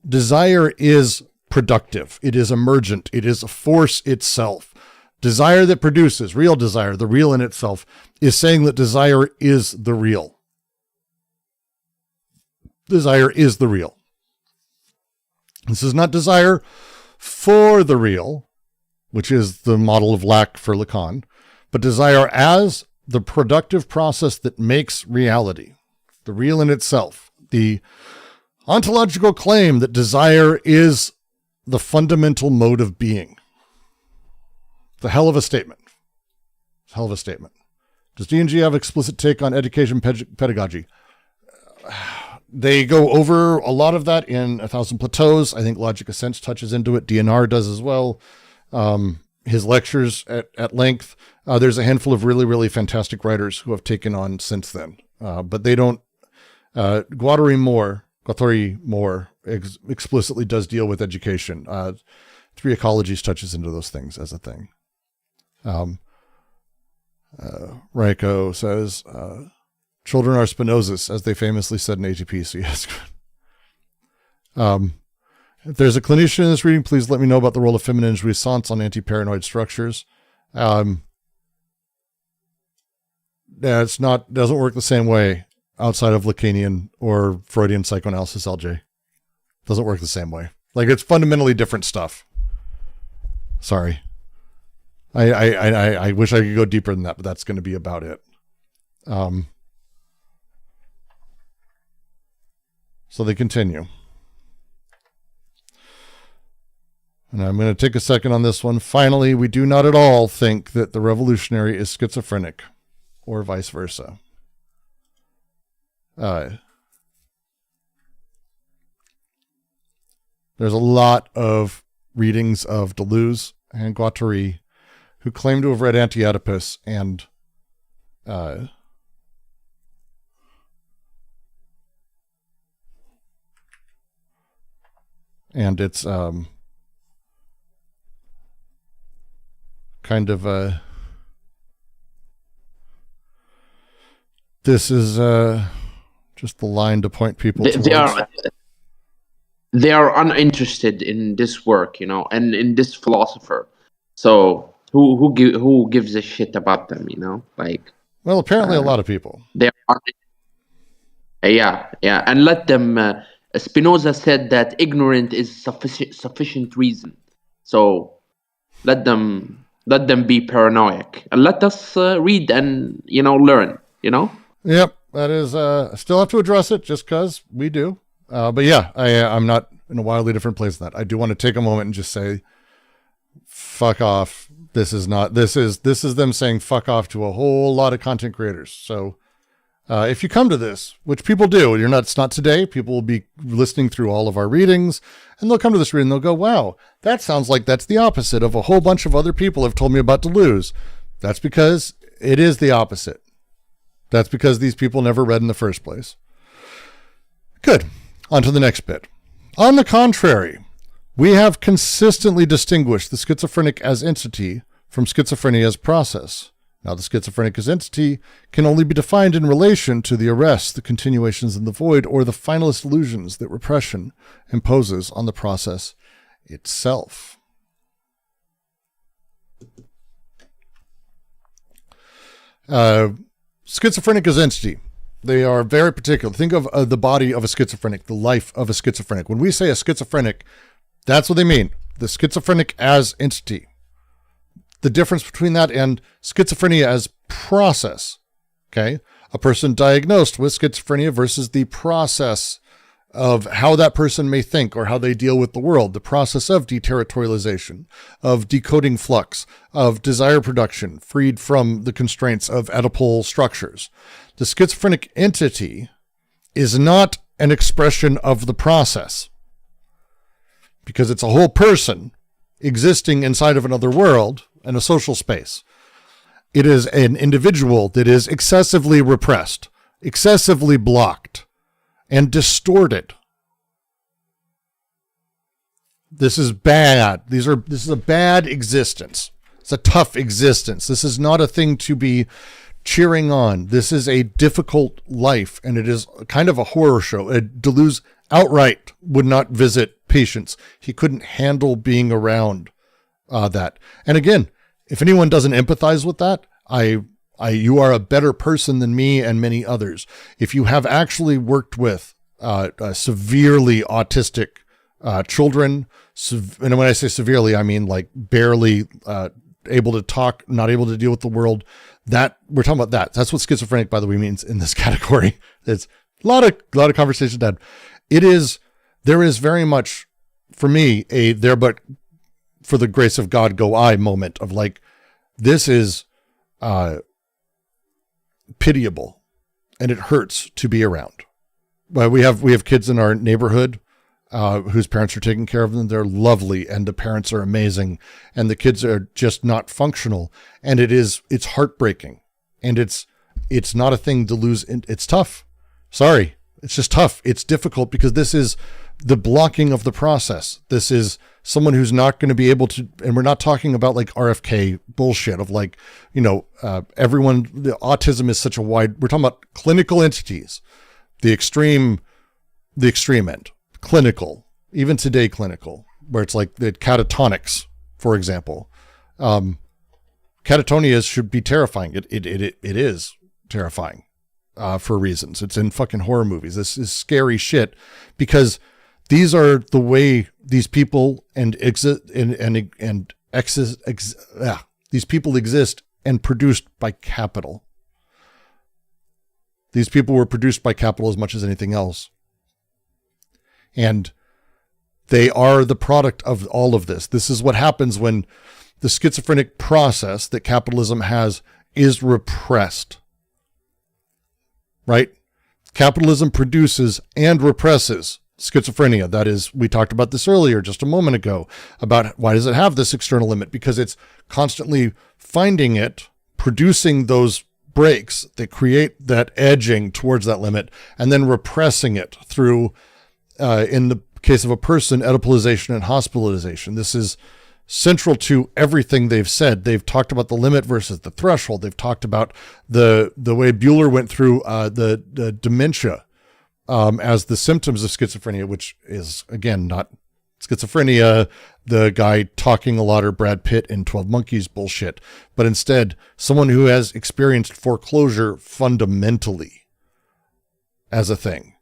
Desire is productive. It is emergent. It is a force itself. Desire that produces, real desire, the real in itself, is saying that desire is the real. Desire is the real. This is not desire for the real, which is the model of lack for Lacan, but desire as the productive process that makes reality, the real in itself. The ontological claim that desire is the fundamental mode of being. It's a hell of a statement. It's a hell of a statement. Does D&G have explicit take on education pedagogy? They go over a lot of that in 1,000 Plateaus. I think Logic of Sense touches into it. DNR does as well. His lectures at length. There's a handful of really, really fantastic writers who have taken on since then. But they don't... Guattari more explicitly does deal with education. Three Ecologies touches into those things as a thing. Raiko says, children are Spinozas, as they famously said in ATP. So yes. If there's a clinician in this reading, please let me know about the role of feminine jouissance on anti-paranoid structures. Yeah, doesn't work the same way outside of Lacanian or Freudian psychoanalysis, LJ. Doesn't work the same way. Like, it's fundamentally different stuff. Sorry. I wish I could go deeper than that, but that's going to be about it. So they continue. And I'm going to take a second on this one. Finally, we do not at all think that the revolutionary is schizophrenic or vice versa. There's a lot of readings of Deleuze and Guattari who claim to have read Anti-Oedipus and it's kind of this is Just the line to point people They, towards. they are uninterested in this work, and in this philosopher. So who gives a shit about them, Like, Well, apparently a lot of people. they are. Yeah, and let them. Spinoza said that ignorant is sufficient reason. So let them be paranoid, and let us read and learn. Yep, that is. I still have to address it just because we do. But yeah, I'm not in a wildly different place than that. I do want to take a moment and just say, fuck off. This is them saying fuck off to a whole lot of content creators. So if you come to this, which people do, it's not today. People will be listening through all of our readings, and they'll come to this reading and they'll go, wow, that sounds like that's the opposite of a whole bunch of other people have told me about Deleuze. That's because it is the opposite. That's because these people never read in the first place. Good. On to the next bit. On the contrary, we have consistently distinguished the schizophrenic as entity from schizophrenia as process. Now, the schizophrenic as entity can only be defined in relation to the arrests, the continuations in the void, or the finalist illusions that repression imposes on the process itself. Schizophrenic as entity. They are very particular. Think of the body of a schizophrenic, the life of a schizophrenic. When we say a schizophrenic, that's what they mean. The schizophrenic as entity. The difference between that and schizophrenia as process. Okay? A person diagnosed with schizophrenia versus the process of how that person may think or how they deal with the world. The process of deterritorialization, of decoding flux, of desire production, freed from the constraints of Oedipal structures. The schizophrenic entity is not an expression of the process because it's a whole person existing inside of another world and a social space. It is an individual that is excessively repressed, excessively blocked, and distorted. This is bad. This is a bad existence. It's a tough existence. This is not a thing to be cheering on. This is a difficult life, and it is kind of a horror show. Deleuze outright would not visit patients. He couldn't handle being around that. And again, if anyone doesn't empathize with that, you are a better person than me and many others. If you have actually worked with severely autistic children, and when I say severely, I mean like barely able to talk, not able to deal with the world, that we're talking about that. That's what schizophrenic, by the way, means in this category. It's a lot of conversations had. There is very much, for me, a there but for the grace of God go I moment of like, this is pitiable and it hurts to be around. But we have kids in our neighborhood whose parents are taking care of them. They're lovely and the parents are amazing and the kids are just not functional. And it's heartbreaking and it's not a thing to lose. It's tough. Sorry. It's just tough. It's difficult because this is the blocking of the process. This is someone who's not going to be able to, and we're not talking about like RFK bullshit of like, everyone, the autism is such a wide, we're talking about clinical entities, the extreme end, clinical, even today clinical, where it's like the catatonics, for example. Catatonia should be terrifying. It is terrifying for reasons. It's in fucking horror movies. This is scary shit because these are the way these people these people exist and produced by capital. These people were produced by capital as much as anything else. And they are the product of all of this. This is what happens when the schizophrenic process that capitalism has is repressed. Right? Capitalism produces and represses schizophrenia. That is, we talked about this earlier just a moment ago about why does it have this external limit? Because it's constantly finding it, producing those breaks that create that edging towards that limit, and then repressing it through, in the case of a person, Oedipalization and hospitalization. This is central to everything they've said. They've talked about the limit versus the threshold. They've talked about the way Bueller went through the dementia as the symptoms of schizophrenia, which is, again, not schizophrenia, the guy talking a lot or Brad Pitt in 12 Monkeys bullshit, but instead someone who has experienced foreclosure fundamentally as a thing.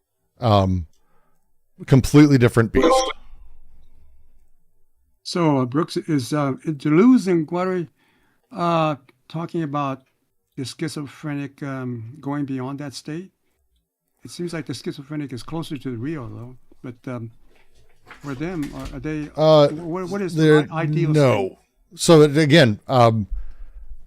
Completely different beast. So, Brooks, is Deleuze and Guattari talking about the schizophrenic going beyond that state? It seems like the schizophrenic is closer to the real, though. But for them, are they? What is the ideal? No. State? So again,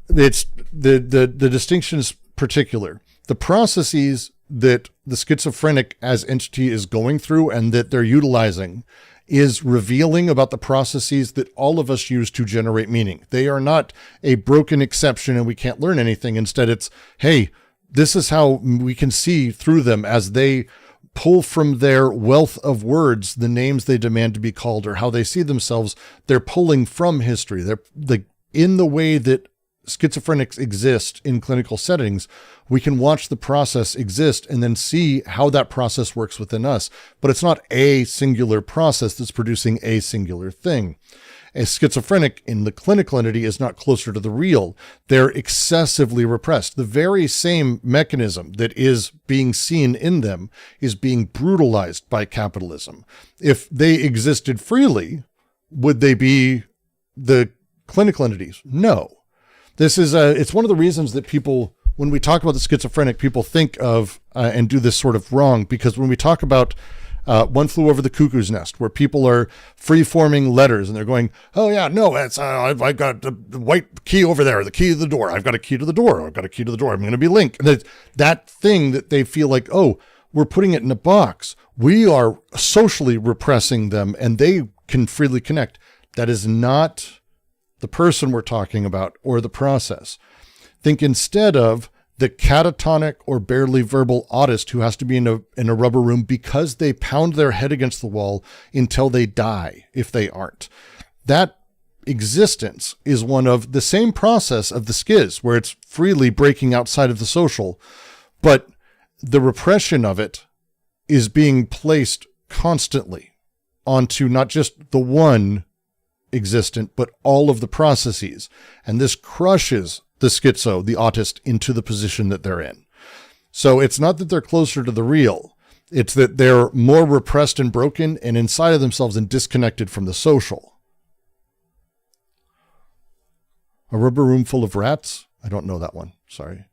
it's the distinction is particular. The processes that the schizophrenic as entity is going through and that they're utilizing is revealing about the processes that all of us use to generate meaning. They are not a broken exception and we can't learn anything. Instead, it's, hey, this is how we can see through them as they pull from their wealth of words the names they demand to be called or how they see themselves. They're pulling from history. They're like, in the way that schizophrenics exist in clinical settings, we can watch the process exist and then see how that process works within us. But it's not a singular process that's producing a singular thing. A schizophrenic in the clinical entity is not closer to the real. They're excessively repressed. The very same mechanism that is being seen in them is being brutalized by capitalism. If they existed freely, would they be the clinical entities? No. This is it's one of the reasons that people, when we talk about the schizophrenic, people think of and do this sort of wrong, because when we talk about One Flew Over the Cuckoo's Nest, where people are free-forming letters and they're going, oh yeah, no, it's I've got the white key over there, the key to the door. I've got a key to the door. I've got a key to the door. I'm going to be Link. And that thing that they feel like, oh, we're putting it in a box. We are socially repressing them and they can freely connect. That is not the person we're talking about or the process. Think instead of the catatonic or barely verbal autist who has to be in a rubber room because they pound their head against the wall until they die if they aren't. That existence is one of the same process of the schiz, where it's freely breaking outside of the social, but the repression of it is being placed constantly onto not just the one existent, but all of the processes. And this crushes the schizo, the autist, into the position that they're in. So it's not that they're closer to the real. It's that they're more repressed and broken and inside of themselves and disconnected from the social. A rubber room full of rats? I don't know that one. Sorry.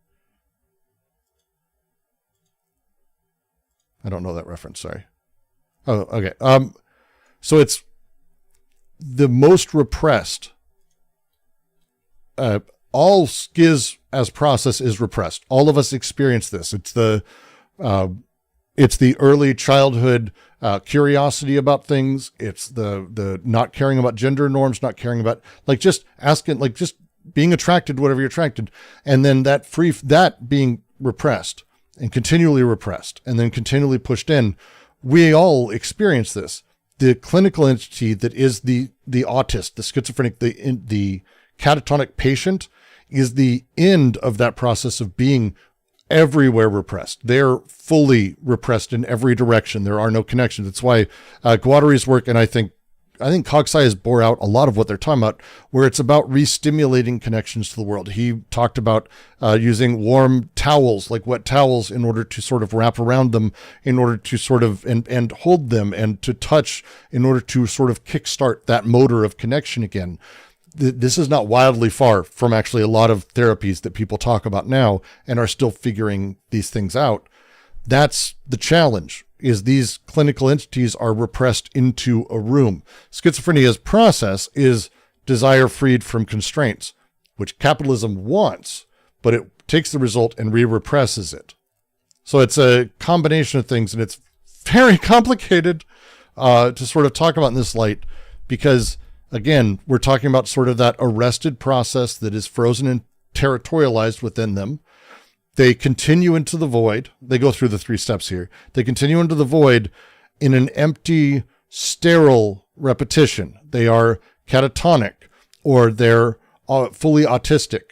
I don't know that reference. Sorry. Oh, okay. So it's the most repressed. All schiz as process is repressed. All of us experience this. It's the early childhood curiosity about things. It's the not caring about gender norms, not caring about just asking, just being attracted to whatever you're attracted, and then that being repressed and continually repressed and then continually pushed in. We all experience this. The clinical entity that is the autist, the schizophrenic, the catatonic patient is the end of that process of being everywhere repressed. They're fully repressed in every direction. There are no connections. That's why Guattari's work, and I think Coxeye has bore out a lot of what they're talking about, where it's about re-stimulating connections to the world. He talked about using warm towels, like wet towels, in order to sort of wrap around them, in order to sort of, and hold them, and to touch, in order to sort of kickstart that motor of connection again. This is not wildly far from actually a lot of therapies that people talk about now and are still figuring these things out. That's the challenge, is these clinical entities are repressed into a room. Schizophrenia's process is desire freed from constraints, which capitalism wants, but it takes the result and re-represses it. So it's a combination of things, and it's very complicated to sort of talk about in this light, because again, we're talking about sort of that arrested process that is frozen and territorialized within them. They continue into the void. They go through the 3 steps here. They continue into the void in an empty, sterile repetition. They are catatonic, or they're fully autistic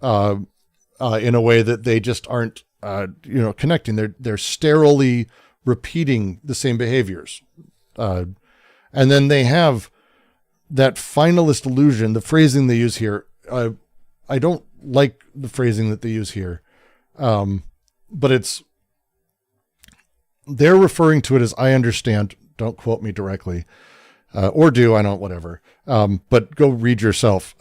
in a way that they just aren't, connecting. They're sterilely repeating the same behaviors. And then they have that finalist illusion, the phrasing they use here. I don't like the phrasing that they use here. But they're referring to it as, I understand, don't quote me directly, or do, I don't, whatever. But go read yourself.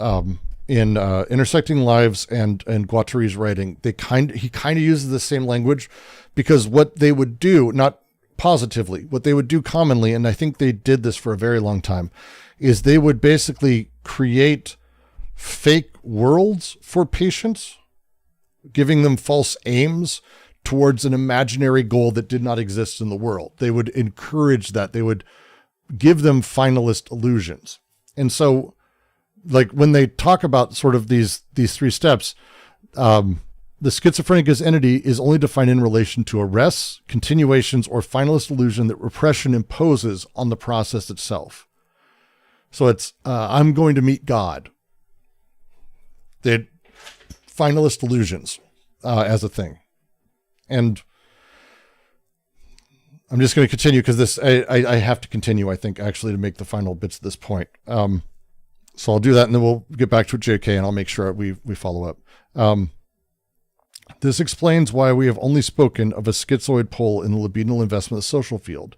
In Intersecting Lives and Guattari's writing, he kind of uses the same language, because what they would do, not positively, what they would do commonly, and I think they did this for a very long time, is they would basically create fake worlds for patients, giving them false aims towards an imaginary goal that did not exist in the world. They would encourage that. They would give them finalist illusions. And so, like, when they talk about sort of these three steps, the schizophrenic as entity is only defined in relation to arrests, continuations, or finalist illusion that repression imposes on the process itself. So it's, I'm going to meet God. They finalist illusions as a thing. And I'm just going to continue, because this, I have to continue, I think, actually, to make the final bits of this point. So I'll do that, and then we'll get back to JK, and I'll make sure we follow up. This explains why we have only spoken of a schizoid pole in the libidinal investment of the social field,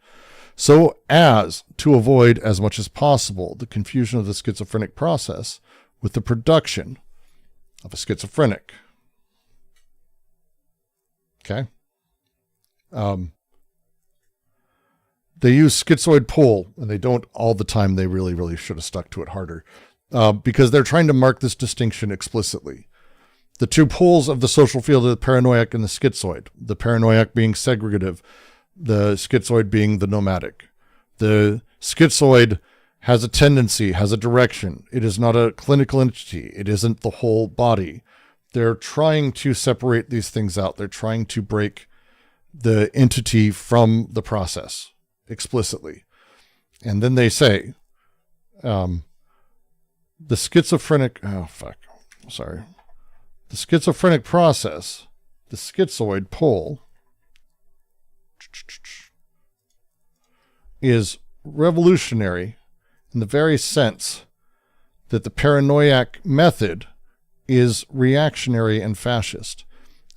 so as to avoid as much as possible the confusion of the schizophrenic process with the production of a schizophrenic. Okay. They use schizoid pole, and they don't all the time. They really, really should have stuck to it harder, because they're trying to mark this distinction explicitly. The two poles of the social field are the paranoiac and the schizoid. The paranoiac being segregative, the schizoid being the nomadic. The schizoid has a tendency, has a direction. It is not a clinical entity. It isn't the whole body. They're trying to separate these things out. They're trying to break the entity from the process explicitly. And then they say, the schizophrenic, the schizophrenic process, the schizoid pole, is revolutionary in the very sense that the paranoiac method is reactionary and fascist.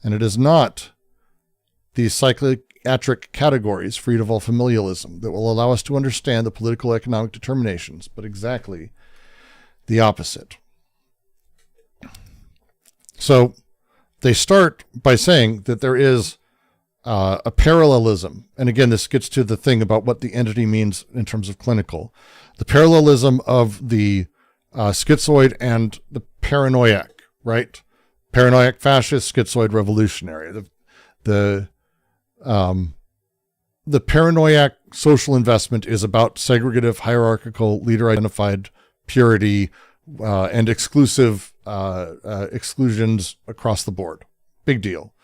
And it is not these psychiatric categories, Friedewald familialism, that will allow us to understand the political economic determinations, but exactly the opposite. So they start by saying that there is a parallelism. And again, this gets to the thing about what the entity means in terms of clinical. The parallelism of the schizoid and the paranoiac, right? Paranoiac fascist, schizoid revolutionary. The paranoiac social investment is about segregative, hierarchical, leader-identified purity and exclusive exclusions across the board. Big deal.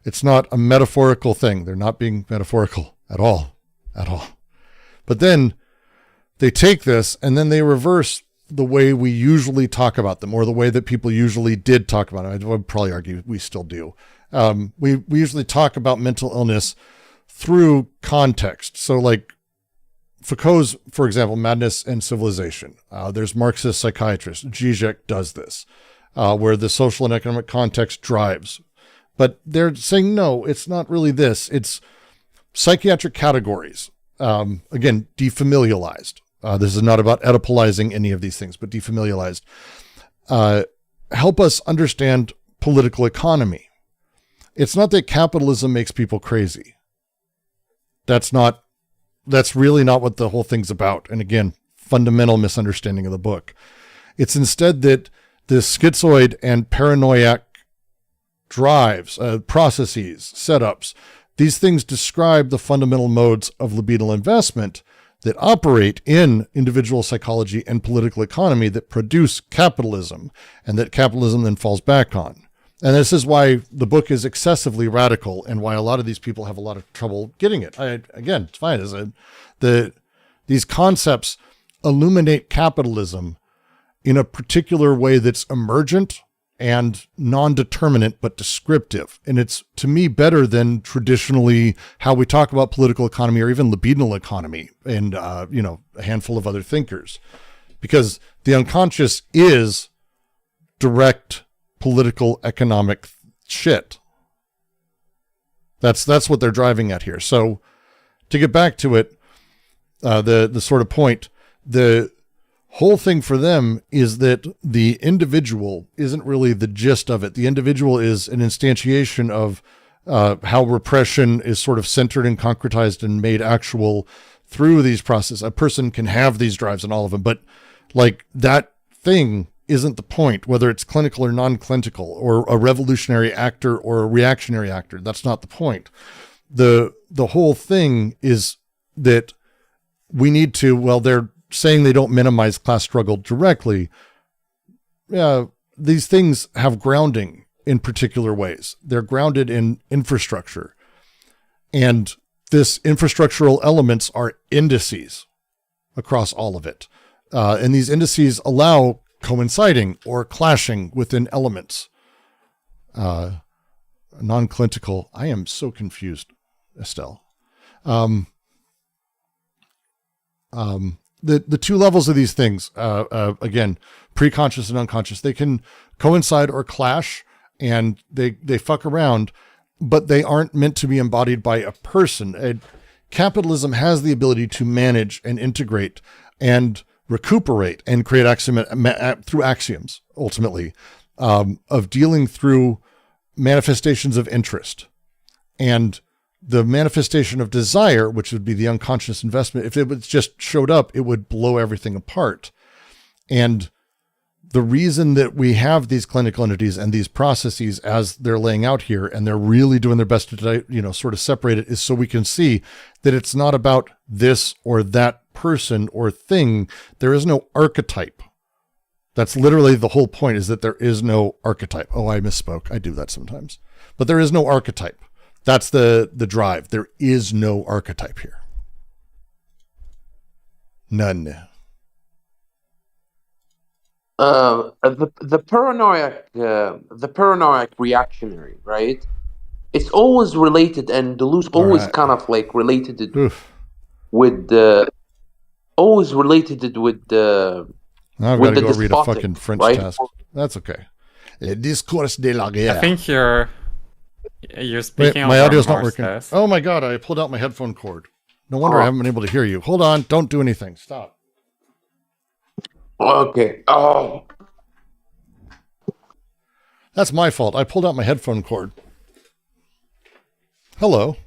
It's not a metaphorical thing. They're not being metaphorical at all. But then they take this and then they reverse the way we usually talk about them, or the way that people usually did talk about them. I would probably argue we still do. We usually talk about mental illness through context. So like Foucault's, for example, Madness and Civilization. There's Marxist psychiatrist. Zizek does this, where the social and economic context drives. But they're saying, no, it's not really this. It's psychiatric categories. Again, defamilialized. This is not about Oedipalizing any of these things, but defamilialized. Help us understand political economy. It's not that capitalism makes people crazy. That's really not what the whole thing's about. And again, fundamental misunderstanding of the book. It's instead that the schizoid and paranoiac drives, processes, setups, these things describe the fundamental modes of libidinal investment that operate in individual psychology and political economy that produce capitalism, and that capitalism then falls back on. And this is why the book is excessively radical, and why a lot of these people have a lot of trouble getting it. Again, it's fine. These concepts illuminate capitalism in a particular way that's emergent and non-determinate but descriptive. And it's, to me, better than traditionally how we talk about political economy or even libidinal economy and, a handful of other thinkers. Because the unconscious is direct political economic shit. That's what they're driving at here. So to get back to it, the sort of point, the whole thing for them is that the individual isn't really the gist of it. The individual is an instantiation of how repression is sort of centered and concretized and made actual through these processes. A person can have these drives and all of them, but like that thing isn't the point, whether it's clinical or non-clinical or a revolutionary actor or a reactionary actor. That's not the point. The whole thing is that we need to, well, they're saying they don't minimize class struggle directly. These things have grounding in particular ways. They're grounded in infrastructure. And this infrastructural elements are indices across all of it. And these indices allow coinciding or clashing within elements. Non-clinical. I am so confused, Estelle. The two levels of these things, again, preconscious and unconscious, they can coincide or clash, and they fuck around, but they aren't meant to be embodied by a person. Capitalism has the ability to manage and integrate and recuperate and create through axioms, ultimately, of dealing through manifestations of interest. And the manifestation of desire, which would be the unconscious investment, if it was just showed up, it would blow everything apart. And the reason that we have these clinical entities and these processes as they're laying out here, and they're really doing their best to, sort of separate it, is so we can see that it's not about this or that person or thing. There is no archetype. That's literally the whole point, is that there is no archetype. Oh, I misspoke. I do that sometimes. But there is no archetype. That's the drive. There is no archetype here. None. The paranoid reactionary, right? It's always related, and Deleuze always kind of like related it with the. Always related it with the. I've got to go read a fucking French right? task. That's okay. Discourse de la guerre. I think you're speaking. Wait, my audio's not working. Oh my god! I pulled out my headphone cord. No wonder I haven't been able to hear you. Hold on! Don't do anything. Stop. Okay. Oh. That's my fault. I pulled out my headphone cord. Hello.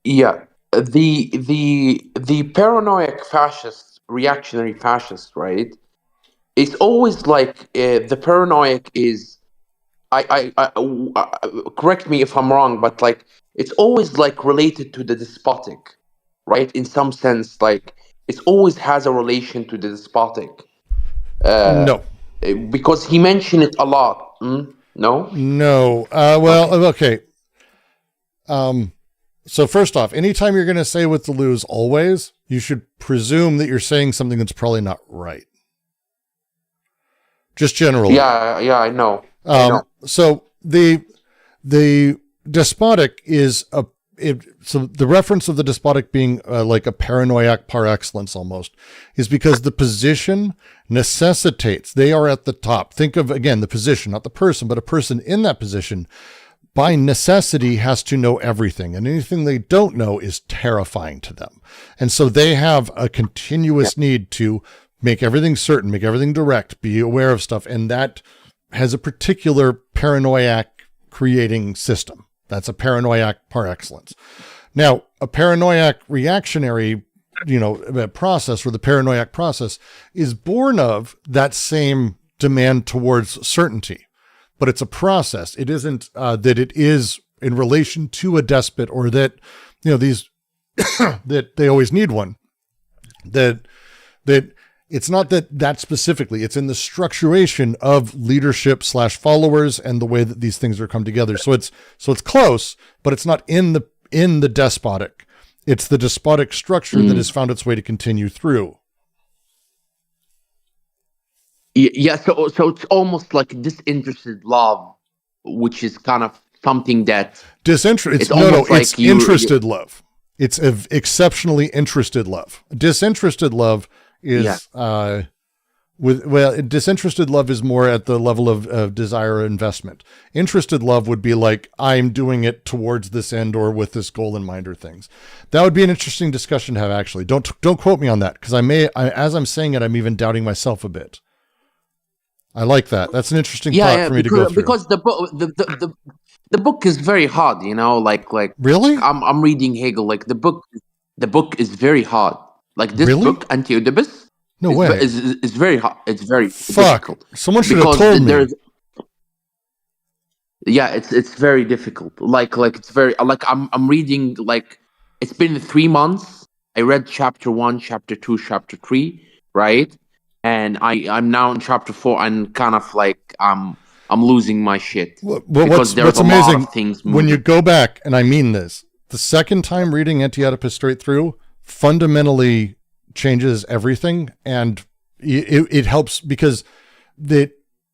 Yeah. The paranoid fascist, reactionary fascist, right? It's always like the paranoid is. I correct me if I'm wrong, but like it's always like related to the despotic, right? In some sense, like it always has a relation to the despotic. No, because he mentioned it a lot. No. No. Well, okay. So first off, anytime you're going to say with Deleuze, always, you should presume that you're saying something that's probably not right. Just generally. Yeah, I know. So the despotic is so the reference of the despotic being like a paranoiac par excellence almost is because the position necessitates, they are at the top. Think of, again, the position, not the person, but a person in that position by necessity has to know everything, and anything they don't know is terrifying to them. And so they have a continuous need to make everything certain, make everything direct, be aware of stuff. And that has a particular paranoiac creating system. That's a paranoiac par excellence. Now, a paranoiac reactionary, process, or the paranoiac process, is born of that same demand towards certainty, but it's a process. It isn't that it is in relation to a despot, or that, these, that they always need one, that it's not that specifically, it's in the structuration of leadership / followers and the way that these things are come together. So it's close, but it's not in the despotic. It's the despotic structure that has found its way to continue through. Yeah, so it's almost like disinterested love, which is kind of something that It's almost like it's interested love. It's exceptionally interested love. Disinterested love is disinterested love is more at the level of desire or investment. Interested love would be like, I'm doing it towards this end or with this goal in mind or things. That would be an interesting discussion to have, actually. Don't quote me on that, because as I'm saying it, I'm even doubting myself a bit. I like that. That's an interesting thought for me to go through. Because the book is very hard, like really? I'm reading Hegel, like the book is very hard. Like this book, Anti-Oedipus. No way. It's very hard. It's very Fuck. difficult. Someone should have told me. Yeah, it's very difficult. Like it's very like I'm reading, like it's been 3 months. I read chapter 1, chapter 2, chapter 3, right? And I'm now in chapter 4 and kind of like I'm losing my shit. Well, what's amazing, lot of things when you go back, and I mean this, the second time reading Anti-Oedipus straight through fundamentally changes everything, and it helps because the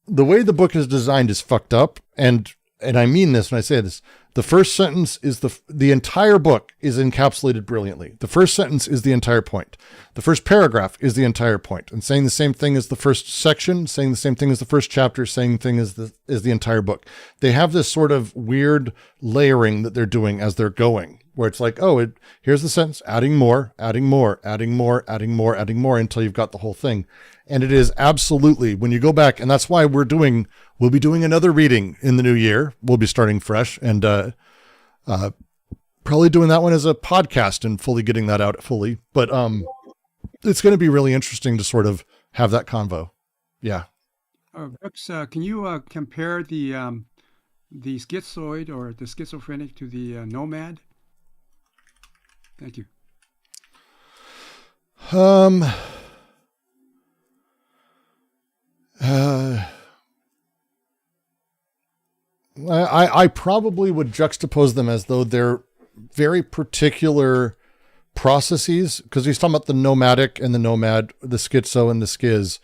way the book is designed is fucked up, and I mean this when I say this. The first sentence is the entire book is encapsulated brilliantly. The first sentence is the entire point. The first paragraph is the entire point, and saying the same thing as the first section, saying the same thing as the first chapter, saying the thing as the entire book. They have this sort of weird layering that they're doing as they're going, where it's like, here's the sentence, adding more, adding more, adding more, adding more, adding more, until you've got the whole thing. And it is absolutely, when you go back, and that's why we'll be doing another reading in the new year. We'll be starting fresh, and probably doing that one as a podcast and fully getting that out fully. But it's going to be really interesting to sort of have that convo. Yeah. Brooks, can you compare the schizoid or the schizophrenic to the nomad? Thank you. I probably would juxtapose them as though they're very particular processes, because he's talking about the nomadic and the nomad, the schizo and the schiz.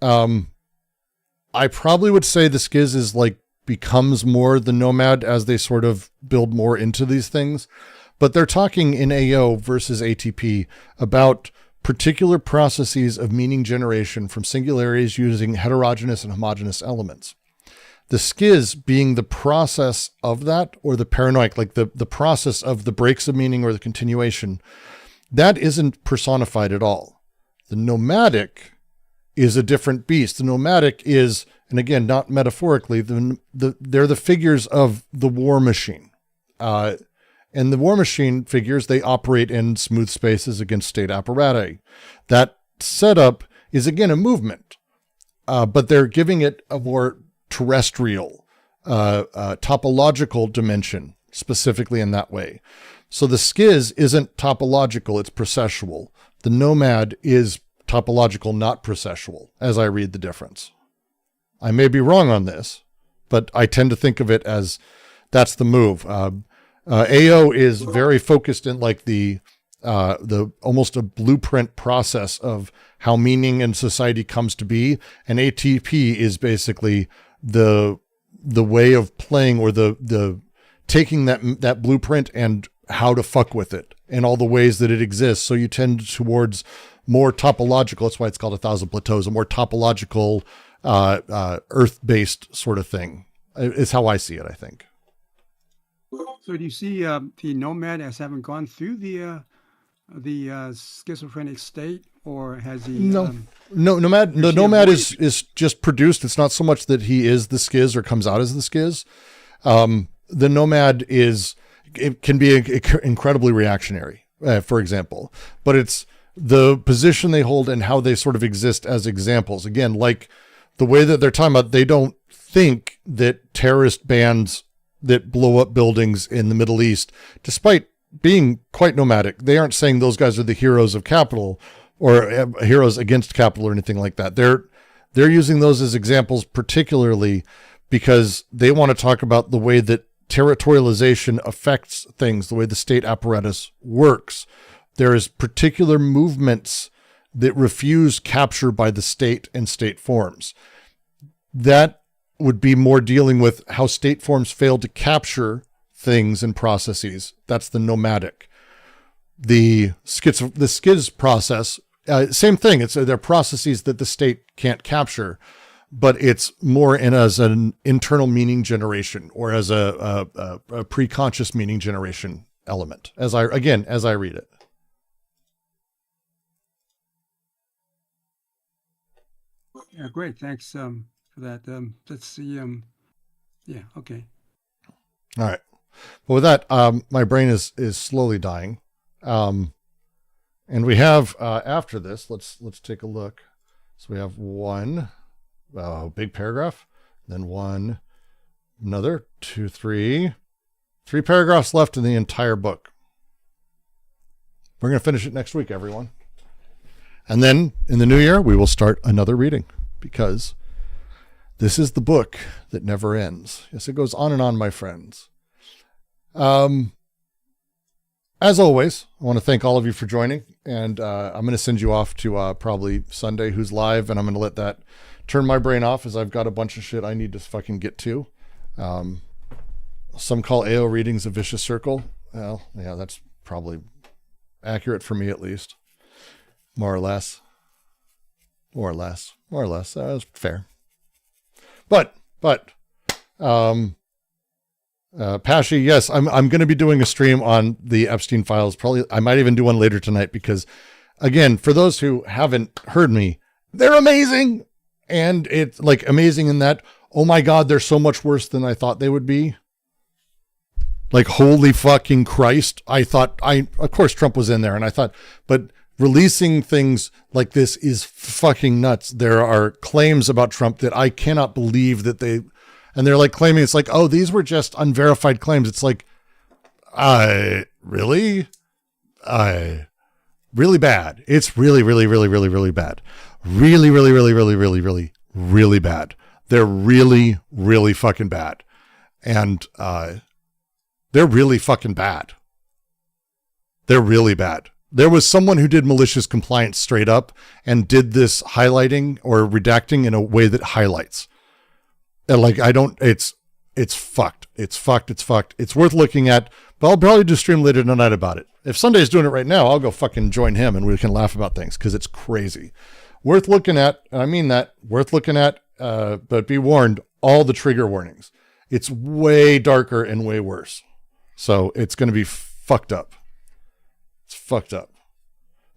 I probably would say the schiz is like becomes more the nomad as they sort of build more into these things. But they're talking in AO versus ATP about particular processes of meaning generation from singularities using heterogeneous and homogeneous elements. The schiz being the process of that, or the paranoid, like the process of the breaks of meaning or the continuation, that isn't personified at all. The nomadic is a different beast. The nomadic is, and again, not metaphorically, they're the figures of the war machine. And the war machine figures, they operate in smooth spaces against state apparatus. That setup is, again, a movement, but they're giving it a more terrestrial, topological dimension, specifically in that way. So the schiz isn't topological, it's processual. The nomad is topological, not processual, as I read the difference. I may be wrong on this, but I tend to think of it as that's the move. AO is very focused in like the almost a blueprint process of how meaning and society comes to be, and ATP is basically the way of playing, or the taking that blueprint and how to fuck with it and all the ways that it exists. So you tend towards more topological. That's why it's called 1,000 Plateaus, a more topological, earth-based sort of thing is how I see it, I think. So do you see the nomad as having gone through the schizophrenic state, or has he? No, the nomad is just produced. It's not so much that he is the schiz or comes out as the schiz. The nomad can be incredibly reactionary, for example, but it's the position they hold and how they sort of exist as examples. Again, like the way that they're talking about, they don't think that terrorist bands that blow up buildings in the Middle East, despite being quite nomadic, they aren't saying those guys are the heroes of capital or heroes against capital or anything like that. They're using those as examples, particularly because they want to talk about the way that territorialization affects things, the way the state apparatus works. There is particular movements that refuse capture by the state and state forms. That would be more dealing with how state forms fail to capture things and processes. That's the nomadic. The schiz process, same thing. They're processes that the state can't capture, but it's more as an internal meaning generation or as a pre-conscious meaning generation element. As I read it. Yeah, great. Thanks for that. Let's see. Yeah, okay. All right. Well, with that, my brain is slowly dying. And we have, after this, let's take a look. So we have one big paragraph, then another, 2, 3 paragraphs left in the entire book. We're going to finish it next week, everyone. And then in the new year, we will start another reading because this is the book that never ends. Yes, it goes on and on, my friends. As always, I want to thank all of you for joining, and I'm going to send you off to probably Sunday Who's Live, and I'm going to let that turn my brain off as I've got a bunch of shit I need to fucking get to. Some call AO readings a vicious circle. Well, yeah, that's probably accurate for me at least. More or less. That was fair. But Pashy, yes, I'm going to be doing a stream on the Epstein files. Probably, I might even do one later tonight because, again, for those who haven't heard me, they're amazing. And it's like amazing in that, oh my God, they're so much worse than I thought they would be. Like, holy fucking Christ. Of course Trump was in there and I thought, but releasing things like this is fucking nuts. There are claims about Trump that I cannot believe that and they're like claiming it's like, oh, these were just unverified claims. It's like, really? Really bad. It's really, really, really, really, really bad. Really, really, really, really, really, really, really bad. They're really, really fucking bad. And they're really fucking bad. They're really bad. There was someone who did malicious compliance straight up and did this highlighting or redacting in a way that highlights. And like, it's fucked. It's fucked. It's worth looking at, but I'll probably do a stream later tonight about it. If Sunday's doing it right now, I'll go fucking join him and we can laugh about things because it's crazy. Worth looking at. And I mean that, worth looking at, but be warned, all the trigger warnings. It's way darker and way worse. So it's going to be fucked up. It's fucked up.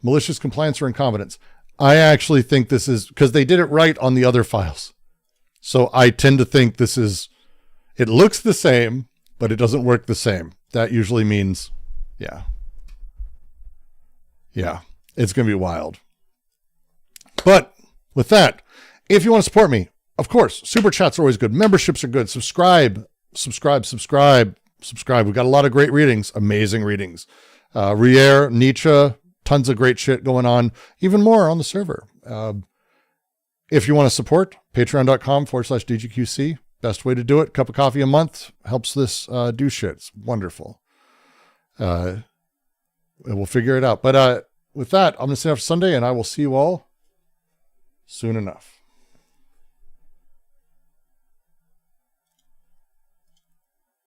Malicious compliance or incompetence. I actually think this is because they did it right on the other files. So I tend to think it looks the same, but it doesn't work the same. That usually means, yeah, it's going to be wild. But with that, if you want to support me, of course, super chats are always good. Memberships are good. Subscribe. We've got a lot of great readings, amazing readings. Rier, Nietzsche, tons of great shit going on, even more on the server. If you want to support, patreon.com/DGQC. Best way to do it. Cup of coffee a month helps this do shit. It's wonderful. We'll figure it out. But with that, I'm going to say off Sunday, and I will see you all soon enough.